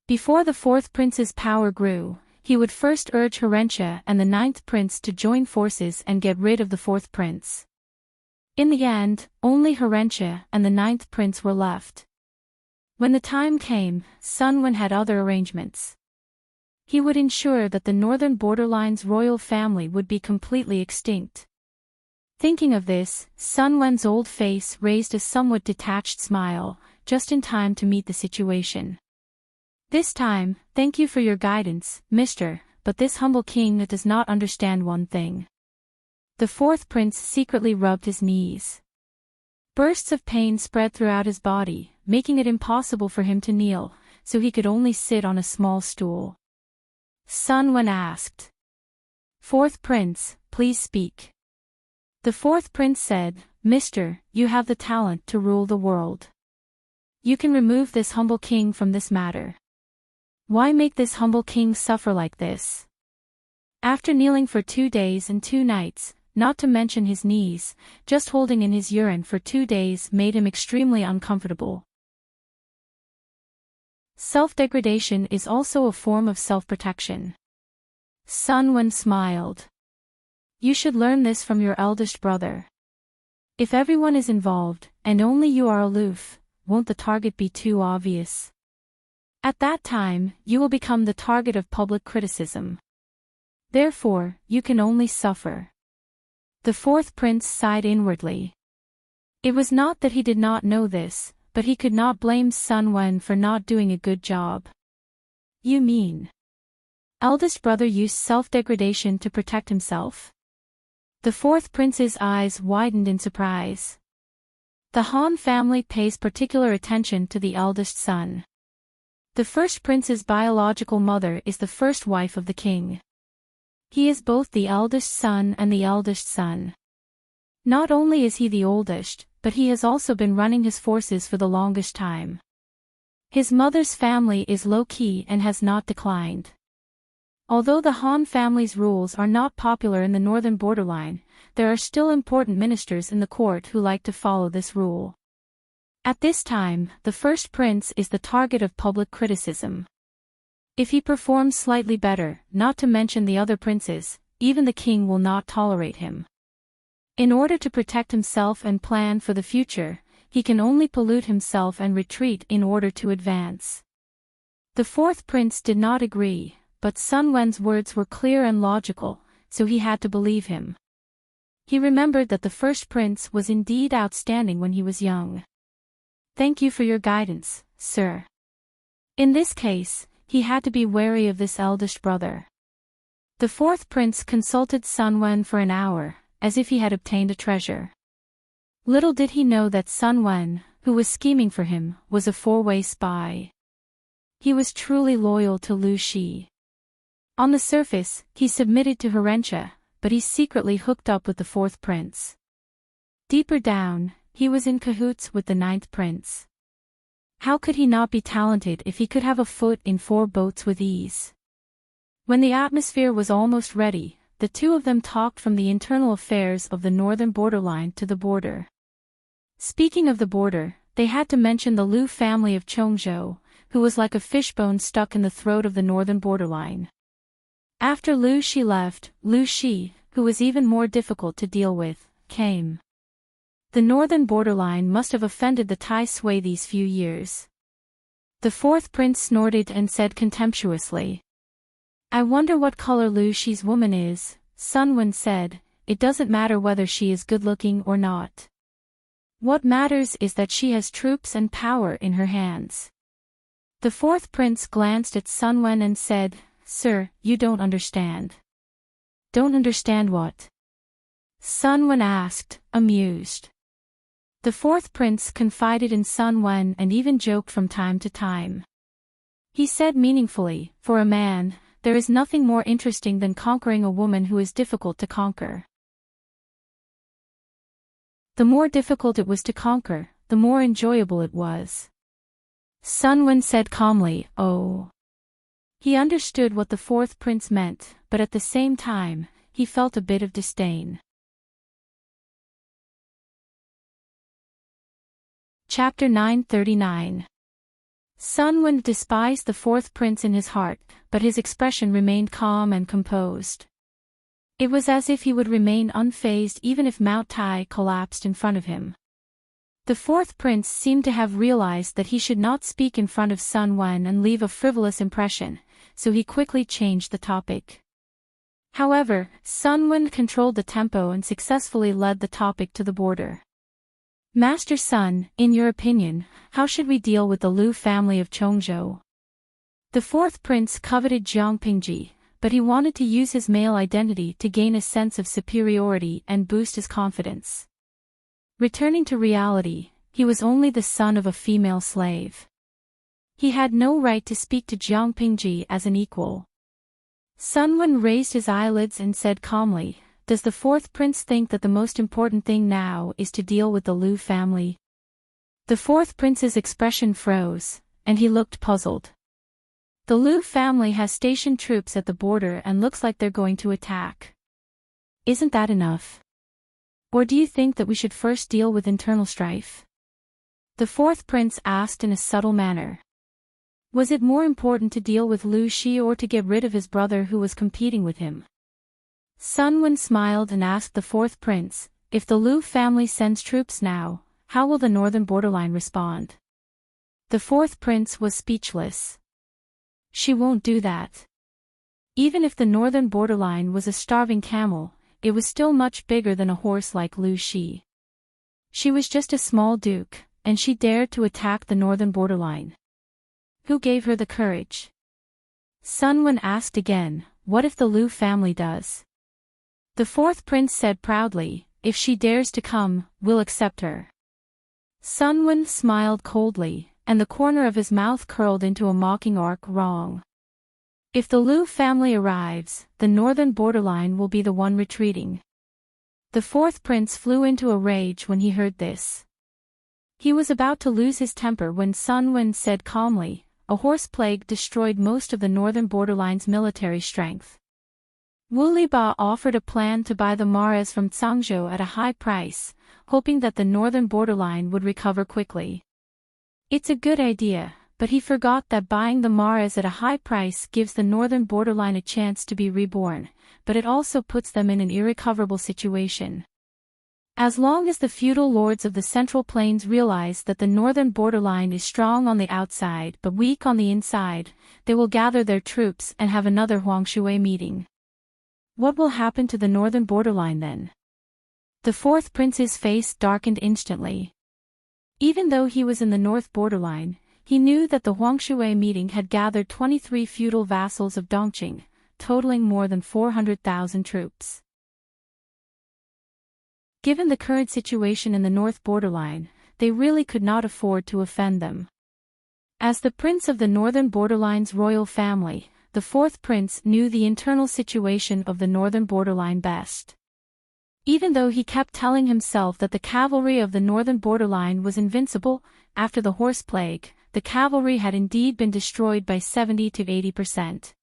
Before the fourth prince's power grew, he would first urge Herenche and the ninth prince to join forces and get rid of the fourth prince. In the end, only Herenche and the ninth prince were left. When the time came, Sun Wen had other arrangements. He would ensure that the northern borderline's royal family would be completely extinct. Thinking of this, Sun Wen's old face raised a somewhat detached smile, just in time to meet the situation. This time, thank you for your guidance, mister, but this humble king does not understand one thing. The fourth prince secretly rubbed his knees. Bursts of pain spread throughout his body, making it impossible for him to kneel, so he could only sit on a small stool. Sun Wen asked. Fourth prince, please speak. The fourth prince said, Mister, you have the talent to rule the world. You can remove this humble king from this matter. Why make this humble king suffer like this? After kneeling for 2 days and 2 nights, not to mention his knees, just holding in his urine for 2 days made him extremely uncomfortable. Self-degradation is also a form of self-protection. Sun Wen smiled. You should learn this from your eldest brother. If everyone is involved, and only you are aloof, won't the target be too obvious? At that time, you will become the target of public criticism. Therefore, you can only suffer. The fourth prince sighed inwardly. It was not that he did not know this, but he could not blame Sun Wen for not doing a good job. You mean? Eldest brother used self-degradation to protect himself? The fourth prince's eyes widened in surprise. The Han family pays particular attention to the eldest son. The first prince's biological mother is the first wife of the king. He is both the eldest son and the eldest son. Not only is he the oldest, but he has also been running his forces for the longest time. His mother's family is low-key and has not declined. Although the Han family's rules are not popular in the northern borderline, there are still important ministers in the court who like to follow this rule. At this time, the first prince is the target of public criticism. If he performs slightly better, not to mention the other princes, even the king will not tolerate him. In order to protect himself and plan for the future, he can only pollute himself and retreat in order to advance. The fourth prince did not agree, but Sun Wen's words were clear and logical, so he had to believe him. He remembered that the first prince was indeed outstanding when he was young. Thank you for your guidance, sir. In this case, he had to be wary of this eldest brother. The fourth prince consulted Sun Wen for an hour, as if he had obtained a treasure. Little did he know that Sun Wen, who was scheming for him, was a four-way spy. He was truly loyal to Lu Shi. On the surface, he submitted to Herenche, but he secretly hooked up with the fourth prince. Deeper down, he was in cahoots with the ninth prince. How could he not be talented if he could have a foot in 4 boats with ease? When the atmosphere was almost ready, the two of them talked from the internal affairs of the northern borderline to the border. Speaking of the border, they had to mention the Lu family of Chongzhou, who was like a fishbone stuck in the throat of the northern borderline. After Lu Shi left, Lu Shi, who was even more difficult to deal with, came. The northern borderline must have offended the Tai Sui these few years. The fourth prince snorted and said contemptuously, I wonder what color Lu Shi's woman is, Sun Wen said, "It doesn't matter whether she is good-looking or not. What matters is that she has troops and power in her hands." The fourth prince glanced at Sun Wen and said, "Sir, you don't understand." "Don't understand what?" Sun Wen asked, amused. The fourth prince confided in Sun Wen and even joked from time to time. He said meaningfully, "For a man, there is nothing more interesting than conquering a woman who is difficult to conquer. The more difficult it was to conquer, the more enjoyable it was." Sun Wen said calmly, "Oh." He understood what the fourth prince meant, but at the same time, he felt a bit of disdain. Chapter 939. Sun Wen despised the fourth prince in his heart, but his expression remained calm and composed. It was as if he would remain unfazed even if Mount Tai collapsed in front of him. The fourth prince seemed to have realized that he should not speak in front of Sun Wen and leave a frivolous impression, so he quickly changed the topic. However, Sun Wen controlled the tempo and successfully led the topic to the border. "Master Sun, in your opinion, how should we deal with the Lu family of Chongzhou?" The fourth prince coveted Jiang Pingji, but he wanted to use his male identity to gain a sense of superiority and boost his confidence. Returning to reality, he was only the son of a female slave. He had no right to speak to Jiang Pingji as an equal. Sun Wen raised his eyelids and said calmly, "Does the fourth prince think that the most important thing now is to deal with the Lu family?" The fourth prince's expression froze, and he looked puzzled. "The Lu family has stationed troops at the border and looks like they're going to attack. Isn't that enough? Or do you think that we should first deal with internal strife?" The fourth prince asked in a subtle manner. Was it more important to deal with Lu Shi or to get rid of his brother who was competing with him? Sun Wen smiled and asked the fourth prince, "If the Lu family sends troops now, how will the northern borderline respond?" The fourth prince was speechless. "She won't do that." Even if the northern borderline was a starving camel, it was still much bigger than a horse like Lu Shi. She was just a small duke, and she dared to attack the northern borderline. Who gave her the courage? Sun Wen asked again, "What if the Lu family does?" The fourth prince said proudly, "If she dares to come, we'll accept her." Sun Wen smiled coldly, and the corner of his mouth curled into a mocking arc. "Wrong. If the Lu family arrives, the northern borderline will be the one retreating." The fourth prince flew into a rage when he heard this. He was about to lose his temper when Sun Wen said calmly, "A horse plague destroyed most of the northern borderline's military strength. Wu Liba offered a plan to buy the maras from Zhangzhou at a high price, hoping that the northern borderline would recover quickly. It's a good idea, but he forgot that buying the maras at a high price gives the northern borderline a chance to be reborn, but it also puts them in an irrecoverable situation. As long as the feudal lords of the Central Plains realize that the northern borderline is strong on the outside but weak on the inside, they will gather their troops and have another Huangshui meeting. What will happen to the northern borderline then?" The fourth prince's face darkened instantly. Even though he was in the north borderline, he knew that the Huangshui meeting had gathered 23 feudal vassals of Dongqing, totaling more than 400,000 troops. Given the current situation in the north borderline, they really could not afford to offend them. As the prince of the northern borderline's royal family, the fourth prince knew the internal situation of the northern borderline best. Even though he kept telling himself that the cavalry of the northern borderline was invincible, after the horse plague, the cavalry had indeed been destroyed by 70 to 80%.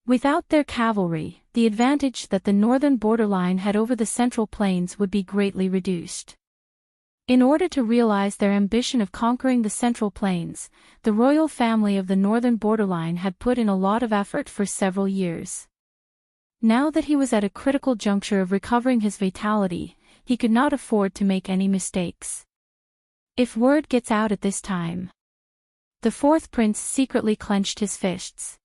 Without their cavalry, the advantage that the northern borderline had over the Central Plains would be greatly reduced. In order to realize their ambition of conquering the Central Plains, the royal family of the northern borderline had put in a lot of effort for several years. Now that he was at a critical juncture of recovering his vitality, he could not afford to make any mistakes. If word gets out at this time. The fourth prince secretly clenched his fists.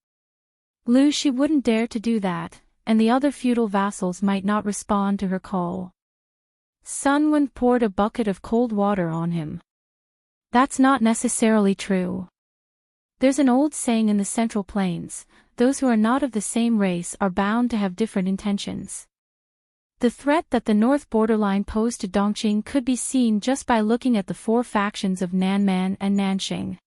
Lu Shi wouldn't dare to do that, and the other feudal vassals might not respond to her call. Sun Wen poured a bucket of cold water on him. That's not necessarily true. There's an old saying in the Central Plains, those who are not of the same race are bound to have different intentions. The threat that the north borderline posed to Dongqing could be seen just by looking at the four factions of Nanman and Nanxing.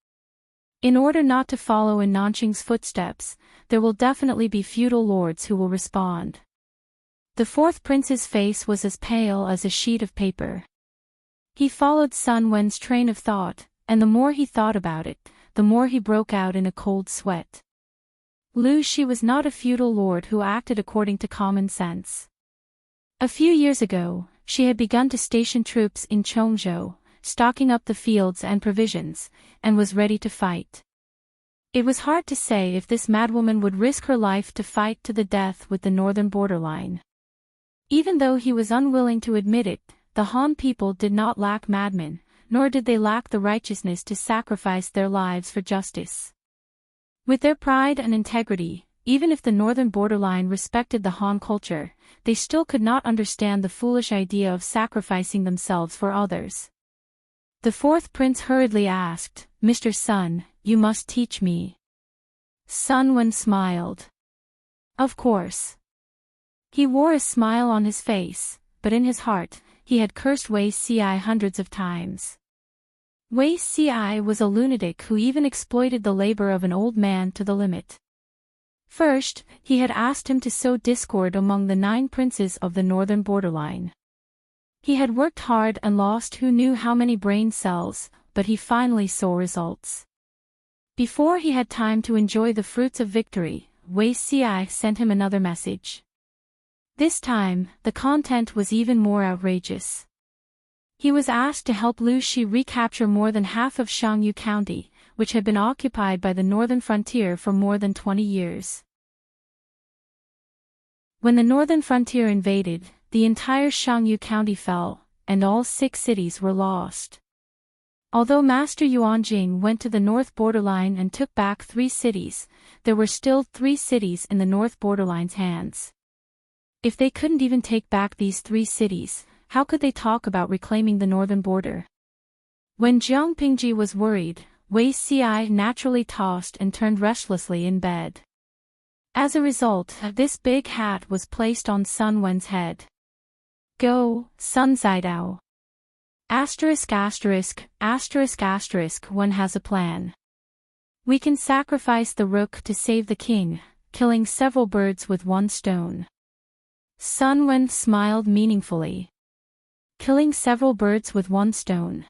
In order not to follow in Nanqing's footsteps, there will definitely be feudal lords who will respond. The fourth prince's face was as pale as a sheet of paper. He followed Sun Wen's train of thought, and the more he thought about it, the more he broke out in a cold sweat. Lu Shi was not a feudal lord who acted according to common sense. A few years ago, she had begun to station troops in Chongzhou, stocking up the fields and provisions, and was ready to fight. It was hard to say if this madwoman would risk her life to fight to the death with the northern borderline. Even though he was unwilling to admit it, the Han people did not lack madmen, nor did they lack the righteousness to sacrifice their lives for justice. With their pride and integrity, even if the northern borderline respected the Han culture, they still could not understand the foolish idea of sacrificing themselves for others. The fourth prince hurriedly asked, "Mr. Sun, you must teach me." Sun Wen smiled. Of course. He wore a smile on his face, but in his heart, he had cursed Wei Ci hundreds of times. Wei Ci was a lunatic who even exploited the labor of an old man to the limit. First, he had asked him to sow discord among the 9 princes of the northern borderline. He had worked hard and lost who knew how many brain cells, but he finally saw results. Before he had time to enjoy the fruits of victory, Wei Ci sent him another message. This time, the content was even more outrageous. He was asked to help Lu Shi recapture more than half of Shangyu County, which had been occupied by the northern frontier for more than 20 years. When the northern frontier invaded, the entire Shangyu County fell, and all 6 cities were lost. Although Master Yuanjing went to the north borderline and took back 3 cities, there were still 3 cities in the north borderline's hands. If they couldn't even take back these 3 cities, how could they talk about reclaiming the northern border? When Jiang Pingji was worried, Wei Ci naturally tossed and turned restlessly in bed. As a result, this big hat was placed on Sun Wen's head. Go, Sun Zidao. *********, one has a plan. We can sacrifice the rook to save the king, killing several birds with one stone. Sun Wen smiled meaningfully. Killing several birds with one stone.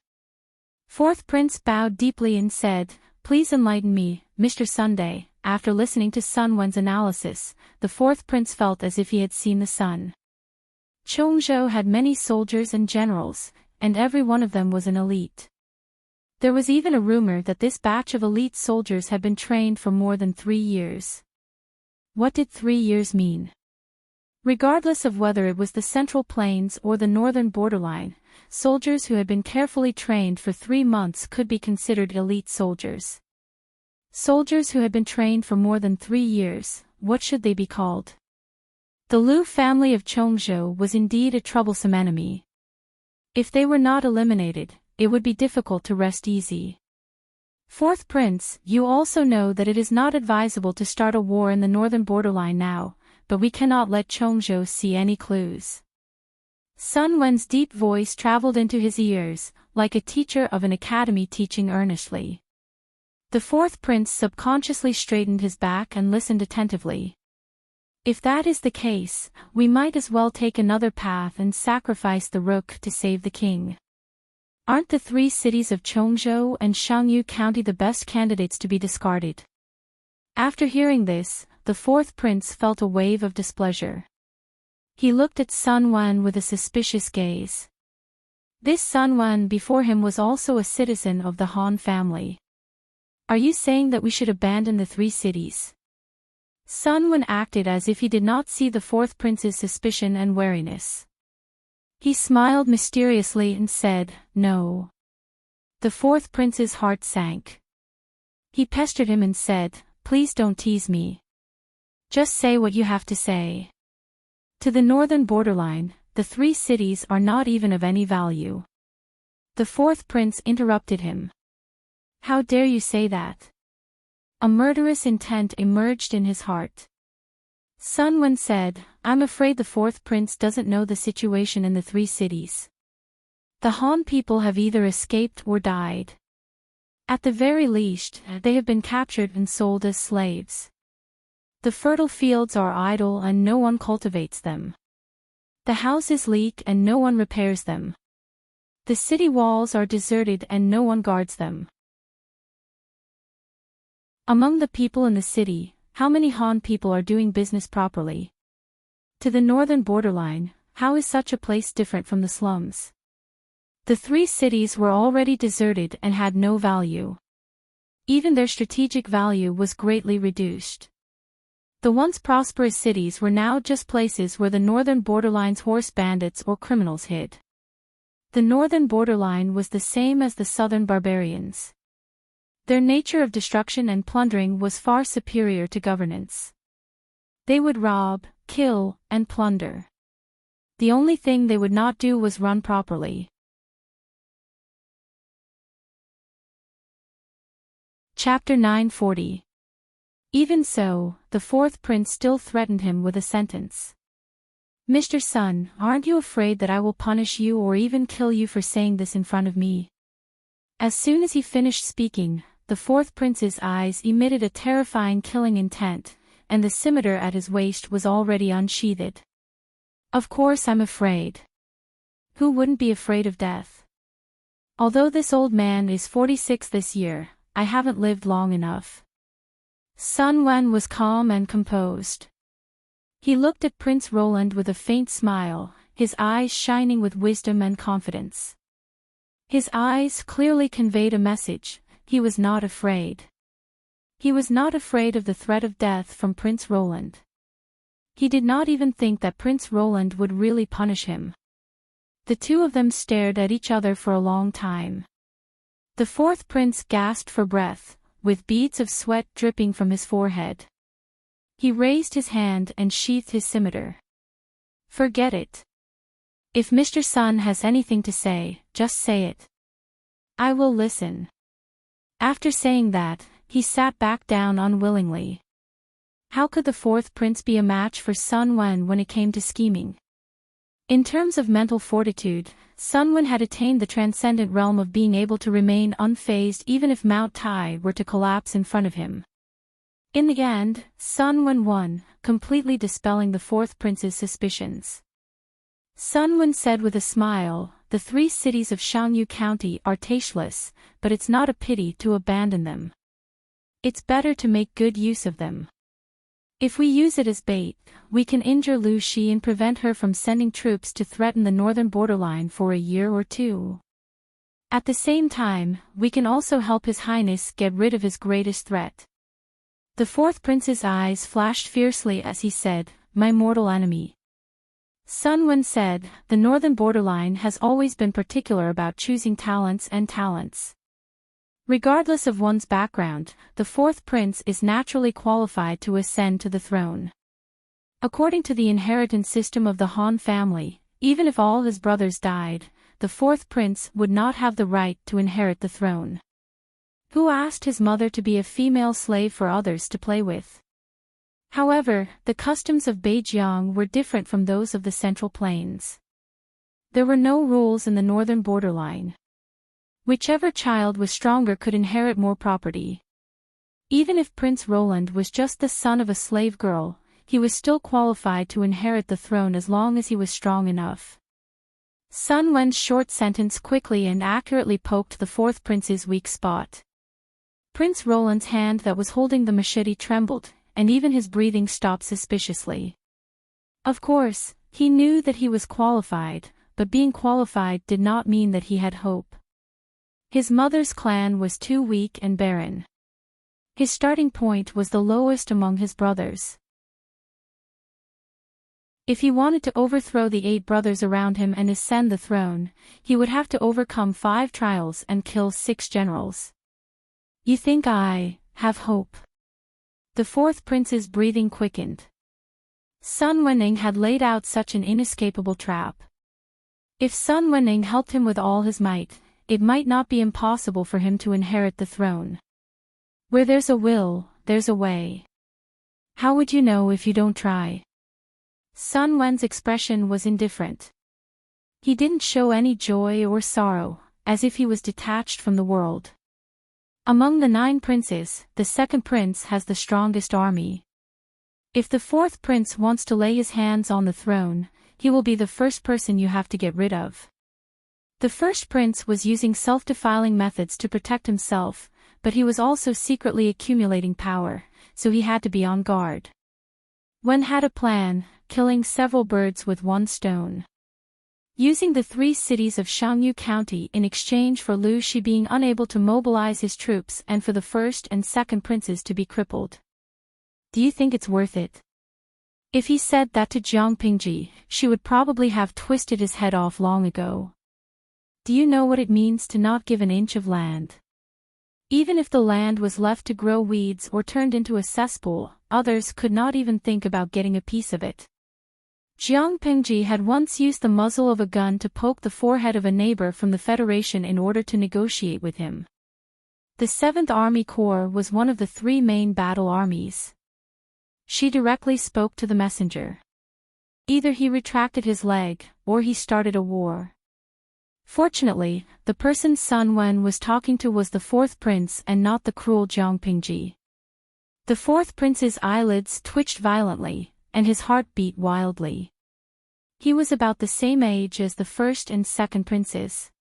Fourth prince bowed deeply and said, "Please enlighten me, Mr. Sunday." After listening to Sun Wen's analysis, the fourth prince felt as if he had seen the sun. Chongzhou had many soldiers and generals, and every one of them was an elite. There was even a rumor that this batch of elite soldiers had been trained for more than 3 years. What did 3 years mean? Regardless of whether it was the Central Plains or the northern borderline, soldiers who had been carefully trained for 3 months could be considered elite soldiers. Soldiers who had been trained for more than 3 years, what should they be called? The Lu family of Chongzhou was indeed a troublesome enemy. If they were not eliminated, it would be difficult to rest easy. Fourth prince, you also know that it is not advisable to start a war in the northern borderline now, but we cannot let Chongzhou see any clues. Sun Wen's deep voice traveled into his ears, like a teacher of an academy teaching earnestly. The fourth prince subconsciously straightened his back and listened attentively. If that is the case, we might as well take another path and sacrifice the rook to save the king. Aren't the 3 cities of Chongzhou and Shangyu County the best candidates to be discarded? After hearing this, the fourth prince felt a wave of displeasure. He looked at Sun Wen with a suspicious gaze. This Sun Wen before him was also a citizen of the Han family. Are you saying that we should abandon the 3 cities? Sun Wen acted as if he did not see the fourth prince's suspicion and wariness. He smiled mysteriously and said, "No." The fourth prince's heart sank. He pestered him and said, "Please don't tease me. Just say what you have to say." To the northern borderline, the 3 cities are not even of any value. The 4th prince interrupted him. How dare you say that? A murderous intent emerged in his heart. Sun Wen said, I'm afraid the 4th prince doesn't know the situation in the 3 cities. The Han people have either escaped or died. At the very least, they have been captured and sold as slaves. The fertile fields are idle and no one cultivates them. The houses leak and no one repairs them. The city walls are deserted and no one guards them. Among the people in the city, how many Han people are doing business properly? To the northern borderline, how is such a place different from the slums? The 3 cities were already deserted and had no value. Even their strategic value was greatly reduced. The once prosperous cities were now just places where the northern borderline's horse bandits or criminals hid. The northern borderline was the same as the southern barbarians. Their nature of destruction and plundering was far superior to governance. They would rob, kill, and plunder. The only thing they would not do was run properly. Chapter 940. Even so, the 4th prince still threatened him with a sentence. Mr. Sun, aren't you afraid that I will punish you or even kill you for saying this in front of me? As soon as he finished speaking, the 4th prince's eyes emitted a terrifying killing intent, and the scimitar at his waist was already unsheathed. Of course I'm afraid. Who wouldn't be afraid of death? Although this old man is 46 this year, I haven't lived long enough. Sun Wen was calm and composed. He looked at Prince Roland with a faint smile, his eyes shining with wisdom and confidence. His eyes clearly conveyed a message: he was not afraid. He was not afraid of the threat of death from Prince Roland. He did not even think that Prince Roland would really punish him. The two of them stared at each other for a long time. The 4th prince gasped for breath, with beads of sweat dripping from his forehead. He raised his hand and sheathed his scimitar. Forget it. If Mr. Sun has anything to say, just say it. I will listen. After saying that, he sat back down unwillingly. How could the 4th prince be a match for Sun Wen when it came to scheming? In terms of mental fortitude, Sun Wen had attained the transcendent realm of being able to remain unfazed even if Mount Tai were to collapse in front of him. In the end, Sun Wen won, completely dispelling the 4th prince's suspicions. Sun Wen said with a smile, the 3 cities of Xiangyu County are tasteless, but it's not a pity to abandon them. It's better to make good use of them. If we use it as bait, we can injure Lu Shi and prevent her from sending troops to threaten the northern borderline for a year or 2. At the same time, we can also help His Highness get rid of his greatest threat. The 4th prince's eyes flashed fiercely as he said, my mortal enemy. Sun Wen said, the northern borderline has always been particular about choosing talents and talents. Regardless of one's background, the 4th prince is naturally qualified to ascend to the throne. According to the inheritance system of the Han family, even if all his brothers died, the 4th prince would not have the right to inherit the throne. Who asked his mother to be a female slave for others to play with? However, the customs of Beijiang were different from those of the Central Plains. There were no rules in the northern borderline. Whichever child was stronger could inherit more property. Even if Prince Roland was just the son of a slave girl, he was still qualified to inherit the throne as long as he was strong enough. Sun Wen's short sentence quickly and accurately poked the 4th prince's weak spot. Prince Roland's hand that was holding the machete trembled, and even his breathing stopped suspiciously. Of course, he knew that he was qualified, but being qualified did not mean that he had hope. His mother's clan was too weak and barren. His starting point was the lowest among his brothers. If he wanted to overthrow the 8 brothers around him and ascend the throne, he would have to overcome 5 trials and kill 6 generals. You think I have hope? The 4th prince's breathing quickened. Sun Wenning had laid out such an inescapable trap. If Sun Wenning helped him with all his might, it might not be impossible for him to inherit the throne. Where there's a will, there's a way. How would you know if you don't try? Sun Wen's expression was indifferent. He didn't show any joy or sorrow, as if he was detached from the world. Among the 9 princes, the second prince has the strongest army. If the fourth prince wants to lay his hands on the throne, he will be the first person you have to get rid of. The first prince was using self-defiling methods to protect himself, but he was also secretly accumulating power, so he had to be on guard. Wen had a plan, killing several birds with one stone. Using the 3 cities of Shangyu County in exchange for Lu Shi being unable to mobilize his troops and for the first and second princes to be crippled. Do you think it's worth it? If he said that to Jiang Pingji, she would probably have twisted his head off long ago. Do you know what it means to not give an inch of land? Even if the land was left to grow weeds or turned into a cesspool, others could not even think about getting a piece of it. Jiang Pingji had once used the muzzle of a gun to poke the forehead of a neighbor from the Federation in order to negotiate with him. The 7th Army Corps was one of the 3 main battle armies. She directly spoke to the messenger. Either he retracted his leg, or he started a war. Fortunately, the person Sun Wen was talking to was the 4th prince and not the cruel Jiang Pingji. The 4th prince's eyelids twitched violently, and his heart beat wildly. He was about the same age as the 1st and 2nd princes.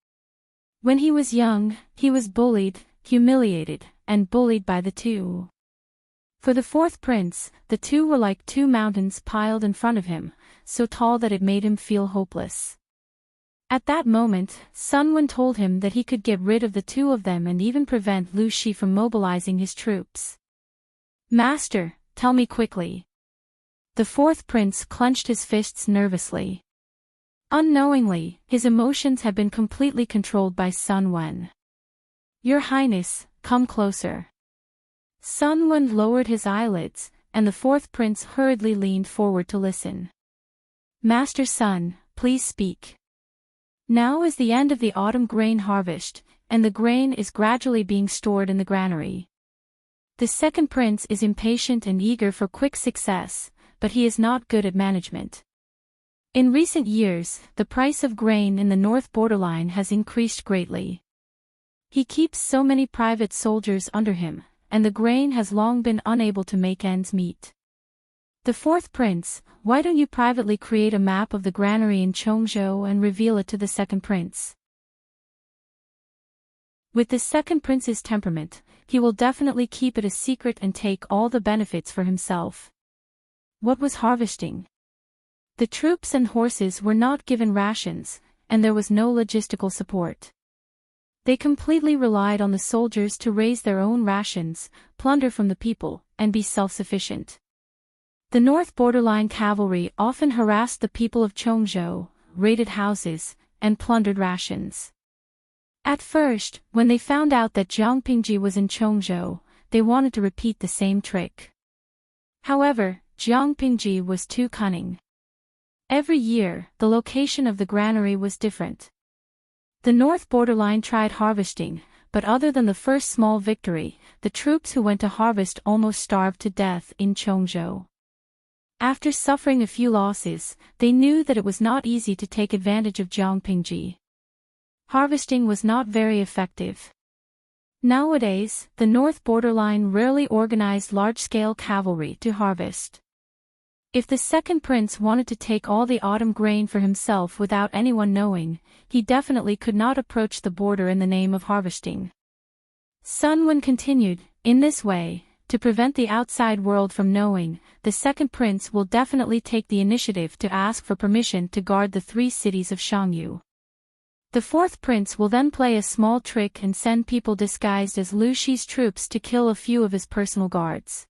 When he was young, he was bullied, humiliated, and bullied by the 2. For the 4th prince, the 2 were like 2 mountains piled in front of him, so tall that it made him feel hopeless. At that moment, Sun Wen told him that he could get rid of the 2 of them and even prevent Lu Shi from mobilizing his troops. Master, tell me quickly. The 4th prince clenched his fists nervously. Unknowingly, his emotions had been completely controlled by Sun Wen. Your Highness, come closer. Sun Wen lowered his eyelids, and the 4th prince hurriedly leaned forward to listen. Master Sun, please speak. Now is the end of the autumn grain harvest, and the grain is gradually being stored in the granary. The 2nd prince is impatient and eager for quick success, but he is not good at management. In recent years, the price of grain in the north borderline has increased greatly. He keeps so many private soldiers under him, and the grain has long been unable to make ends meet. The 4th prince, why don't you privately create a map of the granary in Chongzhou and reveal it to the 2nd prince? With the 2nd prince's temperament, he will definitely keep it a secret and take all the benefits for himself. What was harvesting? The troops and horses were not given rations, and there was no logistical support. They completely relied on the soldiers to raise their own rations, plunder from the people, and be self-sufficient. The north borderline cavalry often harassed the people of Chongzhou, raided houses, and plundered rations. At first, when they found out that Jiang Pingji was in Chongzhou, they wanted to repeat the same trick. However, Jiang Pingji was too cunning. Every year, the location of the granary was different. The north borderline tried harvesting, but other than the first small victory, the troops who went to harvest almost starved to death in Chongzhou. After suffering a few losses, they knew that it was not easy to take advantage of Jiang Pingji. Harvesting was not very effective. Nowadays, the north borderline rarely organized large-scale cavalry to harvest. If the 2nd prince wanted to take all the autumn grain for himself without anyone knowing, he definitely could not approach the border in the name of harvesting. Sun Wen continued, in this way, to prevent the outside world from knowing, the 2nd prince will definitely take the initiative to ask for permission to guard the 3 cities of Shangyu. The 4th prince will then play a small trick and send people disguised as Lu Shi's troops to kill a few of his personal guards.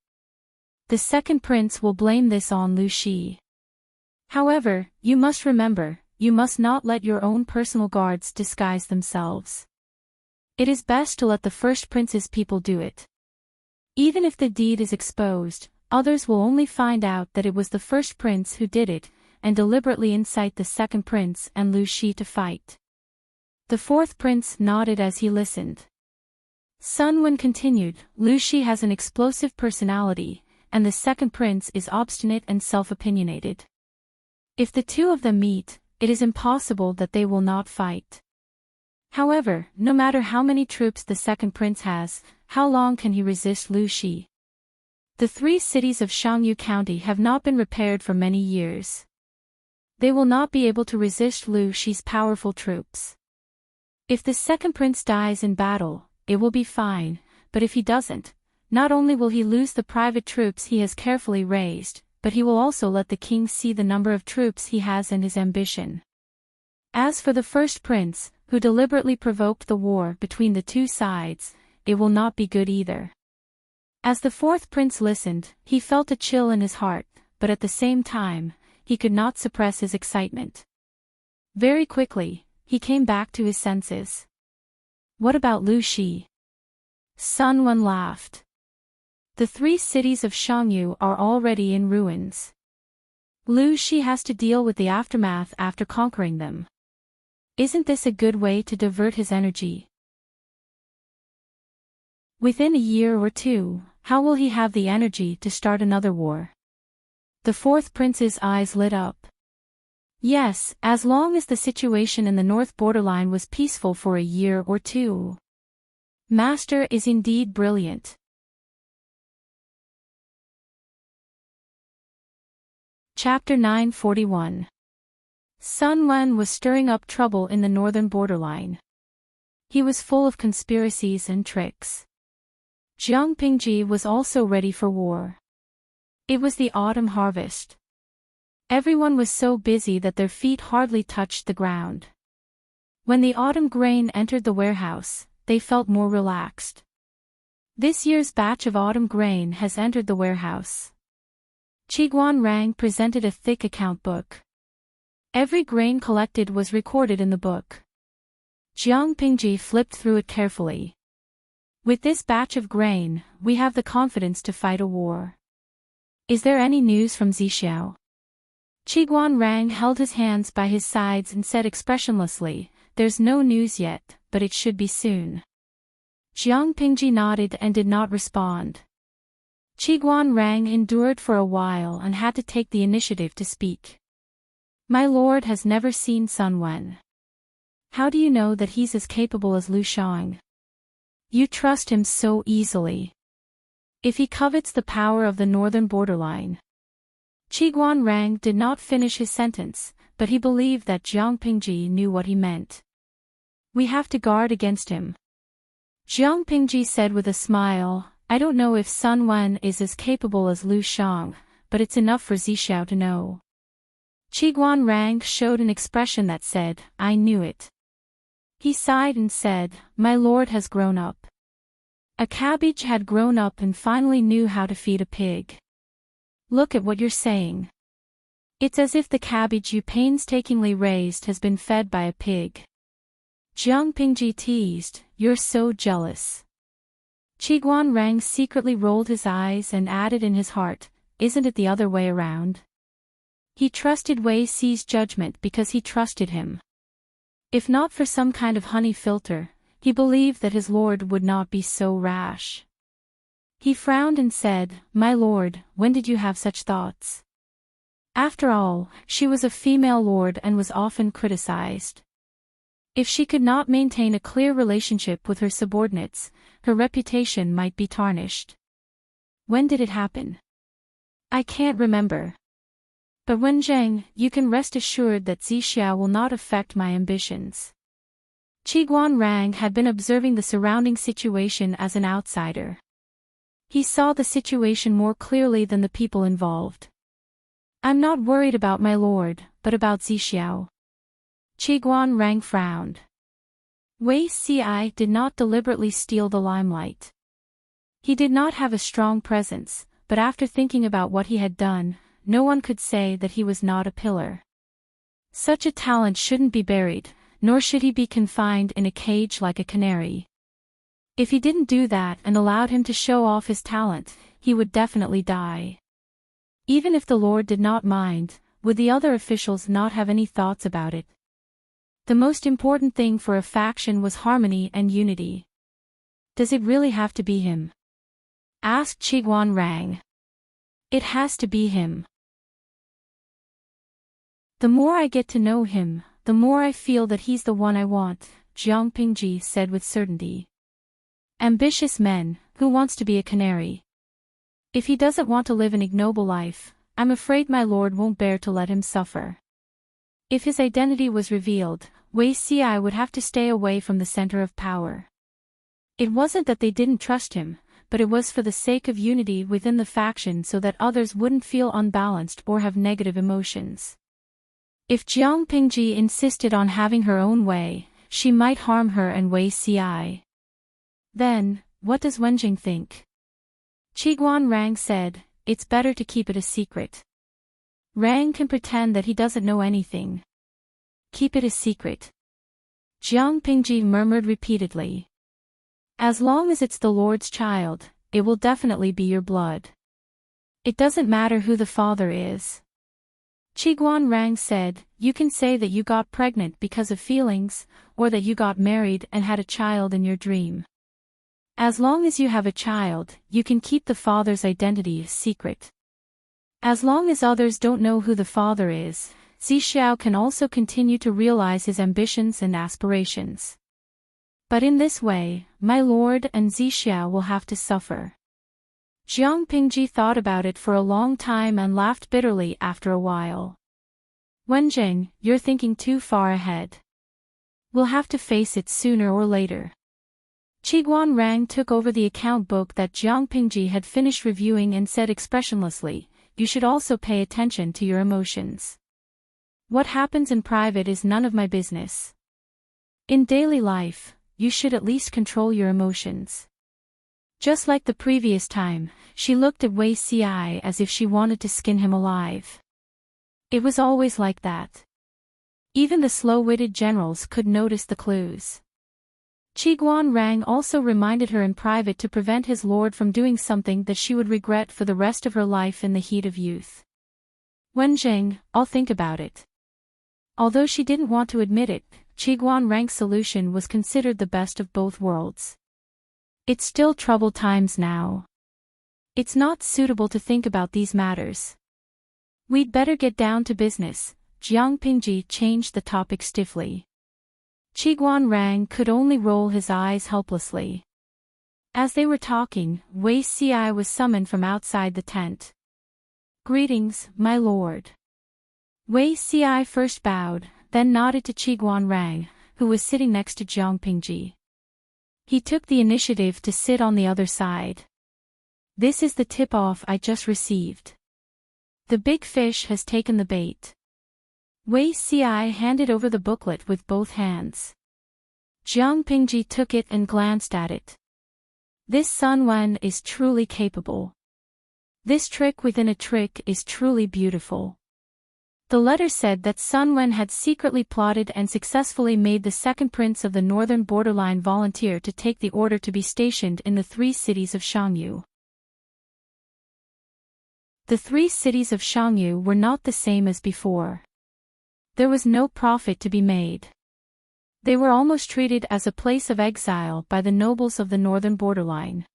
The 2nd prince will blame this on Lu Shi. However, you must remember, you must not let your own personal guards disguise themselves. It is best to let the 1st prince's people do it. Even if the deed is exposed, others will only find out that it was the first prince who did it, and deliberately incite the second prince and Lu Shi to fight. The fourth prince nodded as he listened. Sun Wen continued, Lu Shi has an explosive personality, and the second prince is obstinate and self-opinionated. If the two of them meet, it is impossible that they will not fight. However, no matter how many troops the second prince has, how long can he resist Lu Shi? The 3 cities of Shangyu County have not been repaired for many years. They will not be able to resist Lu Shi's powerful troops. If the second prince dies in battle, it will be fine, but if he doesn't, not only will he lose the private troops he has carefully raised, but he will also let the king see the number of troops he has and his ambition. As for the first prince, who deliberately provoked the war between the 2 sides, it will not be good either. As the fourth prince listened, he felt a chill in his heart, but at the same time, he could not suppress his excitement. Very quickly, he came back to his senses. What about Lu Shi? Sun Wen laughed. The 3 cities of Shangyu are already in ruins. Lu Shi has to deal with the aftermath after conquering them. Isn't this a good way to divert his energy? Within a year or 2, how will he have the energy to start another war? The fourth prince's eyes lit up. Yes, as long as the situation in the north borderline was peaceful for a year or 2. Master is indeed brilliant. Chapter 941. Sun Wen was stirring up trouble in the northern borderline. He was full of conspiracies and tricks. Jiang Pingji was also ready for war. It was the autumn harvest. Everyone was so busy that their feet hardly touched the ground. When the autumn grain entered the warehouse, they felt more relaxed. This year's batch of autumn grain has entered the warehouse. Qiguan Rang presented a thick account book. Every grain collected was recorded in the book. Jiang Pingji flipped through it carefully. With this batch of grain, we have the confidence to fight a war. Is there any news from Zixiao? Qiguan Rang held his hands by his sides and said expressionlessly, there's no news yet, but it should be soon. Jiang Pingji nodded and did not respond. Qiguan Rang endured for a while and had to take the initiative to speak. My lord has never seen Sun Wen. How do you know that he's as capable as Lu Shang? You trust him so easily. If he covets the power of the northern borderline. Qiguan Rang did not finish his sentence, but he believed that Jiang Pingji knew what he meant. We have to guard against him. Jiang Pingji said with a smile, I don't know if Sun Wen is as capable as Lu Shang, but it's enough for Zixiao to know. Qiguan Rang showed an expression that said, I knew it. He sighed and said, my lord has grown up. A cabbage had grown up and finally knew how to feed a pig. Look at what you're saying. It's as if the cabbage you painstakingly raised has been fed by a pig. Jiang Pingji teased, you're so jealous. Qiguan Rang secretly rolled his eyes and added in his heart, isn't it the other way around? He trusted Wei Xi's judgment because he trusted him. If not for some kind of honey filter, he believed that his lord would not be so rash. He frowned and said, my lord, when did you have such thoughts? After all, she was a female lord and was often criticized. If she could not maintain a clear relationship with her subordinates, her reputation might be tarnished. When did it happen? I can't remember. But Wen Zheng, you can rest assured that Zixiao will not affect my ambitions. Qiguan Rang had been observing the surrounding situation as an outsider. He saw the situation more clearly than the people involved. I'm not worried about my lord, but about Zixiao. Qiguan Rang frowned. Wei Ci did not deliberately steal the limelight. He did not have a strong presence, but after thinking about what he had done, no one could say that he was not a pillar. Such a talent shouldn't be buried, nor should he be confined in a cage like a canary. If he didn't do that and allowed him to show off his talent, he would definitely die. Even if the Lord did not mind, would the other officials not have any thoughts about it? The most important thing for a faction was harmony and unity. Does it really have to be him? Asked Chiguan Rang. It has to be him. The more I get to know him, the more I feel that he's the one I want, Jiang Pingji said with certainty. Ambitious men, who wants to be a canary? If he doesn't want to live an ignoble life, I'm afraid my lord won't bear to let him suffer. If his identity was revealed, Wei Xi would have to stay away from the center of power. It wasn't that they didn't trust him, but it was for the sake of unity within the faction so that others wouldn't feel unbalanced or have negative emotions. If Jiang Pingji insisted on having her own way, she might harm her and Wei Xi. Then, what does Wenjing think? Chiguan Rang said, it's better to keep it a secret. Rang can pretend that he doesn't know anything. Keep it a secret. Jiang Pingji murmured repeatedly. As long as it's the Lord's child, it will definitely be your blood. It doesn't matter who the father is. Chiguan Rang said, you can say that you got pregnant because of feelings, or that you got married and had a child in your dream. As long as you have a child, you can keep the father's identity a secret. As long as others don't know who the father is, Zixiao can also continue to realize his ambitions and aspirations. But in this way, my lord and Zixiao will have to suffer. Jiang Pingji thought about it for a long time and laughed bitterly after a while. Wenjing, you're thinking too far ahead. We'll have to face it sooner or later. Chiguan Rang took over the account book that Jiang Pingji had finished reviewing and said expressionlessly, you should also pay attention to your emotions. What happens in private is none of my business. In daily life, you should at least control your emotions. Just like the previous time, she looked at Wei Xi as if she wanted to skin him alive. It was always like that. Even the slow-witted generals could notice the clues. Chiguan Rang also reminded her in private to prevent his lord from doing something that she would regret for the rest of her life in the heat of youth. Wenjing, I'll think about it. Although she didn't want to admit it, Chiguan Rang's solution was considered the best of both worlds. It's still troubled times now. It's not suitable to think about these matters. We'd better get down to business. Jiang Pingji changed the topic stiffly. Chiguan Rang could only roll his eyes helplessly. As they were talking, Wei Xi was summoned from outside the tent. Greetings, my lord. Wei Xi first bowed, then nodded to Chiguan Rang, who was sitting next to Jiang Pingji. He took the initiative to sit on the other side. This is the tip-off I just received. The big fish has taken the bait. Wei Xi handed over the booklet with both hands. Jiang Pingji took it and glanced at it. This Sun Wen is truly capable. This trick within a trick is truly beautiful. The letter said that Sun Wen had secretly plotted and successfully made the second prince of the northern borderline volunteer to take the order to be stationed in the 3 cities of Shangyu. The 3 cities of Shangyu were not the same as before. There was no profit to be made. They were almost treated as a place of exile by the nobles of the northern borderline.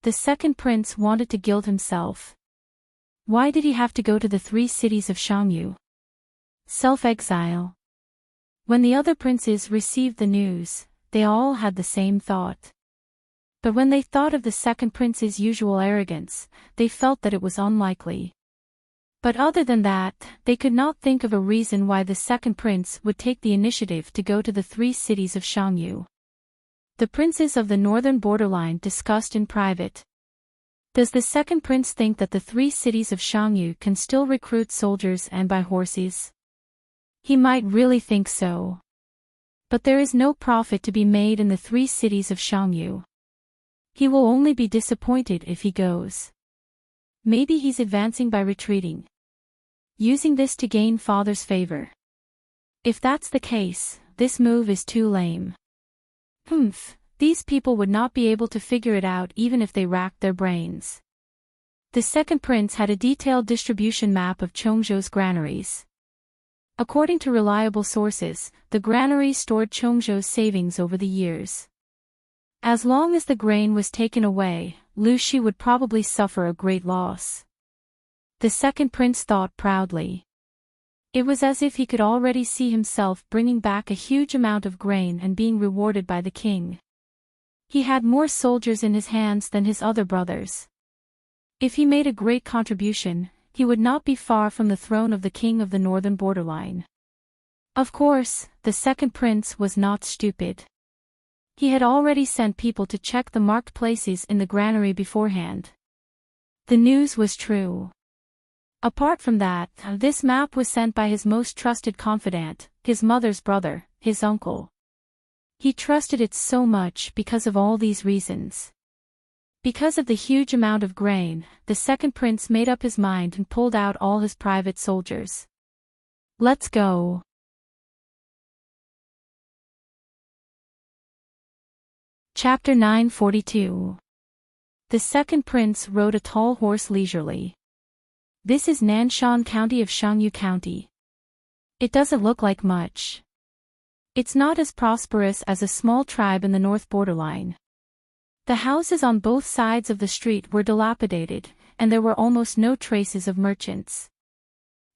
The second prince wanted to gild himself. Why did he have to go to the 3 cities of Shangyu? Self-exile. When the other princes received the news, they all had the same thought. But when they thought of the second prince's usual arrogance, they felt that it was unlikely. But other than that, they could not think of a reason why the second prince would take the initiative to go to the 3 cities of Shangyu. The princes of the northern borderline discussed in private. Does the second prince think that the 3 cities of Shangyu can still recruit soldiers and buy horses? He might really think so. But there is no profit to be made in the 3 cities of Shangyu. He will only be disappointed if he goes. Maybe he's advancing by retreating. Using this to gain father's favor. If that's the case, this move is too lame. These people would not be able to figure it out even if they racked their brains. The second prince had a detailed distribution map of Chongzhou's granaries. According to reliable sources, the granaries stored Chongzhou's savings over the years. As long as the grain was taken away, Lu Shi would probably suffer a great loss. The second prince thought proudly. It was as if he could already see himself bringing back a huge amount of grain and being rewarded by the king. He had more soldiers in his hands than his other brothers. If he made a great contribution, he would not be far from the throne of the king of the northern borderline. Of course, the second prince was not stupid. He had already sent people to check the marked places in the granary beforehand. The news was true. Apart from that, this map was sent by his most trusted confidant, his mother's brother, his uncle. He trusted it so much because of all these reasons. Because of the huge amount of grain, the second prince made up his mind and pulled out all his private soldiers. Let's go. Chapter 942. The second prince rode a tall horse leisurely. This is Nanshan County of Shangyu County. It doesn't look like much. It's not as prosperous as a small tribe in the north borderline. The houses on both sides of the street were dilapidated, and there were almost no traces of merchants.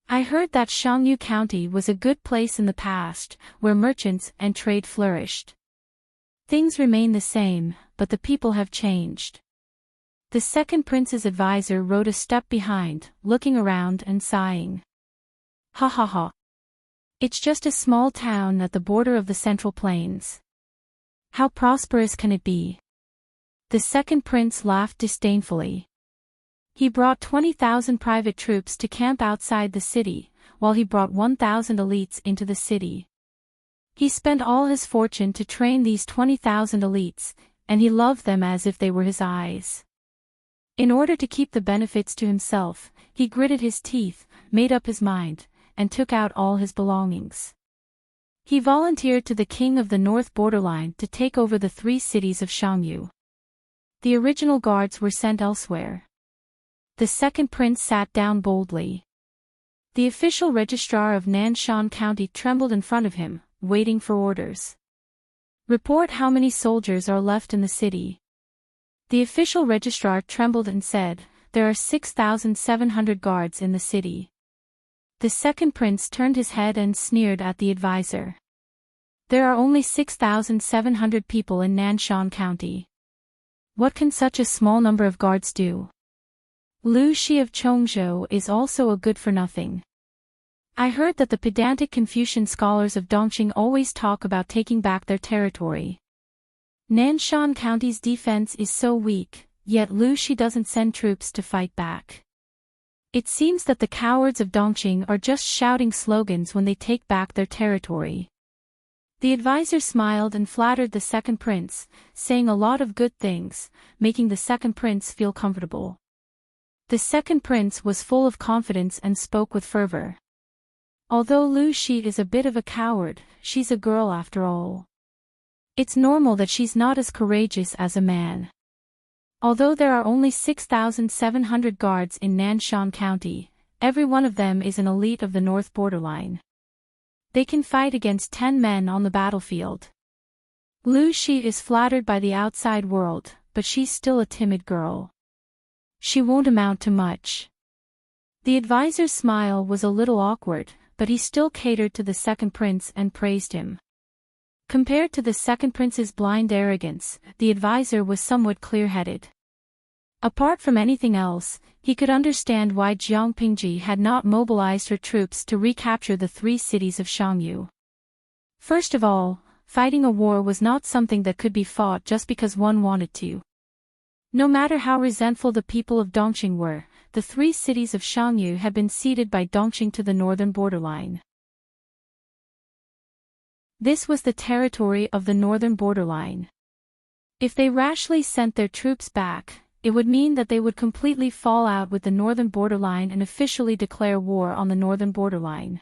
I heard that Shangyu County was a good place in the past, where merchants and trade flourished. Things remain the same, but the people have changed. The second prince's advisor rode a step behind, looking around and sighing. Ha ha ha. It's just a small town at the border of the Central Plains. How prosperous can it be? The second prince laughed disdainfully. He brought 20,000 private troops to camp outside the city, while he brought 1,000 elites into the city. He spent all his fortune to train these 20,000 elites, and he loved them as if they were his eyes. In order to keep the benefits to himself, he gritted his teeth, made up his mind, and took out all his belongings. He volunteered to the king of the north borderline to take over the 3 cities of Shangyu. The original guards were sent elsewhere. The second prince sat down boldly. The official registrar of Nanshan County trembled in front of him, waiting for orders. Report how many soldiers are left in the city. The official registrar trembled and said, there are 6,700 guards in the city. The second prince turned his head and sneered at the advisor. There are only 6,700 people in Nanshan County. What can such a small number of guards do? Lu Shi of Chongzhou is also a good-for-nothing. I heard that the pedantic Confucian scholars of Dongqing always talk about taking back their territory. Nanshan County's defense is so weak, yet Lu Shi doesn't send troops to fight back. It seems that the cowards of Dongqing are just shouting slogans when they take back their territory. The advisor smiled and flattered the second prince, saying a lot of good things, making the second prince feel comfortable. The second prince was full of confidence and spoke with fervor. Although Lu Shi is a bit of a coward, she's a girl after all. It's normal that she's not as courageous as a man. Although there are only 6,700 guards in Nanshan County, every one of them is an elite of the north borderline. They can fight against 10 men on the battlefield. Lu Shi is flattered by the outside world, but she's still a timid girl. She won't amount to much. The advisor's smile was a little awkward, but he still catered to the second prince and praised him. Compared to the second prince's blind arrogance, the advisor was somewhat clear-headed. Apart from anything else, he could understand why Jiang Pingji had not mobilized her troops to recapture the 3 cities of Shangyu. First of all, fighting a war was not something that could be fought just because one wanted to. No matter how resentful the people of Dongqing were, the 3 cities of Shangyu had been ceded by Dongqing to the northern borderline. This was the territory of the northern borderline. If they rashly sent their troops back, it would mean that they would completely fall out with the northern borderline and officially declare war on the northern borderline.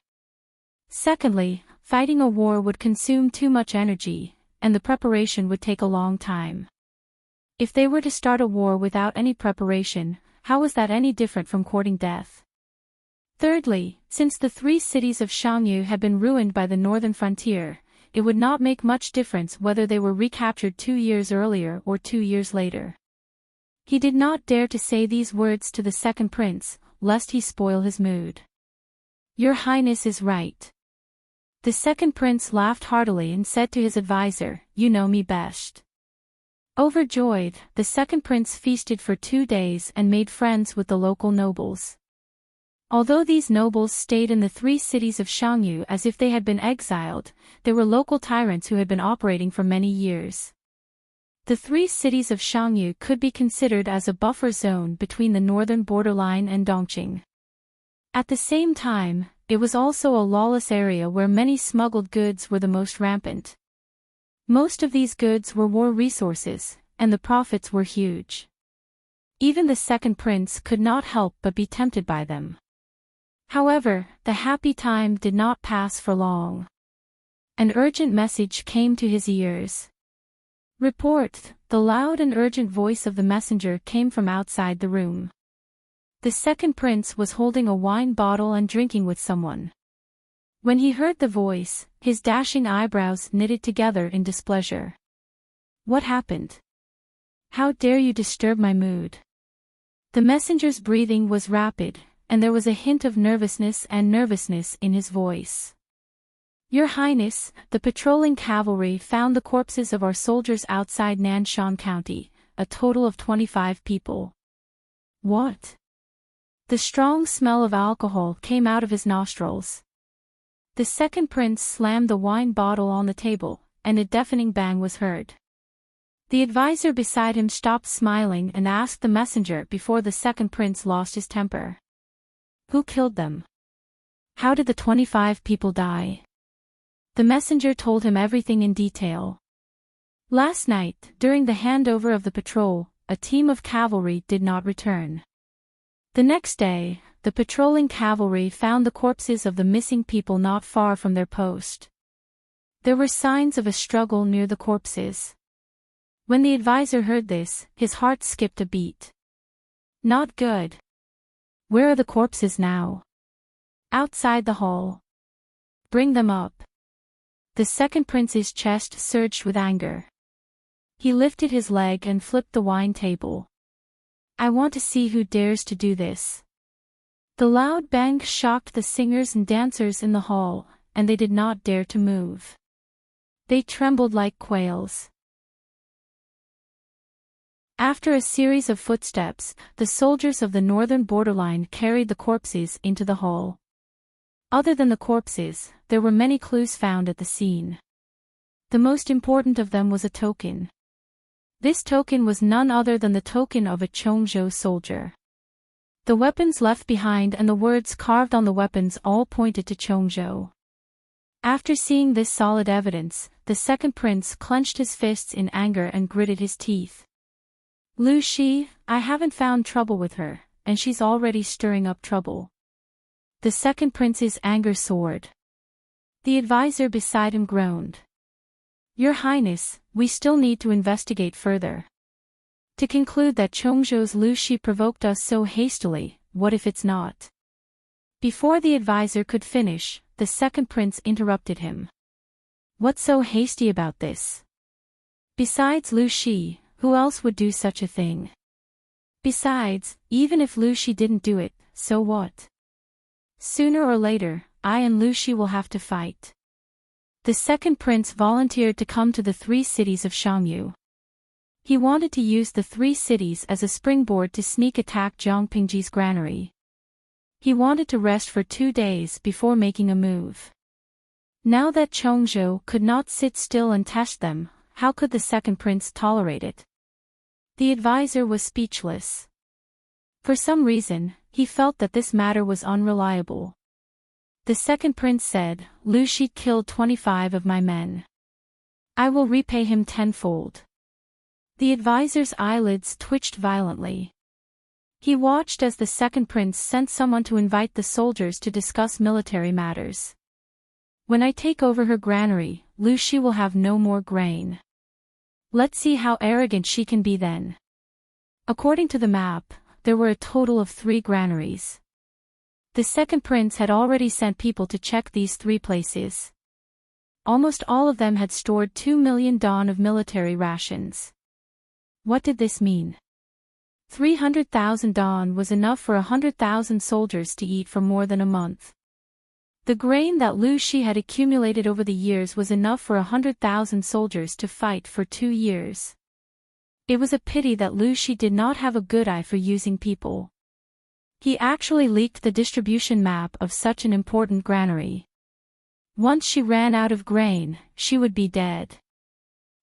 Secondly, fighting a war would consume too much energy, and the preparation would take a long time. If they were to start a war without any preparation, how was that any different from courting death? Thirdly, since the 3 cities of Shangyu had been ruined by the northern frontier, it would not make much difference whether they were recaptured 2 years earlier or 2 years later. He did not dare to say these words to the second prince, lest he spoil his mood. Your Highness is right. The second prince laughed heartily and said to his advisor, you know me best. Overjoyed, the second prince feasted for 2 days and made friends with the local nobles. Although these nobles stayed in the 3 cities of Shangyu as if they had been exiled, they were local tyrants who had been operating for many years. The 3 cities of Shangyu could be considered as a buffer zone between the northern borderline and Dongqing. At the same time, it was also a lawless area where many smuggled goods were the most rampant. Most of these goods were war resources, and the profits were huge. Even the second prince could not help but be tempted by them. However, the happy time did not pass for long. An urgent message came to his ears. Report, the loud and urgent voice of the messenger came from outside the room. The second prince was holding a wine bottle and drinking with someone. When he heard the voice, his dashing eyebrows knitted together in displeasure. What happened? How dare you disturb my mood? The messenger's breathing was rapid, and there was a hint of nervousness in his voice. Your Highness, the patrolling cavalry found the corpses of our soldiers outside Nanshan County, a total of 25 people. What? The strong smell of alcohol came out of his nostrils. The second prince slammed the wine bottle on the table, and a deafening bang was heard. The advisor beside him stopped smiling and asked the messenger before the second prince lost his temper. Who killed them? How did the 25 people die? The messenger told him everything in detail. Last night, during the handover of the patrol, a team of cavalry did not return. The next day, the patrolling cavalry found the corpses of the missing people not far from their post. There were signs of a struggle near the corpses. When the advisor heard this, his heart skipped a beat. Not good. Where are the corpses now? Outside the hall. Bring them up. The second prince's chest surged with anger. He lifted his leg and flipped the wine table. I want to see who dares to do this. The loud bang shocked the singers and dancers in the hall, and they did not dare to move. They trembled like quails. After a series of footsteps, the soldiers of the northern borderline carried the corpses into the hall. Other than the corpses, there were many clues found at the scene. The most important of them was a token. This token was none other than the token of a Chongzhou soldier. The weapons left behind and the words carved on the weapons all pointed to Chongzhou. After seeing this solid evidence, the second prince clenched his fists in anger and gritted his teeth. Lu Shi, I haven't found trouble with her, and she's already stirring up trouble. The second prince's anger soared. The advisor beside him groaned. Your Highness, we still need to investigate further. To conclude that Chongzhou's Lu Shi provoked us so hastily, what if it's not? Before the advisor could finish, the second prince interrupted him. What's so hasty about this? Besides Lu Shi, who else would do such a thing? Besides, even if Lu Shi didn't do it, so what? Sooner or later, I and Lu Shi will have to fight. The second prince volunteered to come to the 3 cities of Shangyu. He wanted to use the 3 cities as a springboard to sneak attack Zhang Pingji's granary. He wanted to rest for 2 days before making a move. Now that Chongzhou could not sit still and test them, how could the second prince tolerate it? The advisor was speechless. For some reason, he felt that this matter was unreliable. The second prince said, Lu Shi killed 25 of my men. I will repay him tenfold. The advisor's eyelids twitched violently. He watched as the second prince sent someone to invite the soldiers to discuss military matters. When I take over her granary, Lu Shi will have no more grain. Let's see how arrogant she can be then. According to the map, there were a total of 3 granaries. The second prince had already sent people to check these 3 places. Almost all of them had stored 2 million don of military rations. What did this mean? 300,000 don was enough for 100,000 soldiers to eat for more than a month. The grain that Lu Shi had accumulated over the years was enough for 100,000 soldiers to fight for 2 years. It was a pity that Lu Shi did not have a good eye for using people. He actually leaked the distribution map of such an important granary. Once she ran out of grain, she would be dead.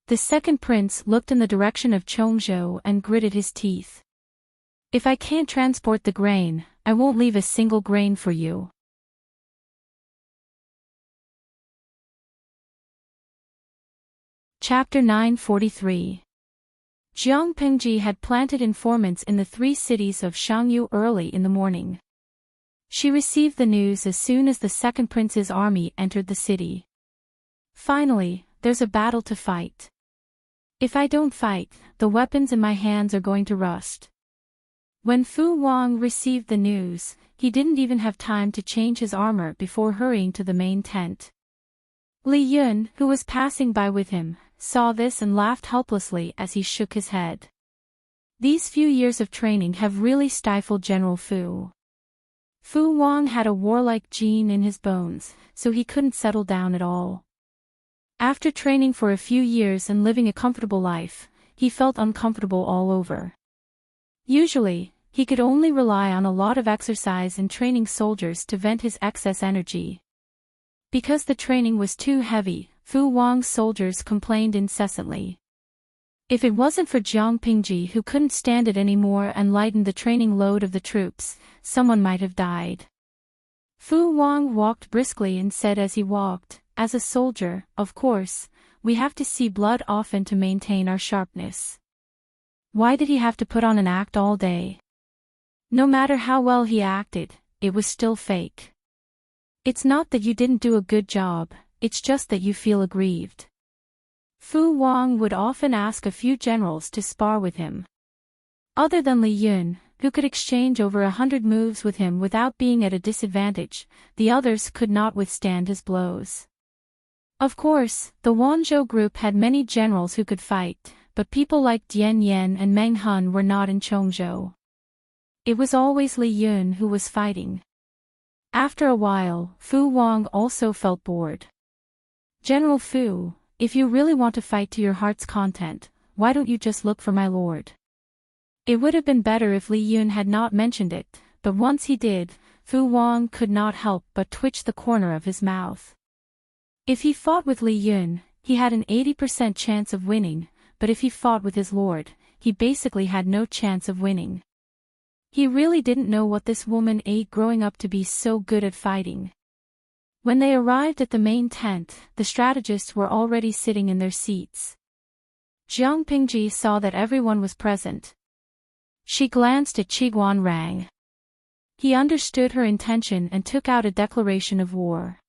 The second prince looked in the direction of Chongzhou and gritted his teeth. If I can't transport the grain, I won't leave a single grain for you. Chapter 943. Jiang Pingji had planted informants in the 3 cities of Shangyu early in the morning. She received the news as soon as the second prince's army entered the city. Finally, there's a battle to fight. If I don't fight, the weapons in my hands are going to rust. When Fu Wang received the news, he didn't even have time to change his armor before hurrying to the main tent. Li Yun, who was passing by with him, saw this and laughed helplessly as he shook his head. These few years of training have really stifled General Fu. Fu Wang had a warlike gene in his bones, so he couldn't settle down at all. After training for a few years and living a comfortable life, he felt uncomfortable all over. Usually, he could only rely on a lot of exercise and training soldiers to vent his excess energy. Because the training was too heavy, Fu Wang's soldiers complained incessantly. If it wasn't for Jiang Pingji who couldn't stand it anymore and lightened the training load of the troops, someone might have died. Fu Wang walked briskly and said as he walked, "As a soldier, of course, we have to see blood often to maintain our sharpness." Why did he have to put on an act all day? No matter how well he acted, it was still fake. It's not that you didn't do a good job, it's just that you feel aggrieved. Fu Wang would often ask a few generals to spar with him. Other than Li Yun, who could exchange over 100 moves with him without being at a disadvantage, the others could not withstand his blows. Of course, the Wanzhou group had many generals who could fight, but people like Dian Yan and Meng Hun were not in Chongzhou. It was always Li Yun who was fighting. After a while, Fu Wang also felt bored. "General Fu, if you really want to fight to your heart's content, why don't you just look for my lord?" It would have been better if Li Yun had not mentioned it, but once he did, Fu Wang could not help but twitch the corner of his mouth. If he fought with Li Yun, he had an 80% chance of winning, but if he fought with his lord, he basically had no chance of winning. He really didn't know what this woman ate growing up to be so good at fighting. When they arrived at the main tent, the strategists were already sitting in their seats. Jiang Pingji saw that everyone was present. She glanced at Qiguan Rang. He understood her intention and took out a declaration of war.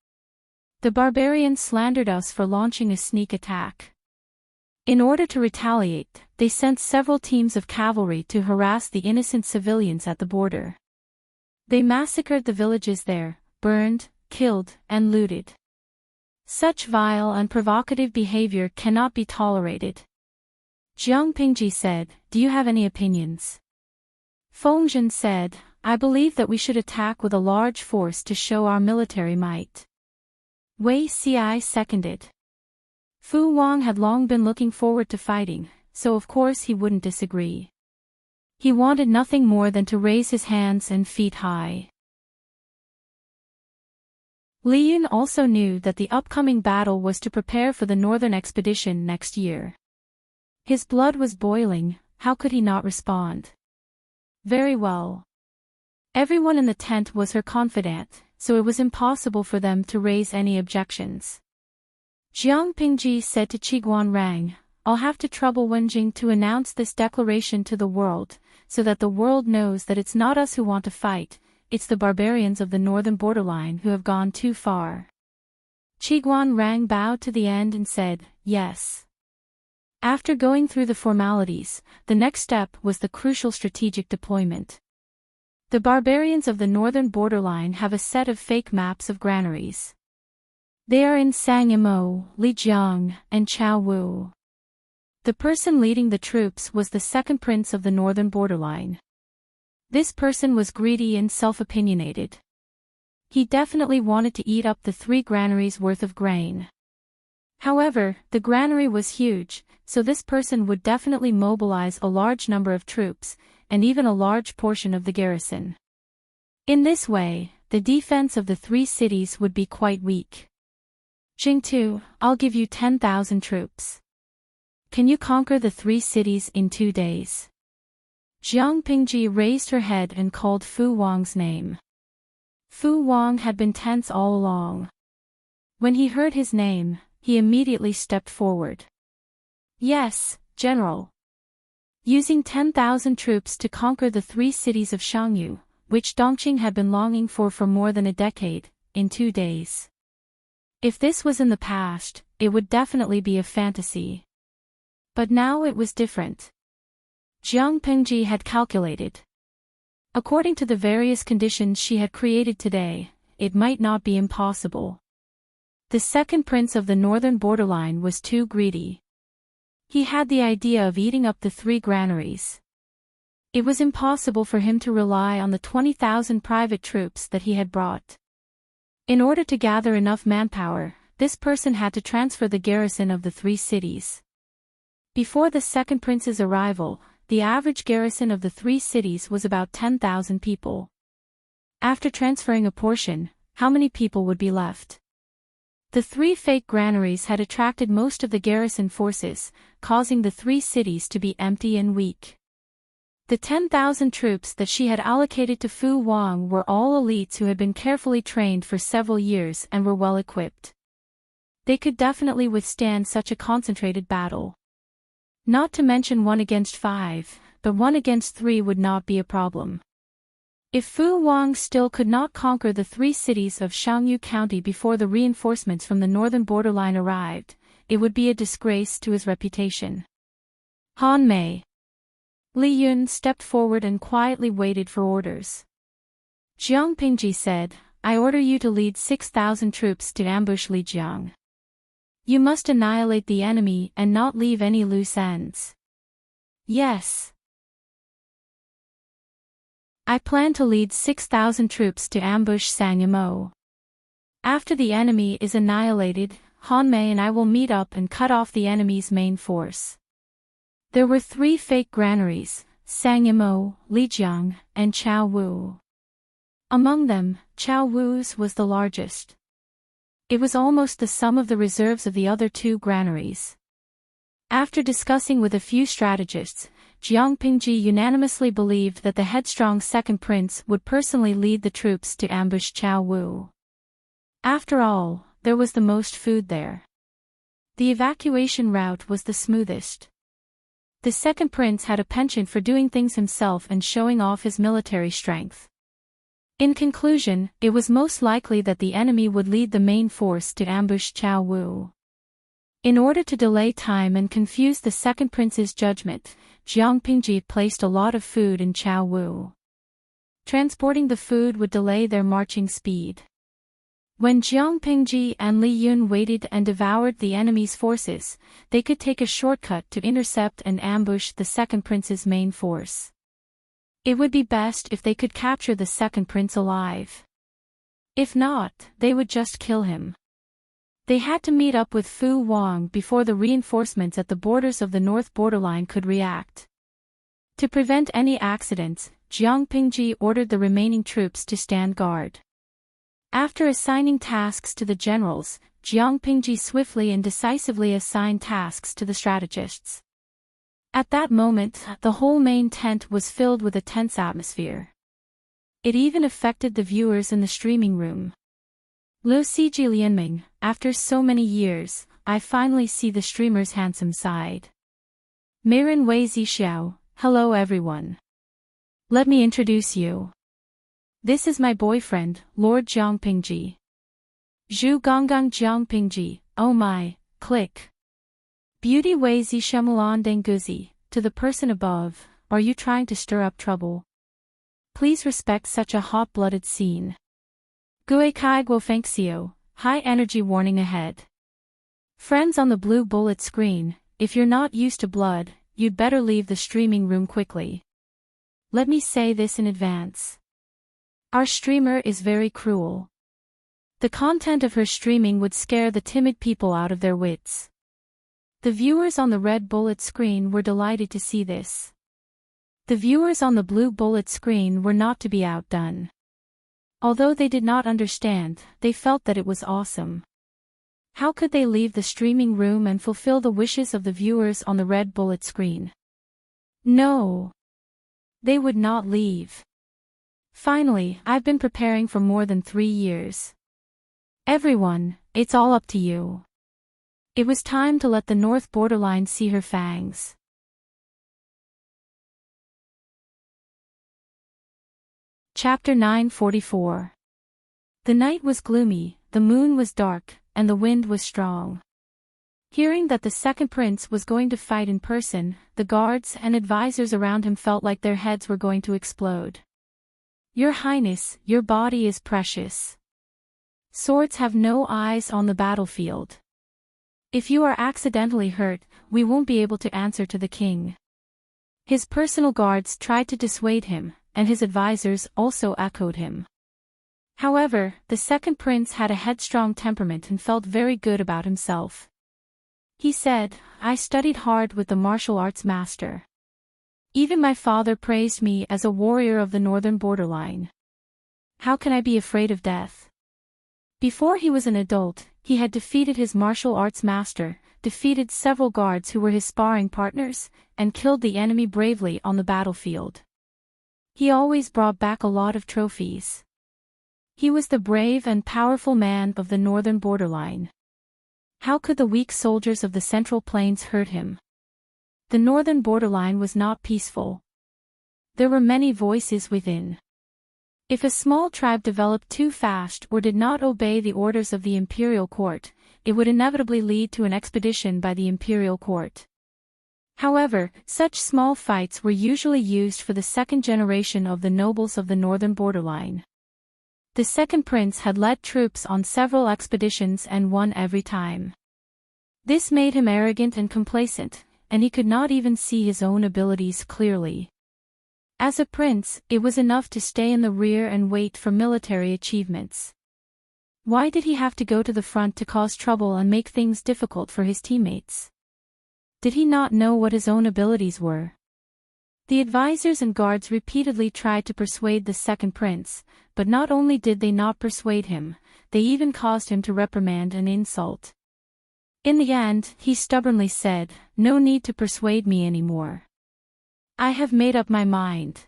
"The barbarians slandered us for launching a sneak attack. In order to retaliate, they sent several teams of cavalry to harass the innocent civilians at the border. They massacred the villages there, burned, killed, and looted. Such vile and provocative behavior cannot be tolerated." Jiang Pingji said, "Do you have any opinions?" Fengzhen said, "I believe that we should attack with a large force to show our military might." Wei Ci seconded. Fu Wang had long been looking forward to fighting, so of course he wouldn't disagree. He wanted nothing more than to raise his hands and feet high. Li Yun also knew that the upcoming battle was to prepare for the northern expedition next year. His blood was boiling, how could he not respond? Very well. Everyone in the tent was her confidant, so it was impossible for them to raise any objections. Jiang Pingji said to Qiguan Rang, "I'll have to trouble Wenjing to announce this declaration to the world, so that the world knows that it's not us who want to fight, it's the barbarians of the northern borderline who have gone too far." Qiguan Rang bowed to the end and said, "Yes." After going through the formalities, the next step was the crucial strategic deployment. The barbarians of the northern borderline have a set of fake maps of granaries. They are in Sangamo, Lijiang, and Chaowu. The person leading the troops was the second prince of the northern borderline. This person was greedy and self-opinionated. He definitely wanted to eat up the 3 granaries worth of grain. However, the granary was huge, so this person would definitely mobilize a large number of troops, and even a large portion of the garrison. In this way, the defense of the 3 cities would be quite weak. Jingtu, I'll give you 10,000 troops. Can you conquer the 3 cities in 2 days? Jiang Pingji raised her head and called Fu Wang's name. Fu Wang had been tense all along. When he heard his name, he immediately stepped forward. Yes, General. Using 10,000 troops to conquer the 3 cities of Shangyu, which Dongqing had been longing for more than a decade, in 2 days. If this was in the past, it would definitely be a fantasy. But now it was different. Jiang Pingji had calculated. According to the various conditions she had created today, it might not be impossible. The second prince of the northern borderline was too greedy. He had the idea of eating up the 3 granaries. It was impossible for him to rely on the 20,000 private troops that he had brought. In order to gather enough manpower, this person had to transfer the garrison of the 3 cities. Before the second prince's arrival, the average garrison of the 3 cities was about 10,000 people. After transferring a portion, how many people would be left? The 3 fake granaries had attracted most of the garrison forces, causing the 3 cities to be empty and weak. The 10,000 troops that she had allocated to Fu Wang were all elites who had been carefully trained for several years and were well equipped. They could definitely withstand such a concentrated battle. Not to mention 1 against 5, but 1 against 3 would not be a problem. If Fu Wang still could not conquer the 3 cities of Shangyu County before the reinforcements from the northern borderline arrived, it would be a disgrace to his reputation. Han Mei. Li Yun stepped forward and quietly waited for orders. Jiang Pingji said, I order you to lead 6,000 troops to ambush Lijiang. You must annihilate the enemy and not leave any loose ends. Yes. I plan to lead 6,000 troops to ambush Sangamo. After the enemy is annihilated, Han Mei and I will meet up and cut off the enemy's main force. There were 3 fake granaries, Sangamo, Lijiang, and Chaowu. Among them, Chaowu's was the largest. It was almost the sum of the reserves of the other 2 granaries. After discussing with a few strategists, Jiang Pingji unanimously believed that the headstrong second prince would personally lead the troops to ambush Chaowu. After all, there was the most food there. The evacuation route was the smoothest. The second prince had a penchant for doing things himself and showing off his military strength. In conclusion, it was most likely that the enemy would lead the main force to ambush Chaowu. In order to delay time and confuse the second prince's judgment, Jiang Pingji placed a lot of food in Chaowu. Transporting the food would delay their marching speed. When Jiang Pingji and Li Yun waited and devoured the enemy's forces, they could take a shortcut to intercept and ambush the second prince's main force. It would be best if they could capture the second prince alive. If not, they would just kill him. They had to meet up with Fu Wang before the reinforcements at the borders of the north borderline could react. To prevent any accidents, Jiang Pingji ordered the remaining troops to stand guard. After assigning tasks to the generals, Jiang Pingji swiftly and decisively assigned tasks to the strategists. At that moment, the whole main tent was filled with a tense atmosphere. It even affected the viewers in the streaming room. Lo Siji Lianming, after so many years, I finally see the streamer's handsome side. Mirin Wei Zixiao, hello everyone. Let me introduce you. This is my boyfriend, Lord Jiang Pingji. Zhu Gonggang Jiang Pingji, oh my, click. Beauty Wei Zi Shemulan Denguzi, to the person above, are you trying to stir up trouble? Please respect such a hot-blooded scene. Gue Kai Guo Fengxiu, high energy warning ahead. Friends on the blue bullet screen, if you're not used to blood, you'd better leave the streaming room quickly. Let me say this in advance. Our streamer is very cruel. The content of her streaming would scare the timid people out of their wits. The viewers on the red bullet screen were delighted to see this. The viewers on the blue bullet screen were not to be outdone. Although they did not understand, they felt that it was awesome. How could they leave the streaming room and fulfill the wishes of the viewers on the red bullet screen? No. They would not leave. Finally, I've been preparing for more than 3 years. Everyone, it's all up to you. It was time to let the north borderline see her fangs. Chapter 944. The night was gloomy, the moon was dark, and the wind was strong. Hearing that the second prince was going to fight in person, the guards and advisors around him felt like their heads were going to explode. Your Highness, your body is precious. Swords have no eyes on the battlefield. If you are accidentally hurt, we won't be able to answer to the king. His personal guards tried to dissuade him, and his advisors also echoed him. However, the second prince had a headstrong temperament and felt very good about himself. He said, I studied hard with the martial arts master. Even my father praised me as a warrior of the northern borderline. How can I be afraid of death? Before he was an adult, he had defeated his martial arts master, defeated several guards who were his sparring partners, and killed the enemy bravely on the battlefield. He always brought back a lot of trophies. He was the brave and powerful man of the northern borderline. How could the weak soldiers of the Central Plains hurt him? The northern borderline was not peaceful. There were many voices within. If a small tribe developed too fast or did not obey the orders of the imperial court, it would inevitably lead to an expedition by the imperial court. However, such small fights were usually used for the second generation of the nobles of the northern borderline. The second prince had led troops on several expeditions and won every time. This made him arrogant and complacent, and he could not even see his own abilities clearly. As a prince, it was enough to stay in the rear and wait for military achievements. Why did he have to go to the front to cause trouble and make things difficult for his teammates? Did he not know what his own abilities were? The advisors and guards repeatedly tried to persuade the second prince, but not only did they not persuade him, they even caused him to reprimand and insult. In the end, he stubbornly said, "No need to persuade me anymore. I have made up my mind."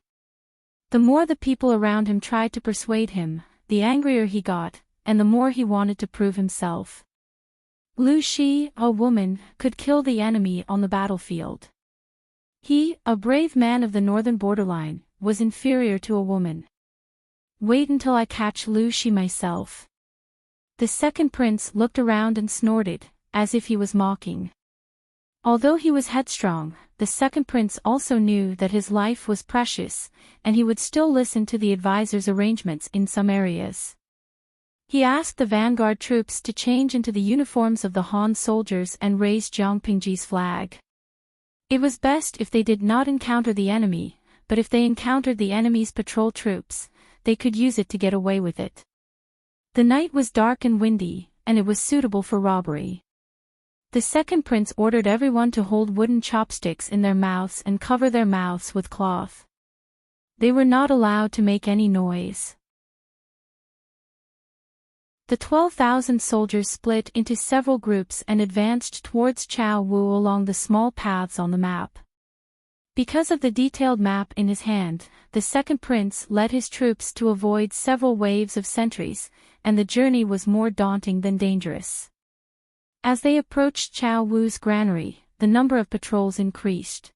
The more the people around him tried to persuade him, the angrier he got, and the more he wanted to prove himself. Lu Shi, a woman, could kill the enemy on the battlefield. He, a brave man of the northern borderline, was inferior to a woman. Wait until I catch Lu Shi myself. The second prince looked around and snorted, as if he was mocking. Although he was headstrong, the second prince also knew that his life was precious, and he would still listen to the advisor's arrangements in some areas. He asked the vanguard troops to change into the uniforms of the Han soldiers and raise Jiangpingji's flag. It was best if they did not encounter the enemy, but if they encountered the enemy's patrol troops, they could use it to get away with it. The night was dark and windy, and it was suitable for robbery. The second prince ordered everyone to hold wooden chopsticks in their mouths and cover their mouths with cloth. They were not allowed to make any noise. The 12,000 soldiers split into several groups and advanced towards Chao Wu along the small paths on the map. Because of the detailed map in his hand, the second prince led his troops to avoid several waves of sentries, and the journey was more daunting than dangerous. As they approached Chao Wu's granary, the number of patrols increased.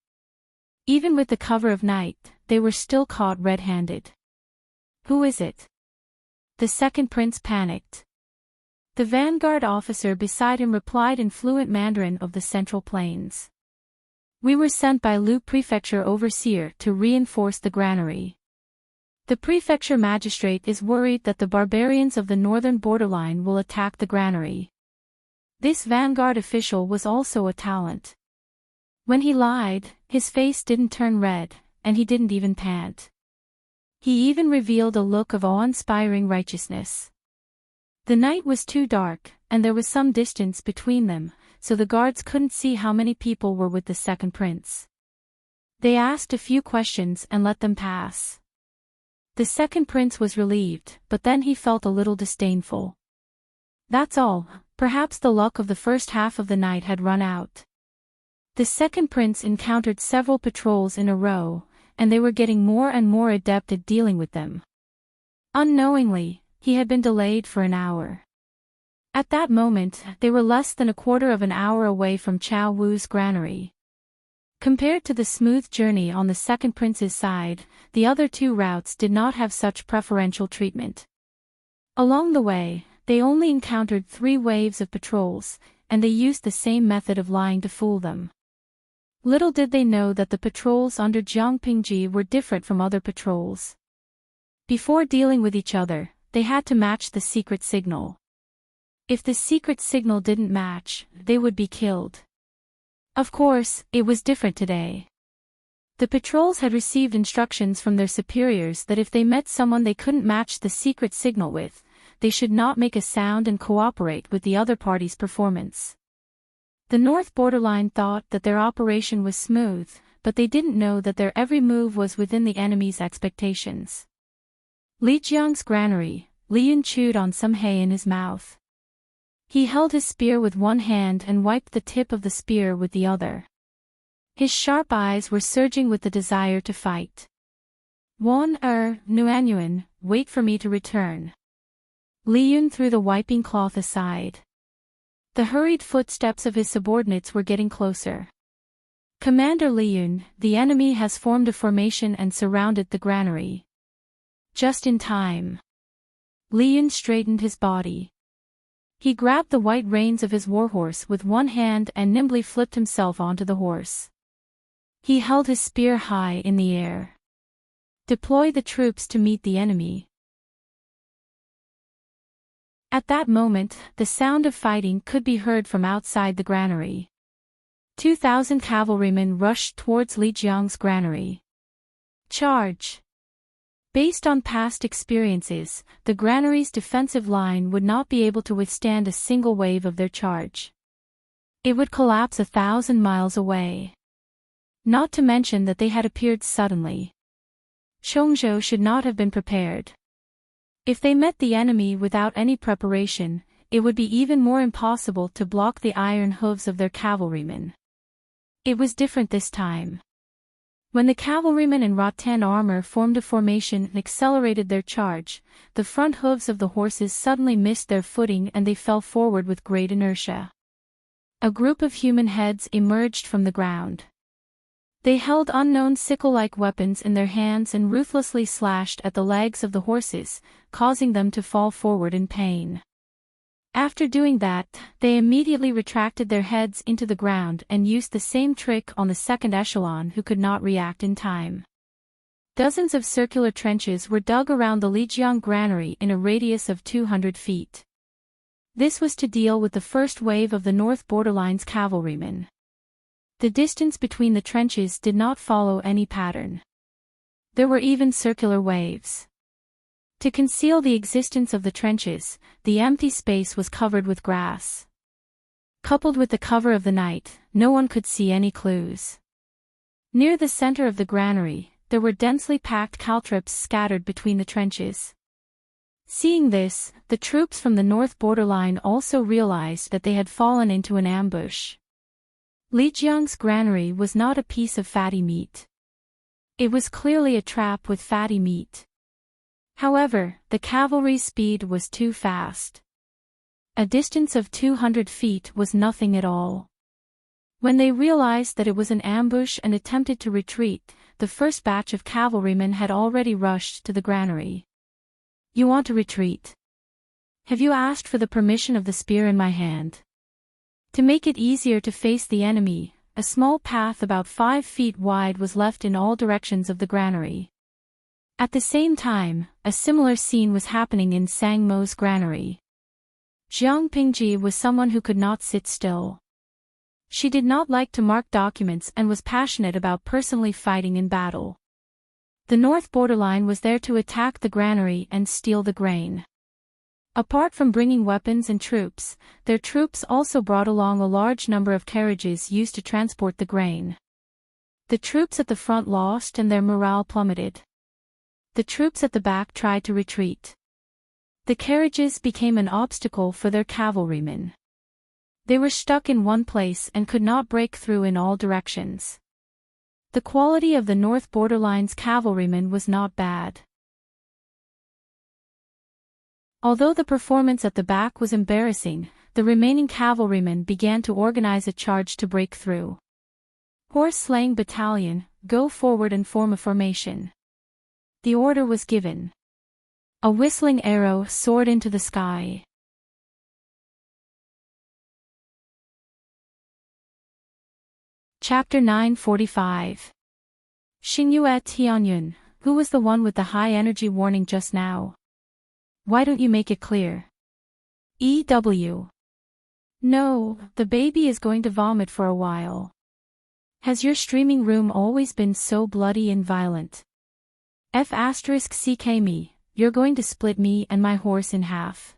Even with the cover of night, they were still caught red-handed. "Who is it?" The second prince panicked. The vanguard officer beside him replied in fluent Mandarin of the Central Plains. We were sent by Lu Prefecture Overseer to reinforce the granary. The prefecture magistrate is worried that the barbarians of the northern borderline will attack the granary. This vanguard official was also a talent. When he lied, his face didn't turn red, and he didn't even pant. He even revealed a look of awe-inspiring righteousness. The night was too dark, and there was some distance between them, so the guards couldn't see how many people were with the second prince. They asked a few questions and let them pass. The second prince was relieved, but then he felt a little disdainful. That's all, perhaps the luck of the first half of the night had run out. The second prince encountered several patrols in a row, and they were getting more and more adept at dealing with them. Unknowingly, he had been delayed for an hour. At that moment, they were less than a quarter of an hour away from Chow Wu's granary. Compared to the smooth journey on the second prince's side, the other two routes did not have such preferential treatment. Along the way, they only encountered 3 waves of patrols, and they used the same method of lying to fool them. Little did they know that the patrols under Jiang Pingji were different from other patrols. Before dealing with each other, they had to match the secret signal. If the secret signal didn't match, they would be killed. Of course, it was different today. The patrols had received instructions from their superiors that if they met someone they couldn't match the secret signal with, they should not make a sound and cooperate with the other party's performance. The North Borderline thought that their operation was smooth, but they didn't know that their every move was within the enemy's expectations. Li Jiang's granary, Li Yun chewed on some hay in his mouth. He held his spear with one hand and wiped the tip of the spear with the other. His sharp eyes were surging with the desire to fight. Nuanyuan, wait for me to return. Li Yun threw the wiping cloth aside. The hurried footsteps of his subordinates were getting closer. Commander Li Yun, the enemy has formed a formation and surrounded the granary. Just in time. Li Yun straightened his body. He grabbed the white reins of his warhorse with one hand and nimbly flipped himself onto the horse. He held his spear high in the air. Deploy the troops to meet the enemy. At that moment, the sound of fighting could be heard from outside the granary. 2,000 cavalrymen rushed towards Li Jiang's granary. Charge! Based on past experiences, the granary's defensive line would not be able to withstand a single wave of their charge. It would collapse 1,000 miles away. Not to mention that they had appeared suddenly. Chongzhou should not have been prepared. If they met the enemy without any preparation, it would be even more impossible to block the iron hooves of their cavalrymen. It was different this time. When the cavalrymen in rattan armor formed a formation and accelerated their charge, the front hooves of the horses suddenly missed their footing and they fell forward with great inertia. A group of human heads emerged from the ground. They held unknown sickle-like weapons in their hands and ruthlessly slashed at the legs of the horses, causing them to fall forward in pain. After doing that, they immediately retracted their heads into the ground and used the same trick on the second echelon who could not react in time. Dozens of circular trenches were dug around the Lijiang granary in a radius of 200 feet. This was to deal with the first wave of the North Borderline's cavalrymen. The distance between the trenches did not follow any pattern. There were even circular waves. To conceal the existence of the trenches, the empty space was covered with grass. Coupled with the cover of the night, no one could see any clues. Near the center of the granary, there were densely packed caltrops scattered between the trenches. Seeing this, the troops from the North Borderline also realized that they had fallen into an ambush. Li Jiang's granary was not a piece of fatty meat. It was clearly a trap with fatty meat. However, the cavalry's speed was too fast. A distance of 200 feet was nothing at all. When they realized that it was an ambush and attempted to retreat, the first batch of cavalrymen had already rushed to the granary. You want to retreat? Have you asked for the permission of the spear in my hand? To make it easier to face the enemy, a small path about 5 feet wide was left in all directions of the granary. At the same time, a similar scene was happening in Sang Mo's granary. Jiang Pingji was someone who could not sit still. She did not like to mark documents and was passionate about personally fighting in battle. The North Borderline was there to attack the granary and steal the grain. Apart from bringing weapons and troops, their troops also brought along a large number of carriages used to transport the grain. The troops at the front lost and their morale plummeted. The troops at the back tried to retreat. The carriages became an obstacle for their cavalrymen. They were stuck in one place and could not break through in all directions. The quality of the North Borderline's cavalrymen was not bad. Although the performance at the back was embarrassing, the remaining cavalrymen began to organize a charge to break through. Horse-slaying battalion, go forward and form a formation. The order was given. A whistling arrow soared into the sky. Chapter 945. Xingyue Tianyun, who was the one with the high energy warning just now? Why don't you make it clear? EW. No, the baby is going to vomit for a while. Has your streaming room always been so bloody and violent? F*CK me, you're going to split me and my horse in half.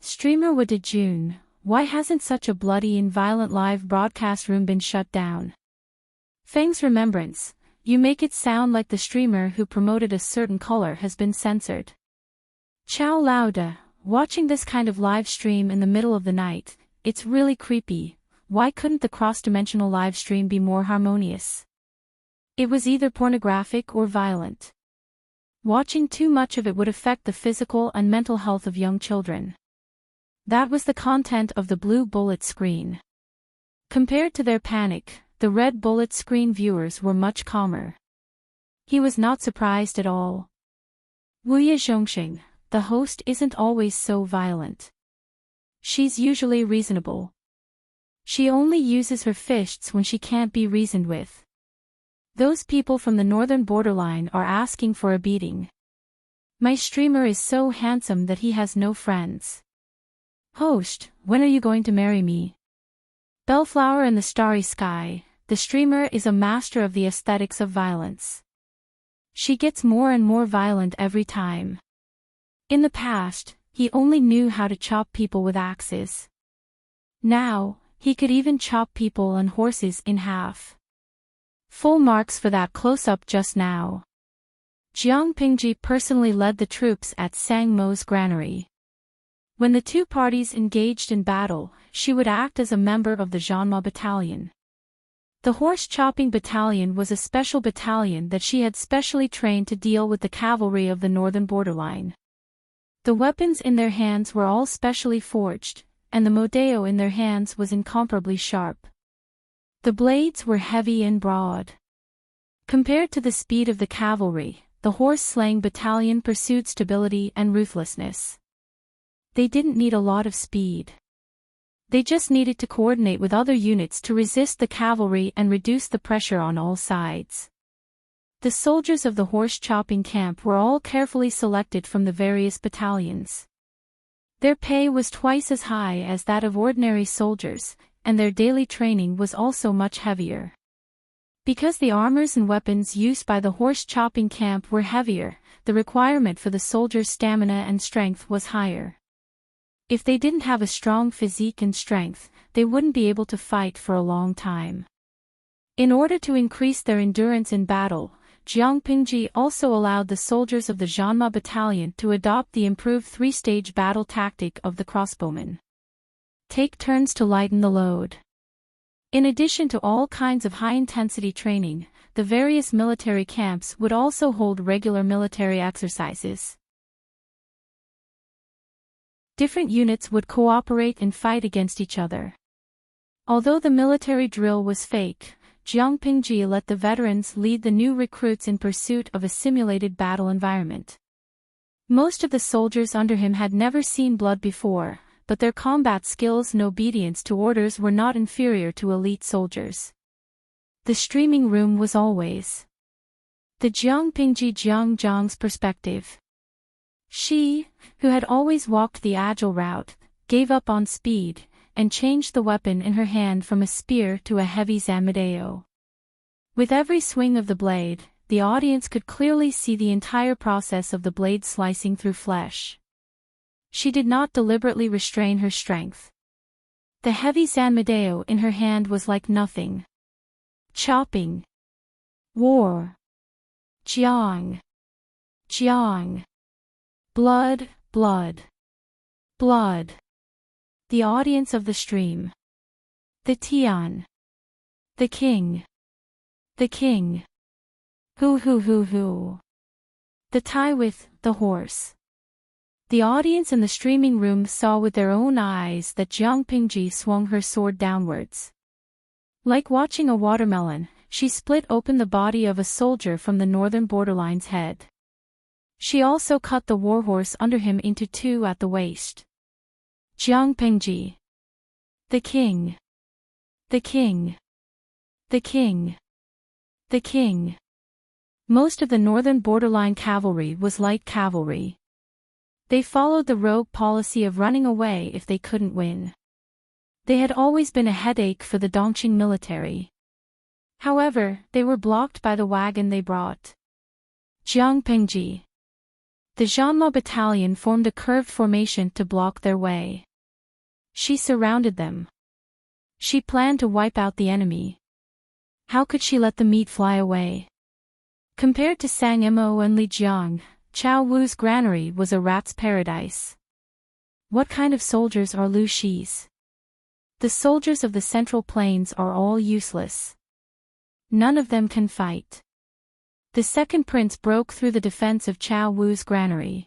Streamer Wada June, why hasn't such a bloody and violent live broadcast room been shut down? Fang's remembrance, you make it sound like the streamer who promoted a certain color has been censored. Chow Lauda, watching this kind of live stream in the middle of the night, it's really creepy. Why couldn't the cross-dimensional live stream be more harmonious? It was either pornographic or violent. Watching too much of it would affect the physical and mental health of young children. That was the content of the blue bullet screen. Compared to their panic, the red bullet screen viewers were much calmer. He was not surprised at all. Wuye Zhongxing, the host isn't always so violent. She's usually reasonable. She only uses her fists when she can't be reasoned with. Those people from the northern borderline are asking for a beating. My streamer is so handsome that he has no friends. Host, when are you going to marry me? Bellflower in the Starry Sky, the streamer is a master of the aesthetics of violence. She gets more and more violent every time. In the past, he only knew how to chop people with axes. Now, he could even chop people and horses in half. Full marks for that close-up just now. Jiang Pingji personally led the troops at Sang Mo's granary. When the two parties engaged in battle, she would act as a member of the Zhanma battalion. The horse-chopping battalion was a special battalion that she had specially trained to deal with the cavalry of the northern borderline. The weapons in their hands were all specially forged, and the modeo in their hands was incomparably sharp. The blades were heavy and broad. Compared to the speed of the cavalry, the horse-slaying battalion pursued stability and ruthlessness. They didn't need a lot of speed. They just needed to coordinate with other units to resist the cavalry and reduce the pressure on all sides. The soldiers of the horse-chopping camp were all carefully selected from the various battalions. Their pay was twice as high as that of ordinary soldiers, and their daily training was also much heavier. Because the armors and weapons used by the horse-chopping camp were heavier, the requirement for the soldiers' stamina and strength was higher. If they didn't have a strong physique and strength, they wouldn't be able to fight for a long time. In order to increase their endurance in battle, Jiang Pingji also allowed the soldiers of the Zhanma battalion to adopt the improved three-stage battle tactic of the crossbowmen. Take turns to lighten the load. In addition to all kinds of high-intensity training, the various military camps would also hold regular military exercises. Different units would cooperate and fight against each other. Although the military drill was fake, Jiang Pingji let the veterans lead the new recruits in pursuit of a simulated battle environment. Most of the soldiers under him had never seen blood before, but their combat skills and obedience to orders were not inferior to elite soldiers. The streaming room was always the Jiangpingji Jiangjiang's perspective. She, who had always walked the agile route, gave up on speed, and changed the weapon in her hand from a spear to a heavy Zamadeo. With every swing of the blade, the audience could clearly see the entire process of the blade slicing through flesh. She did not deliberately restrain her strength. The heavy Zamadeo in her hand was like nothing. Chopping. War. Jiang. Jiang. Blood, blood. Blood. The audience of the stream. The Tian. The king. The king. Hoo. The tie with the horse. The audience in the streaming room saw with their own eyes that Jiang Pingji swung her sword downwards. Like watching a watermelon, she split open the body of a soldier from the northern borderline's head. She also cut the warhorse under him into two at the waist. Jiang Pingji. The king. The king. The king. The king. Most of the northern borderline cavalry was light cavalry. They followed the rogue policy of running away if they couldn't win. They had always been a headache for the Dongqing military. However, they were blocked by the wagon they brought. Jiang Pingji. The Zhanma battalion formed a curved formation to block their way. She surrounded them. She planned to wipe out the enemy. How could she let the meat fly away? Compared to Sang Mo and Li Jiang, Chao Wu's granary was a rat's paradise. What kind of soldiers are Lu Shi's? The soldiers of the Central Plains are all useless. None of them can fight. The second prince broke through the defense of Chao Wu's granary.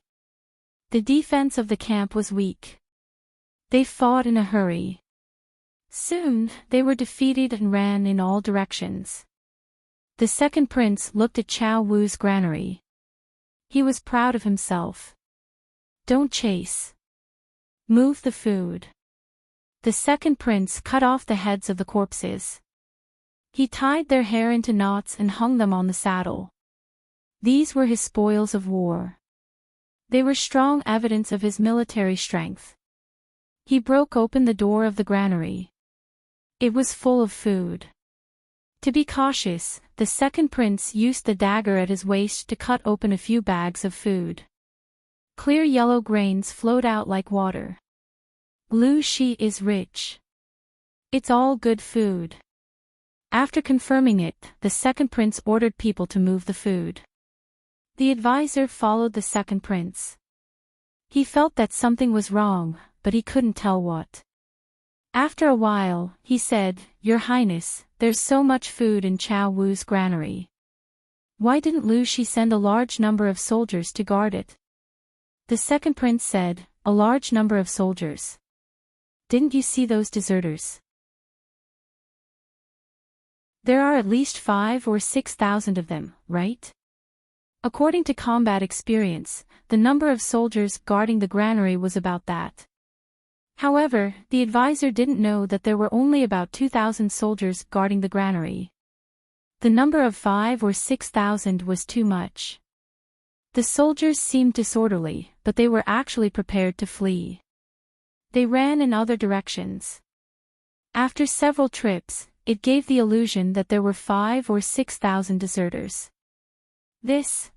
The defense of the camp was weak. They fought in a hurry. Soon, they were defeated and ran in all directions. The second prince looked at Chao Wu's granary. He was proud of himself. Don't chase. Move the food. The second prince cut off the heads of the corpses. He tied their hair into knots and hung them on the saddle. These were his spoils of war. They were strong evidence of his military strength. He broke open the door of the granary. It was full of food. To be cautious, the second prince used the dagger at his waist to cut open a few bags of food. Clear yellow grains flowed out like water. Lu Shi is rich. It's all good food. After confirming it, the second prince ordered people to move the food. The advisor followed the second prince. He felt that something was wrong, but he couldn't tell what. After a while, he said, "Your Highness, there's so much food in Chao Wu's granary. Why didn't Lu Shi send a large number of soldiers to guard it?" The second prince said, "A large number of soldiers. Didn't you see those deserters? There are at least 5,000 or 6,000 of them, right?" According to combat experience, the number of soldiers guarding the granary was about that. However, the advisor didn't know that there were only about 2,000 soldiers guarding the granary. The number of 5,000 or 6,000 was too much. The soldiers seemed disorderly, but they were actually prepared to flee. They ran in other directions. After several trips, it gave the illusion that there were 5,000 or 6,000 deserters. This.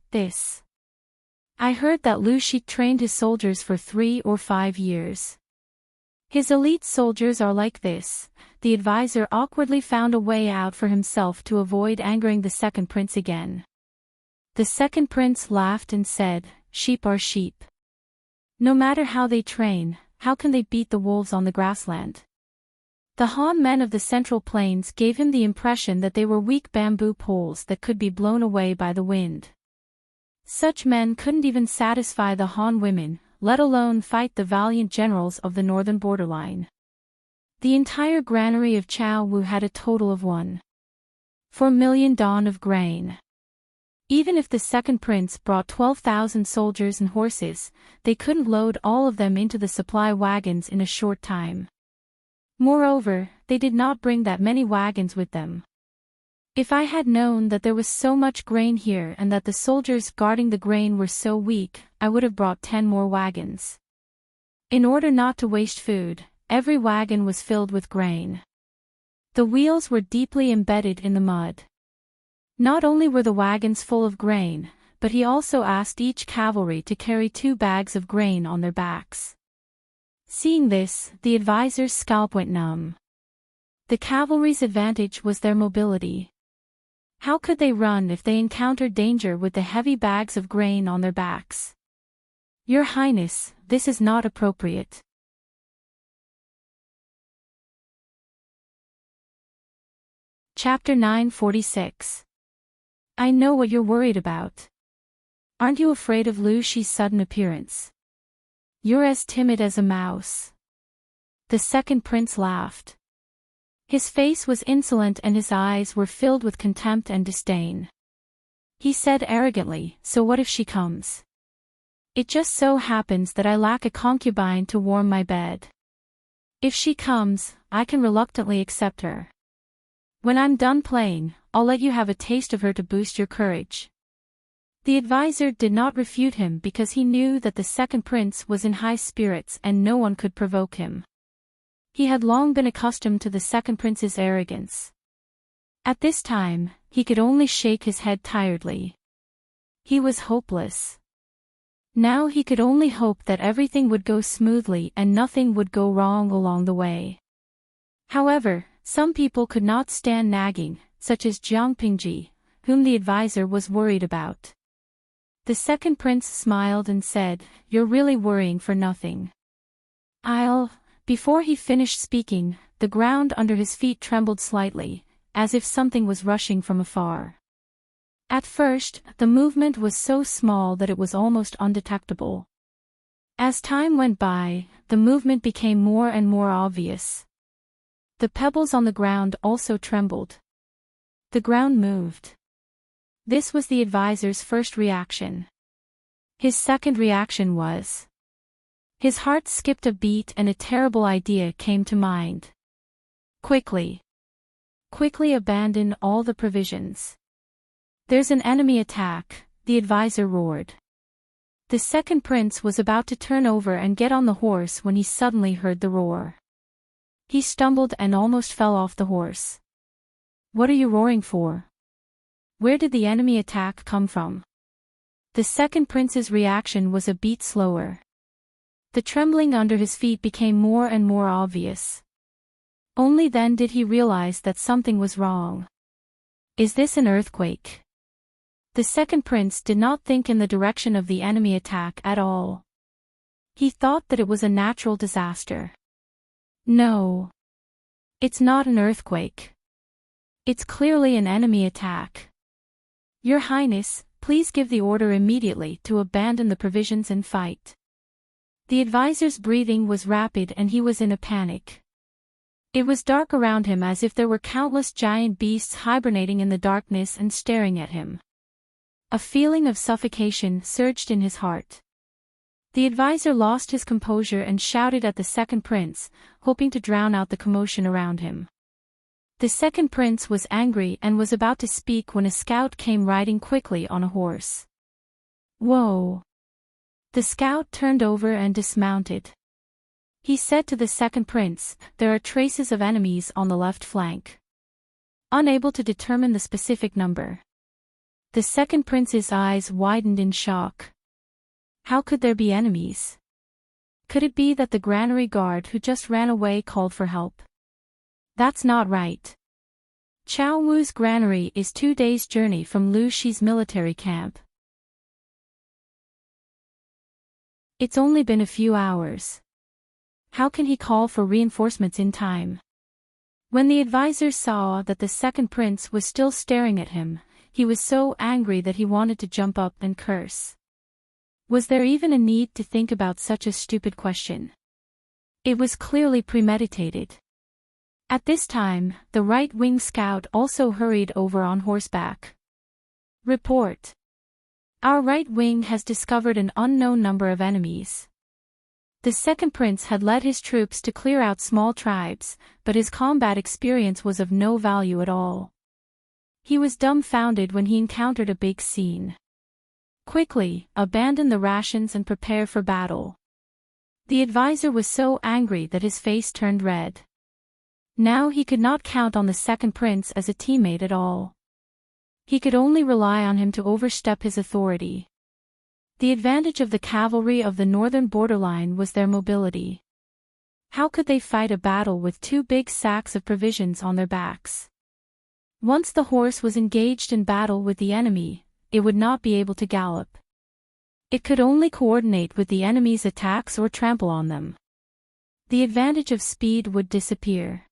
I heard that Lu Shi trained his soldiers for 3 or 5 years. His elite soldiers are like this. The advisor awkwardly found a way out for himself to avoid angering the second prince again. The second prince laughed and said, "Sheep are sheep. No matter how they train, how can they beat the wolves on the grassland?" The Han men of the Central Plains gave him the impression that they were weak bamboo poles that could be blown away by the wind. Such men couldn't even satisfy the Han women, let alone fight the valiant generals of the northern borderline. The entire granary of Chao Wu had a total of 1.4 million dawn of grain. Even if the second prince brought 12,000 soldiers and horses, they couldn't load all of them into the supply wagons in a short time. Moreover, they did not bring that many wagons with them. If I had known that there was so much grain here and that the soldiers guarding the grain were so weak, I would have brought 10 more wagons. In order not to waste food, every wagon was filled with grain. The wheels were deeply embedded in the mud. Not only were the wagons full of grain, but he also asked each cavalry to carry 2 bags of grain on their backs. Seeing this, the advisor's scalp went numb. The cavalry's advantage was their mobility. How could they run if they encountered danger with the heavy bags of grain on their backs? Your Highness, this is not appropriate. Chapter 946. I know what you're worried about. Aren't you afraid of Lu Shi's sudden appearance? You're as timid as a mouse. The second prince laughed. His face was insolent and his eyes were filled with contempt and disdain. He said arrogantly, so what if she comes? It just so happens that I lack a concubine to warm my bed. If she comes, I can reluctantly accept her. When I'm done playing, I'll let you have a taste of her to boost your courage. The advisor did not refute him because he knew that the second prince was in high spirits and no one could provoke him. He had long been accustomed to the second prince's arrogance. At this time, he could only shake his head tiredly. He was hopeless. Now he could only hope that everything would go smoothly and nothing would go wrong along the way. However, some people could not stand nagging, such as Jiang Pingji, whom the advisor was worried about. The second prince smiled and said, "You're really worrying for nothing. Before he finished speaking, the ground under his feet trembled slightly, as if something was rushing from afar. At first, the movement was so small that it was almost undetectable. As time went by, the movement became more and more obvious. The pebbles on the ground also trembled. The ground moved. This was the advisor's first reaction. His second reaction was. His heart skipped a beat and a terrible idea came to mind. Quickly abandon all the provisions. There's an enemy attack, the advisor roared. The second prince was about to turn over and get on the horse when he suddenly heard the roar. He stumbled and almost fell off the horse. What are you roaring for? Where did the enemy attack come from? The second prince's reaction was a beat slower. The trembling under his feet became more and more obvious. Only then did he realize that something was wrong. Is this an earthquake? The second prince did not think in the direction of the enemy attack at all. He thought that it was a natural disaster. No. It's not an earthquake. It's clearly an enemy attack. Your Highness, please give the order immediately to abandon the provisions and fight. The advisor's breathing was rapid and he was in a panic. It was dark around him as if there were countless giant beasts hibernating in the darkness and staring at him. A feeling of suffocation surged in his heart. The advisor lost his composure and shouted at the second prince, hoping to drown out the commotion around him. The second prince was angry and was about to speak when a scout came riding quickly on a horse. Whoa! The scout turned over and dismounted. He said to the second prince, "There are traces of enemies on the left flank." Unable to determine the specific number. The second prince's eyes widened in shock. How could there be enemies? Could it be that the granary guard who just ran away called for help? That's not right. Chao Wu's granary is 2 days' journey from Lu Shi's military camp. It's only been a few hours. How can he call for reinforcements in time? When the advisor saw that the second prince was still staring at him, he was so angry that he wanted to jump up and curse. Was there even a need to think about such a stupid question? It was clearly premeditated. At this time, the right-wing scout also hurried over on horseback. Report. Our right wing has discovered an unknown number of enemies. The second prince had led his troops to clear out small tribes, but his combat experience was of no value at all. He was dumbfounded when he encountered a big scene. Quickly, abandon the rations and prepare for battle. The advisor was so angry that his face turned red. Now he could not count on the second prince as a teammate at all. He could only rely on him to overstep his authority. The advantage of the cavalry of the northern borderline was their mobility. How could they fight a battle with 2 big sacks of provisions on their backs? Once the horse was engaged in battle with the enemy, it would not be able to gallop. It could only coordinate with the enemy's attacks or trample on them. The advantage of speed would disappear.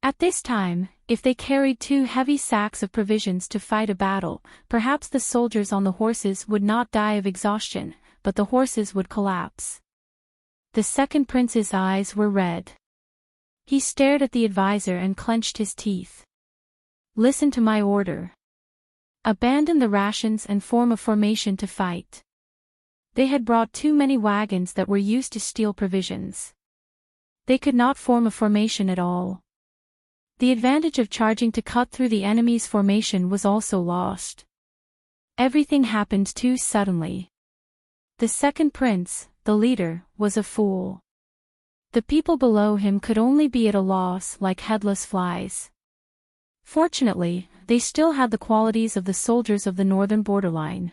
At this time, if they carried 2 heavy sacks of provisions to fight a battle, perhaps the soldiers on the horses would not die of exhaustion, but the horses would collapse. The second prince's eyes were red. He stared at the advisor and clenched his teeth. Listen to my order. Abandon the rations and form a formation to fight. They had brought too many wagons that were used to steal provisions. They could not form a formation at all. The advantage of charging to cut through the enemy's formation was also lost. Everything happened too suddenly. The second prince, the leader, was a fool. The people below him could only be at a loss like headless flies. Fortunately, they still had the qualities of the soldiers of the northern borderline.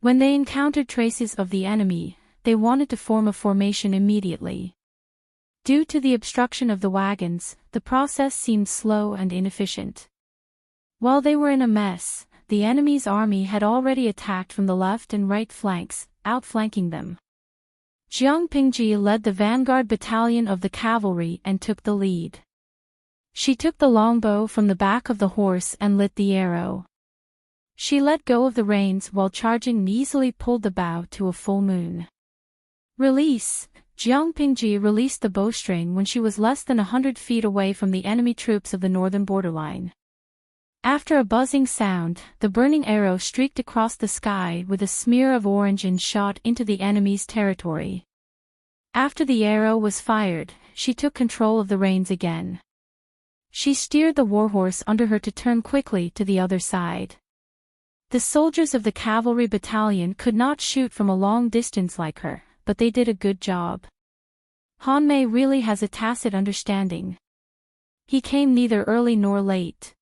When they encountered traces of the enemy, they wanted to form a formation immediately. Due to the obstruction of the wagons, the process seemed slow and inefficient. While they were in a mess, the enemy's army had already attacked from the left and right flanks, outflanking them. Jiang Pingji led the vanguard battalion of the cavalry and took the lead. She took the longbow from the back of the horse and lit the arrow. She let go of the reins while charging and easily pulled the bow to a full moon. Release! Jiang Pingji released the bowstring when she was less than 100 feet away from the enemy troops of the northern borderline. After a buzzing sound, the burning arrow streaked across the sky with a smear of orange and shot into the enemy's territory. After the arrow was fired, she took control of the reins again. She steered the warhorse under her to turn quickly to the other side. The soldiers of the cavalry battalion could not shoot from a long distance like her, but they did a good job. Hanmei really has a tacit understanding. He came neither early nor late.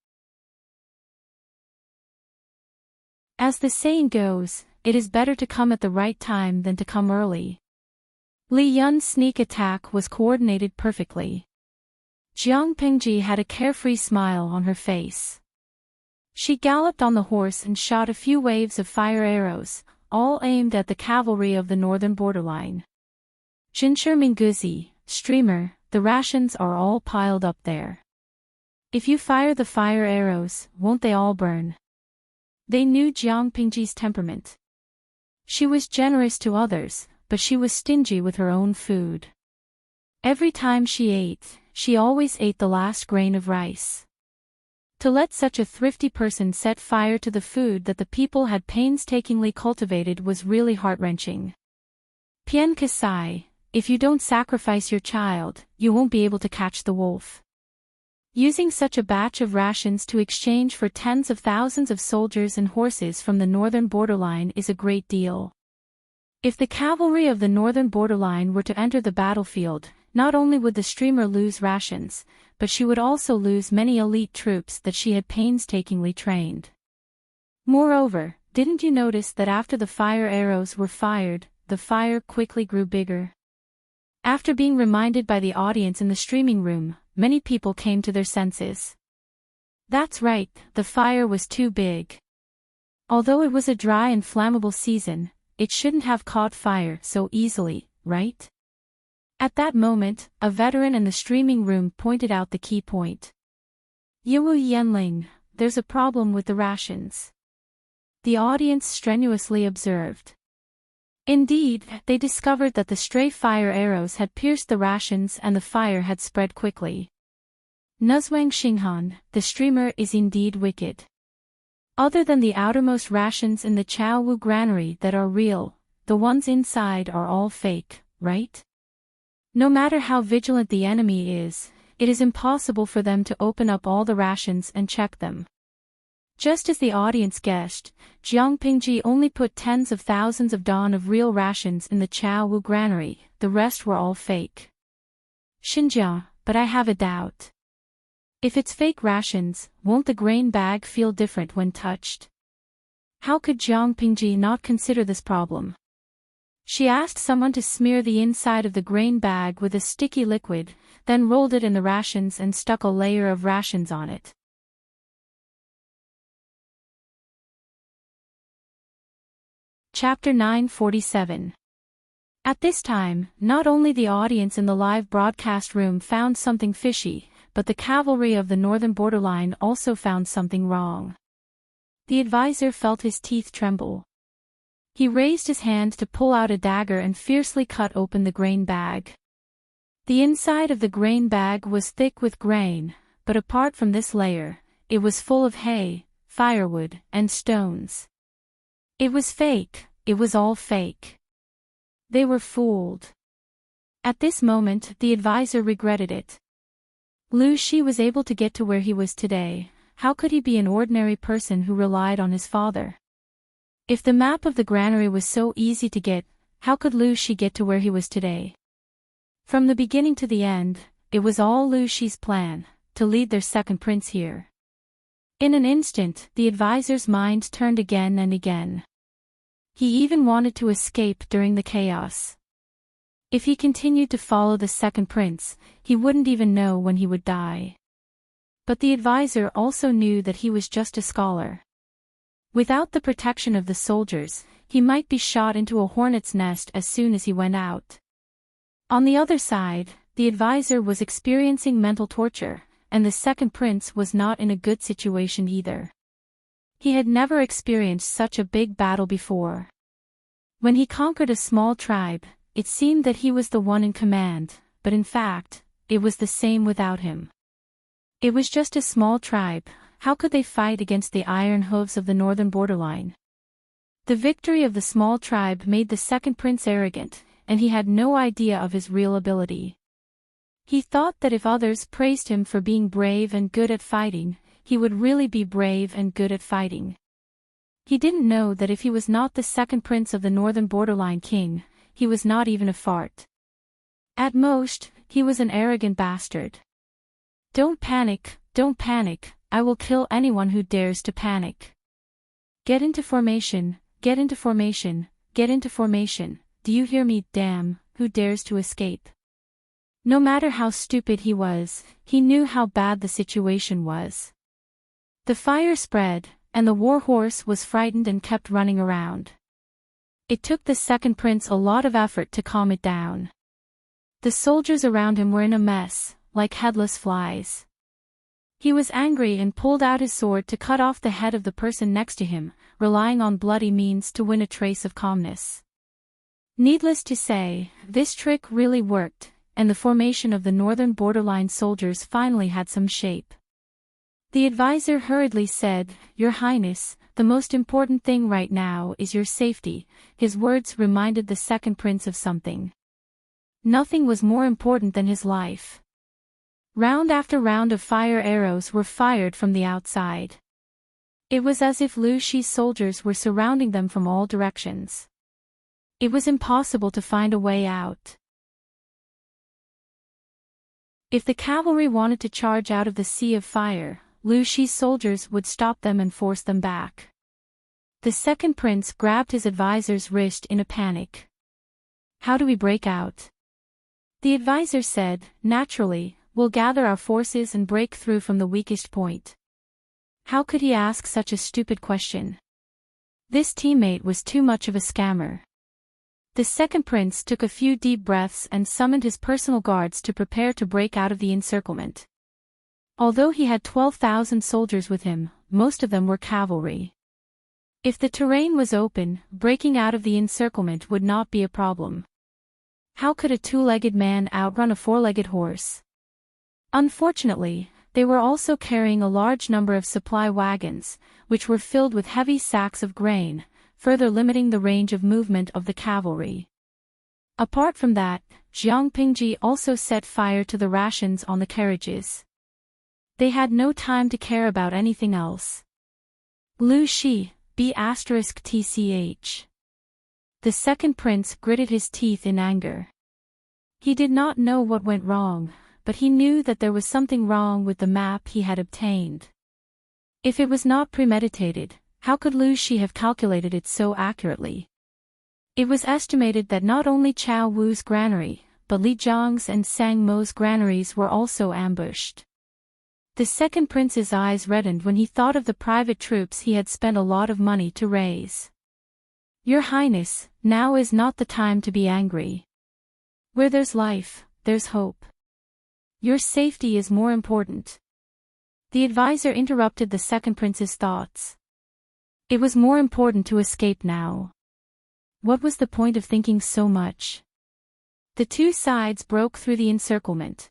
As the saying goes, it is better to come at the right time than to come early. Li Yun's sneak attack was coordinated perfectly. Jiang Pingji had a carefree smile on her face. She galloped on the horse and shot a few waves of fire arrows, all aimed at the cavalry of the northern borderline. Jinsher Minguzi, streamer, the rations are all piled up there. If you fire the fire arrows, won't they all burn? They knew Jiang Pingji's temperament. She was generous to others, but she was stingy with her own food. Every time she ate, she always ate the last grain of rice. To let such a thrifty person set fire to the food that the people had painstakingly cultivated was really heart-wrenching. Pian Kasai, if you don't sacrifice your child, you won't be able to catch the wolf. Using such a batch of rations to exchange for tens of thousands of soldiers and horses from the northern borderline is a great deal. If the cavalry of the northern borderline were to enter the battlefield, not only would the streamer lose rations, but she would also lose many elite troops that she had painstakingly trained. Moreover, didn't you notice that after the fire arrows were fired, the fire quickly grew bigger? After being reminded by the audience in the streaming room, many people came to their senses. That's right, the fire was too big. Although it was a dry and flammable season, it shouldn't have caught fire so easily, right? At that moment, a veteran in the streaming room pointed out the key point. Yiwu Yanling, there's a problem with the rations. The audience strenuously observed. Indeed, they discovered that the stray fire arrows had pierced the rations and the fire had spread quickly. Nuzwang Xinghan, the streamer is indeed wicked. Other than the outermost rations in the Chow Wu granary that are real, the ones inside are all fake, right? No matter how vigilant the enemy is, it is impossible for them to open up all the rations and check them. Just as the audience guessed, Jiang Pingji only put tens of thousands of don of real rations in the Chow Wu granary, the rest were all fake. Xinjia, but I have a doubt. If it's fake rations, won't the grain bag feel different when touched? How could Jiang Pingji not consider this problem? She asked someone to smear the inside of the grain bag with a sticky liquid, then rolled it in the rations and stuck a layer of rations on it. Chapter 947. At this time, not only the audience in the live broadcast room found something fishy, but the cavalry of the northern borderline also found something wrong. The advisor felt his teeth tremble. He raised his hand to pull out a dagger and fiercely cut open the grain bag. The inside of the grain bag was thick with grain, but apart from this layer, it was full of hay, firewood, and stones. It was fake, it was all fake. They were fooled. At this moment, the advisor regretted it. Lu Shi was able to get to where he was today. How could he be an ordinary person who relied on his father? If the map of the granary was so easy to get, how could Lu Shi get to where he was today? From the beginning to the end, it was all Lu Shi's plan, to lead their second prince here. In an instant, the advisor's mind turned again and again. He even wanted to escape during the chaos. If he continued to follow the second prince, he wouldn't even know when he would die. But the advisor also knew that he was just a scholar. Without the protection of the soldiers, he might be shot into a hornet's nest as soon as he went out. On the other side, the advisor was experiencing mental torture, and the second prince was not in a good situation either. He had never experienced such a big battle before. When he conquered a small tribe, it seemed that he was the one in command, but in fact, it was the same without him. It was just a small tribe. How could they fight against the iron hooves of the northern borderline? The victory of the small tribe made the second prince arrogant, and he had no idea of his real ability. He thought that if others praised him for being brave and good at fighting, he would really be brave and good at fighting. He didn't know that if he was not the second prince of the northern borderline king, he was not even a fart. At most, he was an arrogant bastard. Don't panic, I will kill anyone who dares to panic. Get into formation, get into formation, get into formation, do you hear me, damn, who dares to escape? No matter how stupid he was, he knew how bad the situation was. The fire spread, and the war horse was frightened and kept running around. It took the second prince a lot of effort to calm it down. The soldiers around him were in a mess, like headless flies. He was angry and pulled out his sword to cut off the head of the person next to him, relying on bloody means to win a trace of calmness. Needless to say, this trick really worked, and the formation of the northern borderline soldiers finally had some shape. The advisor hurriedly said, "Your Highness, the most important thing right now is your safety." His words reminded the second prince of something. Nothing was more important than his life. Round after round of fire arrows were fired from the outside. It was as if Lu Shi's soldiers were surrounding them from all directions. It was impossible to find a way out. If the cavalry wanted to charge out of the sea of fire, Lu Shi's soldiers would stop them and force them back. The second prince grabbed his advisor's wrist in a panic. "How do we break out?" The advisor said, "Naturally, we'll gather our forces and break through from the weakest point." How could he ask such a stupid question? This teammate was too much of a scammer. The second prince took a few deep breaths and summoned his personal guards to prepare to break out of the encirclement. Although he had 12,000 soldiers with him, most of them were cavalry. If the terrain was open, breaking out of the encirclement would not be a problem. How could a two-legged man outrun a four-legged horse? Unfortunately, They were also carrying a large number of supply wagons, which were filled with heavy sacks of grain, further limiting the range of movement of the cavalry. Apart from that, Jiang Pingji also set fire to the rations on the carriages. They had no time to care about anything else. Lu Shi, B*TCH. The second prince gritted his teeth in anger. He did not know what went wrong, but he knew that there was something wrong with the map he had obtained. If it was not premeditated, how could Lu Shi have calculated it so accurately? It was estimated that not only Chao Wu's granary, but Li Zhang's and Sang Mo's granaries were also ambushed. The second prince's eyes reddened when he thought of the private troops he had spent a lot of money to raise. Your Highness, now is not the time to be angry. Where there's life, there's hope. Your safety is more important. The advisor interrupted the second prince's thoughts. It was more important to escape now. What was the point of thinking so much? The two sides broke through the encirclement.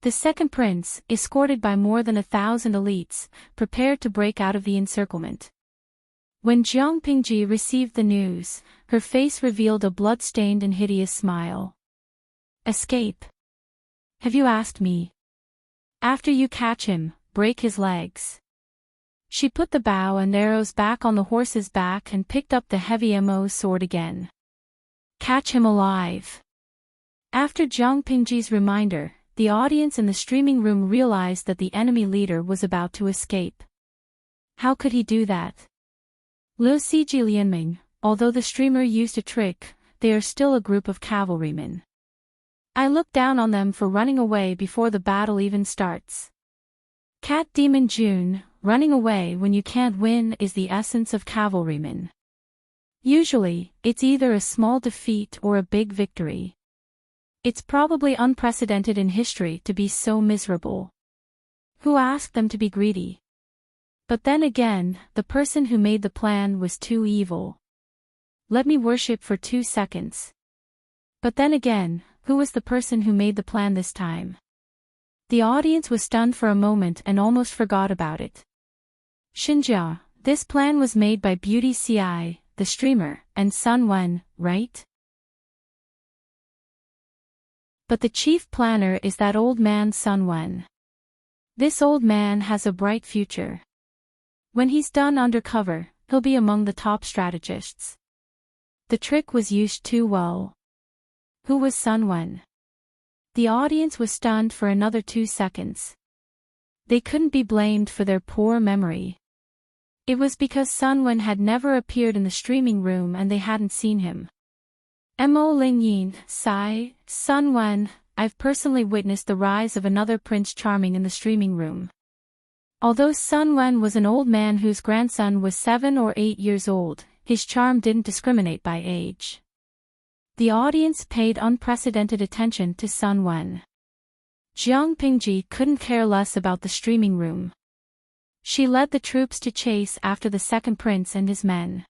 The second prince, escorted by more than 1,000 elites, prepared to break out of the encirclement. When Jiang Pingji received the news, her face revealed a blood-stained and hideous smile. Escape? Have you asked me? After you catch him, break his legs. She put the bow and arrows back on the horse's back and picked up the heavy Mo sword again. Catch him alive. After Jiang Pingji's reminder, the audience in the streaming room realized that the enemy leader was about to escape. How could he do that? Lu Siji Lianming, although the streamer used a trick, they are still a group of cavalrymen. I look down on them for running away before the battle even starts. Cat Demon June, running away when you can't win is the essence of cavalrymen. Usually, it's either a small defeat or a big victory. It's probably unprecedented in history to be so miserable. Who asked them to be greedy? But then again, the person who made the plan was too evil. Let me worship for 2 seconds. But then again, who was the person who made the plan this time? The audience was stunned for a moment and almost forgot about it. Xinjia, this plan was made by Beauty Ci, the streamer, and Sun Wen, right? But the chief planner is that old man Sun Wen. This old man has a bright future. When he's done undercover, he'll be among the top strategists. The trick was used too well. Who was Sun Wen? The audience was stunned for another 2 seconds. They couldn't be blamed for their poor memory. It was because Sun Wen had never appeared in the streaming room and they hadn't seen him. Mo Lingyin, sigh, Sun Wen, I've personally witnessed the rise of another Prince Charming in the streaming room. Although Sun Wen was an old man whose grandson was 7 or 8 years old, his charm didn't discriminate by age. The audience paid unprecedented attention to Sun Wen. Jiang Pingji couldn't care less about the streaming room. She led the troops to chase after the second prince and his men.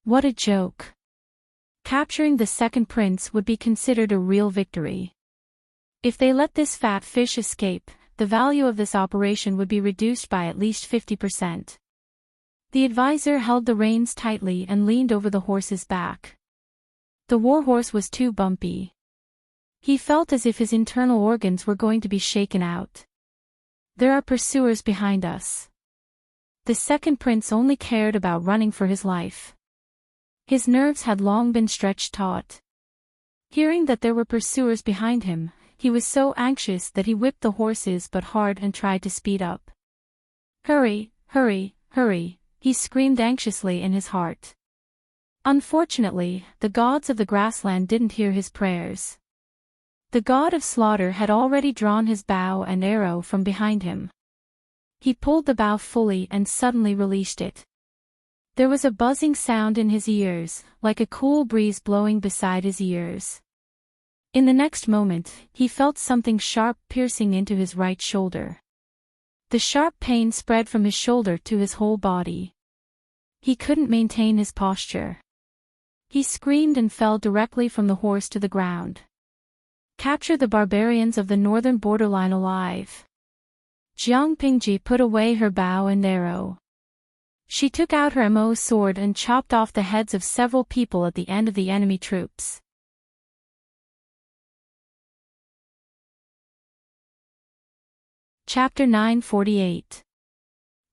What a joke. Capturing the second prince would be considered a real victory. If they let this fat fish escape, the value of this operation would be reduced by at least 50%. The advisor held the reins tightly and leaned over the horse's back. The warhorse was too bumpy. He felt as if his internal organs were going to be shaken out. There are pursuers behind us. The second prince only cared about running for his life. His nerves had long been stretched taut. Hearing that there were pursuers behind him, he was so anxious that he whipped the horses but hard and tried to speed up. Hurry, hurry, hurry, he screamed anxiously in his heart. Unfortunately, the gods of the grassland didn't hear his prayers. The god of slaughter had already drawn his bow and arrow from behind him. He pulled the bow fully and suddenly released it. There was a buzzing sound in his ears, like a cool breeze blowing beside his ears. In the next moment, he felt something sharp piercing into his right shoulder. The sharp pain spread from his shoulder to his whole body. He couldn't maintain his posture. He screamed and fell directly from the horse to the ground. Capture the barbarians of the northern borderline alive. Jiang Pingji put away her bow and arrow. She took out her mo sword and chopped off the heads of several people at the end of the enemy troops. Chapter 948.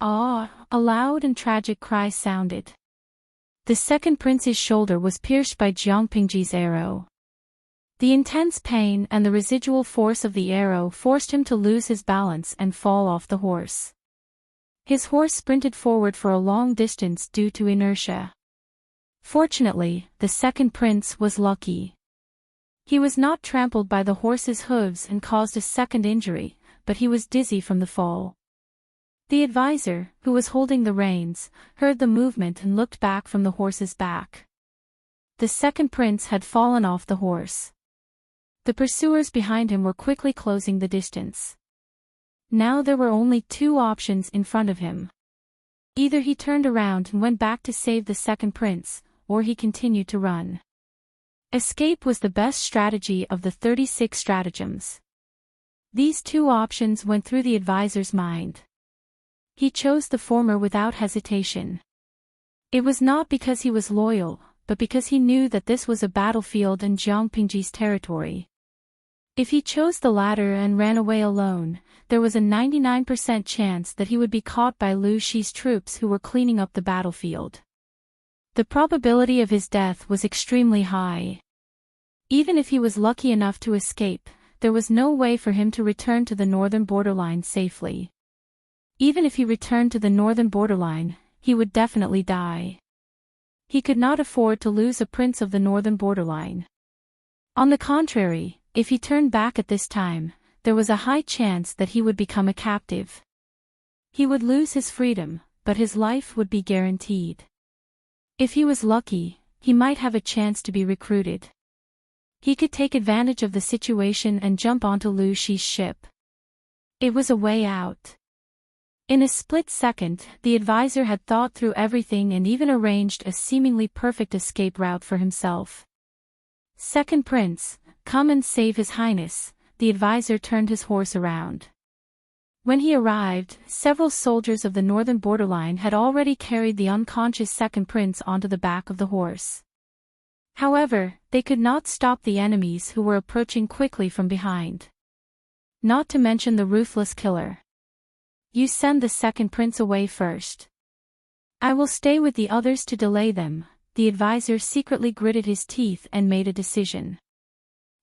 Ah! A loud and tragic cry sounded. The second prince's shoulder was pierced by Jiang Pingji's arrow. The intense pain and the residual force of the arrow forced him to lose his balance and fall off the horse. His horse sprinted forward for a long distance due to inertia. Fortunately, the second prince was lucky. He was not trampled by the horse's hooves and caused a second injury, but he was dizzy from the fall. The advisor, who was holding the reins, heard the movement and looked back from the horse's back. The second prince had fallen off the horse. The pursuers behind him were quickly closing the distance. Now there were only two options in front of him. Either he turned around and went back to save the second prince, or he continued to run. Escape was the best strategy of the 36 stratagems. These two options went through the advisor's mind. He chose the former without hesitation. It was not because he was loyal, but because he knew that this was a battlefield in Jiang Pingji's territory. If he chose the latter and ran away alone, there was a 99% chance that he would be caught by Lu Shi's troops who were cleaning up the battlefield. The probability of his death was extremely high. Even if he was lucky enough to escape, there was no way for him to return to the northern borderline safely. Even if he returned to the northern borderline, he would definitely die. He could not afford to lose a prince of the northern borderline. On the contrary, if he turned back at this time, there was a high chance that he would become a captive. He would lose his freedom, but his life would be guaranteed. If he was lucky, he might have a chance to be recruited. He could take advantage of the situation and jump onto Lu Shi's ship. It was a way out. In a split second, the advisor had thought through everything and even arranged a seemingly perfect escape route for himself. Second prince, come and save His Highness, the advisor turned his horse around. When he arrived, several soldiers of the northern borderline had already carried the unconscious second prince onto the back of the horse. However, they could not stop the enemies who were approaching quickly from behind. Not to mention the ruthless killer. You send the second prince away first. I will stay with the others to delay them. The advisor secretly gritted his teeth and made a decision.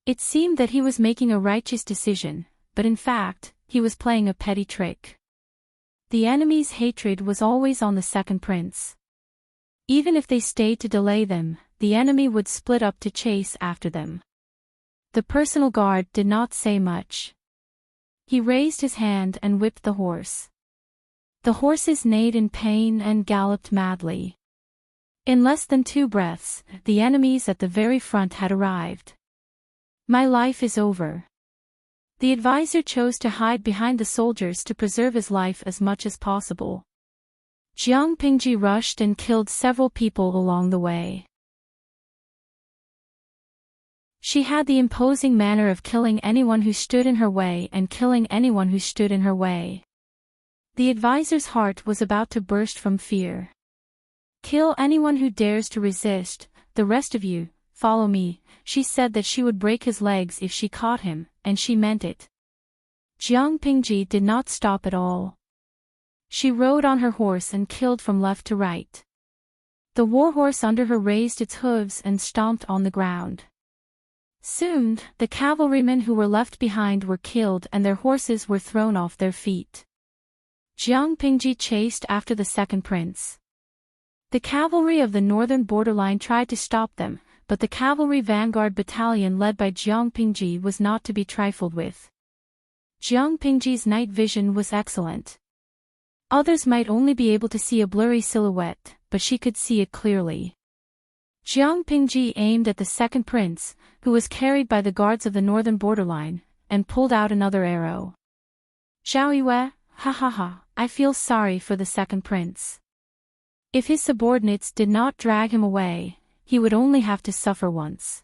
It seemed that he was making a righteous decision, but in fact, he was playing a petty trick. The enemy's hatred was always on the second prince. Even if they stayed to delay them, the enemy would split up to chase after them. The personal guard did not say much. He raised his hand and whipped the horse. The horses neighed in pain and galloped madly. In less than 2 breaths, the enemies at the very front had arrived. My life is over. The advisor chose to hide behind the soldiers to preserve his life as much as possible. Jiang Pingji rushed and killed several people along the way. She had the imposing manner of killing anyone who stood in her way and killing anyone who stood in her way. The advisor's heart was about to burst from fear. Kill anyone who dares to resist, the rest of you, follow me. She said that she would break his legs if she caught him, and she meant it. Jiang Pingji did not stop at all. She rode on her horse and killed from left to right. The warhorse under her raised its hooves and stomped on the ground. Soon, the cavalrymen who were left behind were killed and their horses were thrown off their feet. Jiang Pingji chased after the second prince. The cavalry of the northern borderline tried to stop them, but the cavalry vanguard battalion led by Jiang Pingji was not to be trifled with. Jiang Pingji's night vision was excellent. Others might only be able to see a blurry silhouette, but she could see it clearly. Jiang Pingji aimed at the second prince, who was carried by the guards of the northern borderline, and pulled out another arrow. Zhao Yue, ha ha ha, I feel sorry for the second prince. If his subordinates did not drag him away, he would only have to suffer once.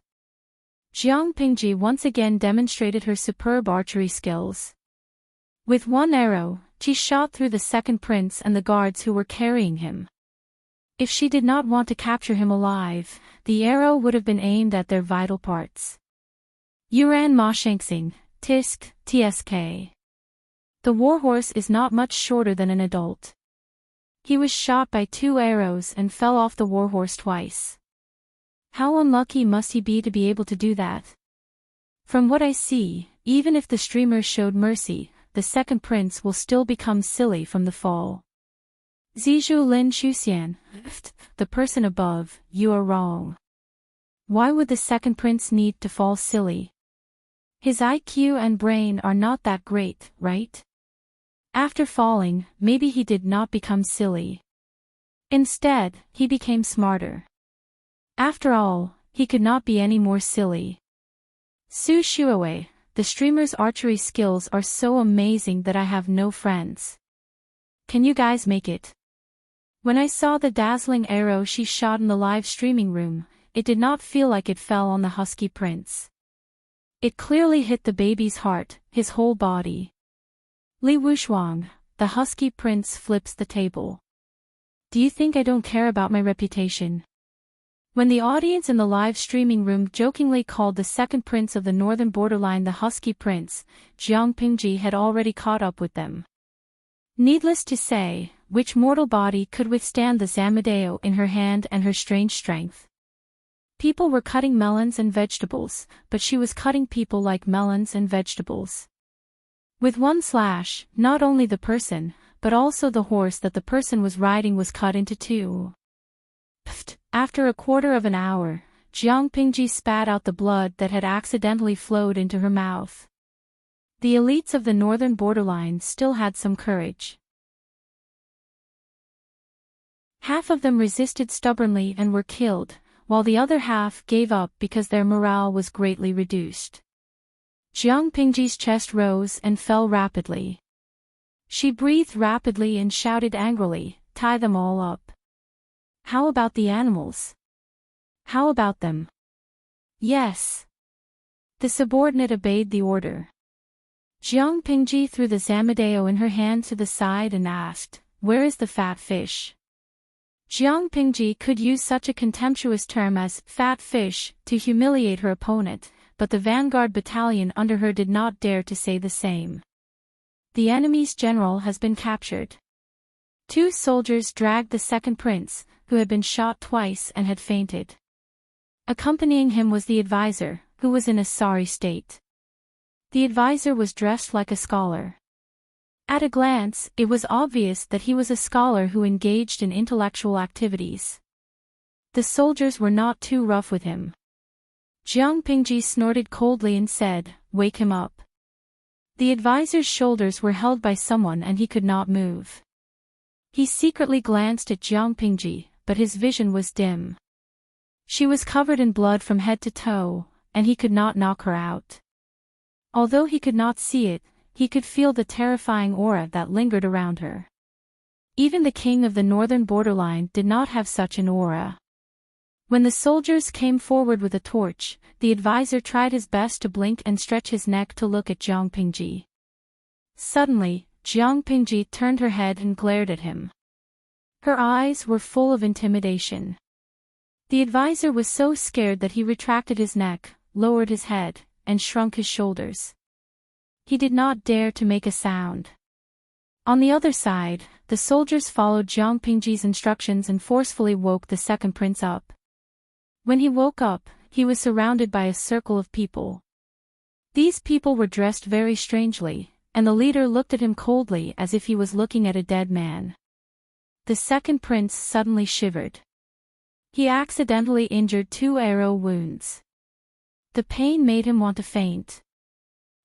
Jiang Pingji once again demonstrated her superb archery skills. With one arrow, she shot through the second prince and the guards who were carrying him. If she did not want to capture him alive, the arrow would have been aimed at their vital parts. Yuran Ma Shanxing, Tisk, TSK. The warhorse is not much shorter than an adult. He was shot by 2 arrows and fell off the warhorse twice. How unlucky must he be to be able to do that? From what I see, even if the streamers showed mercy, the second prince will still become silly from the fall. Zizhu Lin Xuxian, the person above, you are wrong. Why would the second prince need to fall silly? His IQ and brain are not that great, right? After falling, maybe he did not become silly. Instead, he became smarter. After all, he could not be any more silly. Su Shuawei, the streamer's archery skills are so amazing that I have no friends. Can you guys make it? When I saw the dazzling arrow she shot in the live streaming room, it did not feel like it fell on the husky prince. It clearly hit the baby's heart, his whole body. Li Wushuang, the husky prince flips the table. Do you think I don't care about my reputation? When the audience in the live streaming room jokingly called the second prince of the northern borderline the husky prince, Jiang Pingji had already caught up with them. Needless to say, which mortal body could withstand the Zamadeo in her hand and her strange strength? People were cutting melons and vegetables, but she was cutting people like melons and vegetables. With one slash, not only the person, but also the horse that the person was riding was cut into 2. Pfft. After a quarter of an hour, Jiang Pingji spat out the blood that had accidentally flowed into her mouth. The elites of the northern borderline still had some courage. Half of them resisted stubbornly and were killed, while the other half gave up because their morale was greatly reduced. Jiang Pingji's chest rose and fell rapidly. She breathed rapidly and shouted angrily, "Tie them all up." How about the animals? How about them? Yes. The subordinate obeyed the order. Jiang Pingji threw the Zamadeo in her hand to the side and asked, "Where is the fat fish?" Jiang Pingji could use such a contemptuous term as fat fish to humiliate her opponent, but the vanguard battalion under her did not dare to say the same. The enemy's general has been captured. 2 soldiers dragged the second prince, who had been shot twice and had fainted. Accompanying him was the advisor, who was in a sorry state. The advisor was dressed like a scholar. At a glance, it was obvious that he was a scholar who engaged in intellectual activities. The soldiers were not too rough with him. Jiang Pingji snorted coldly and said, "Wake him up." The advisor's shoulders were held by someone and he could not move. He secretly glanced at Jiang Pingji, but his vision was dim. She was covered in blood from head to toe, and he could not knock her out. Although he could not see it, he could feel the terrifying aura that lingered around her. Even the king of the northern borderline did not have such an aura. When the soldiers came forward with a torch, the advisor tried his best to blink and stretch his neck to look at Jiang Pingji. Suddenly, Jiang Pingji turned her head and glared at him. Her eyes were full of intimidation. The advisor was so scared that he retracted his neck, lowered his head, and shrunk his shoulders. He did not dare to make a sound. On the other side, the soldiers followed Jiang Pingji's instructions and forcefully woke the second prince up. When he woke up, he was surrounded by a circle of people. These people were dressed very strangely, and the leader looked at him coldly as if he was looking at a dead man. The second prince suddenly shivered. He accidentally injured 2 arrow wounds. The pain made him want to faint.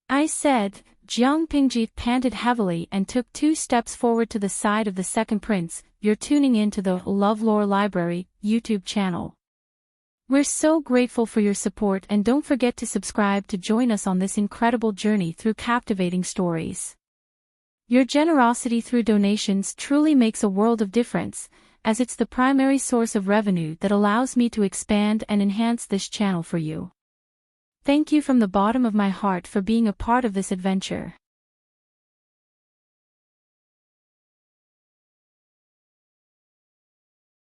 I said, Jiang Pingji panted heavily and took 2 steps forward to the side of the second prince. "You're tuning in to the LoveLore Library YouTube channel. We're so grateful for your support and don't forget to subscribe to join us on this incredible journey through captivating stories. Your generosity through donations truly makes a world of difference, as it's the primary source of revenue that allows me to expand and enhance this channel for you. Thank you from the bottom of my heart for being a part of this adventure.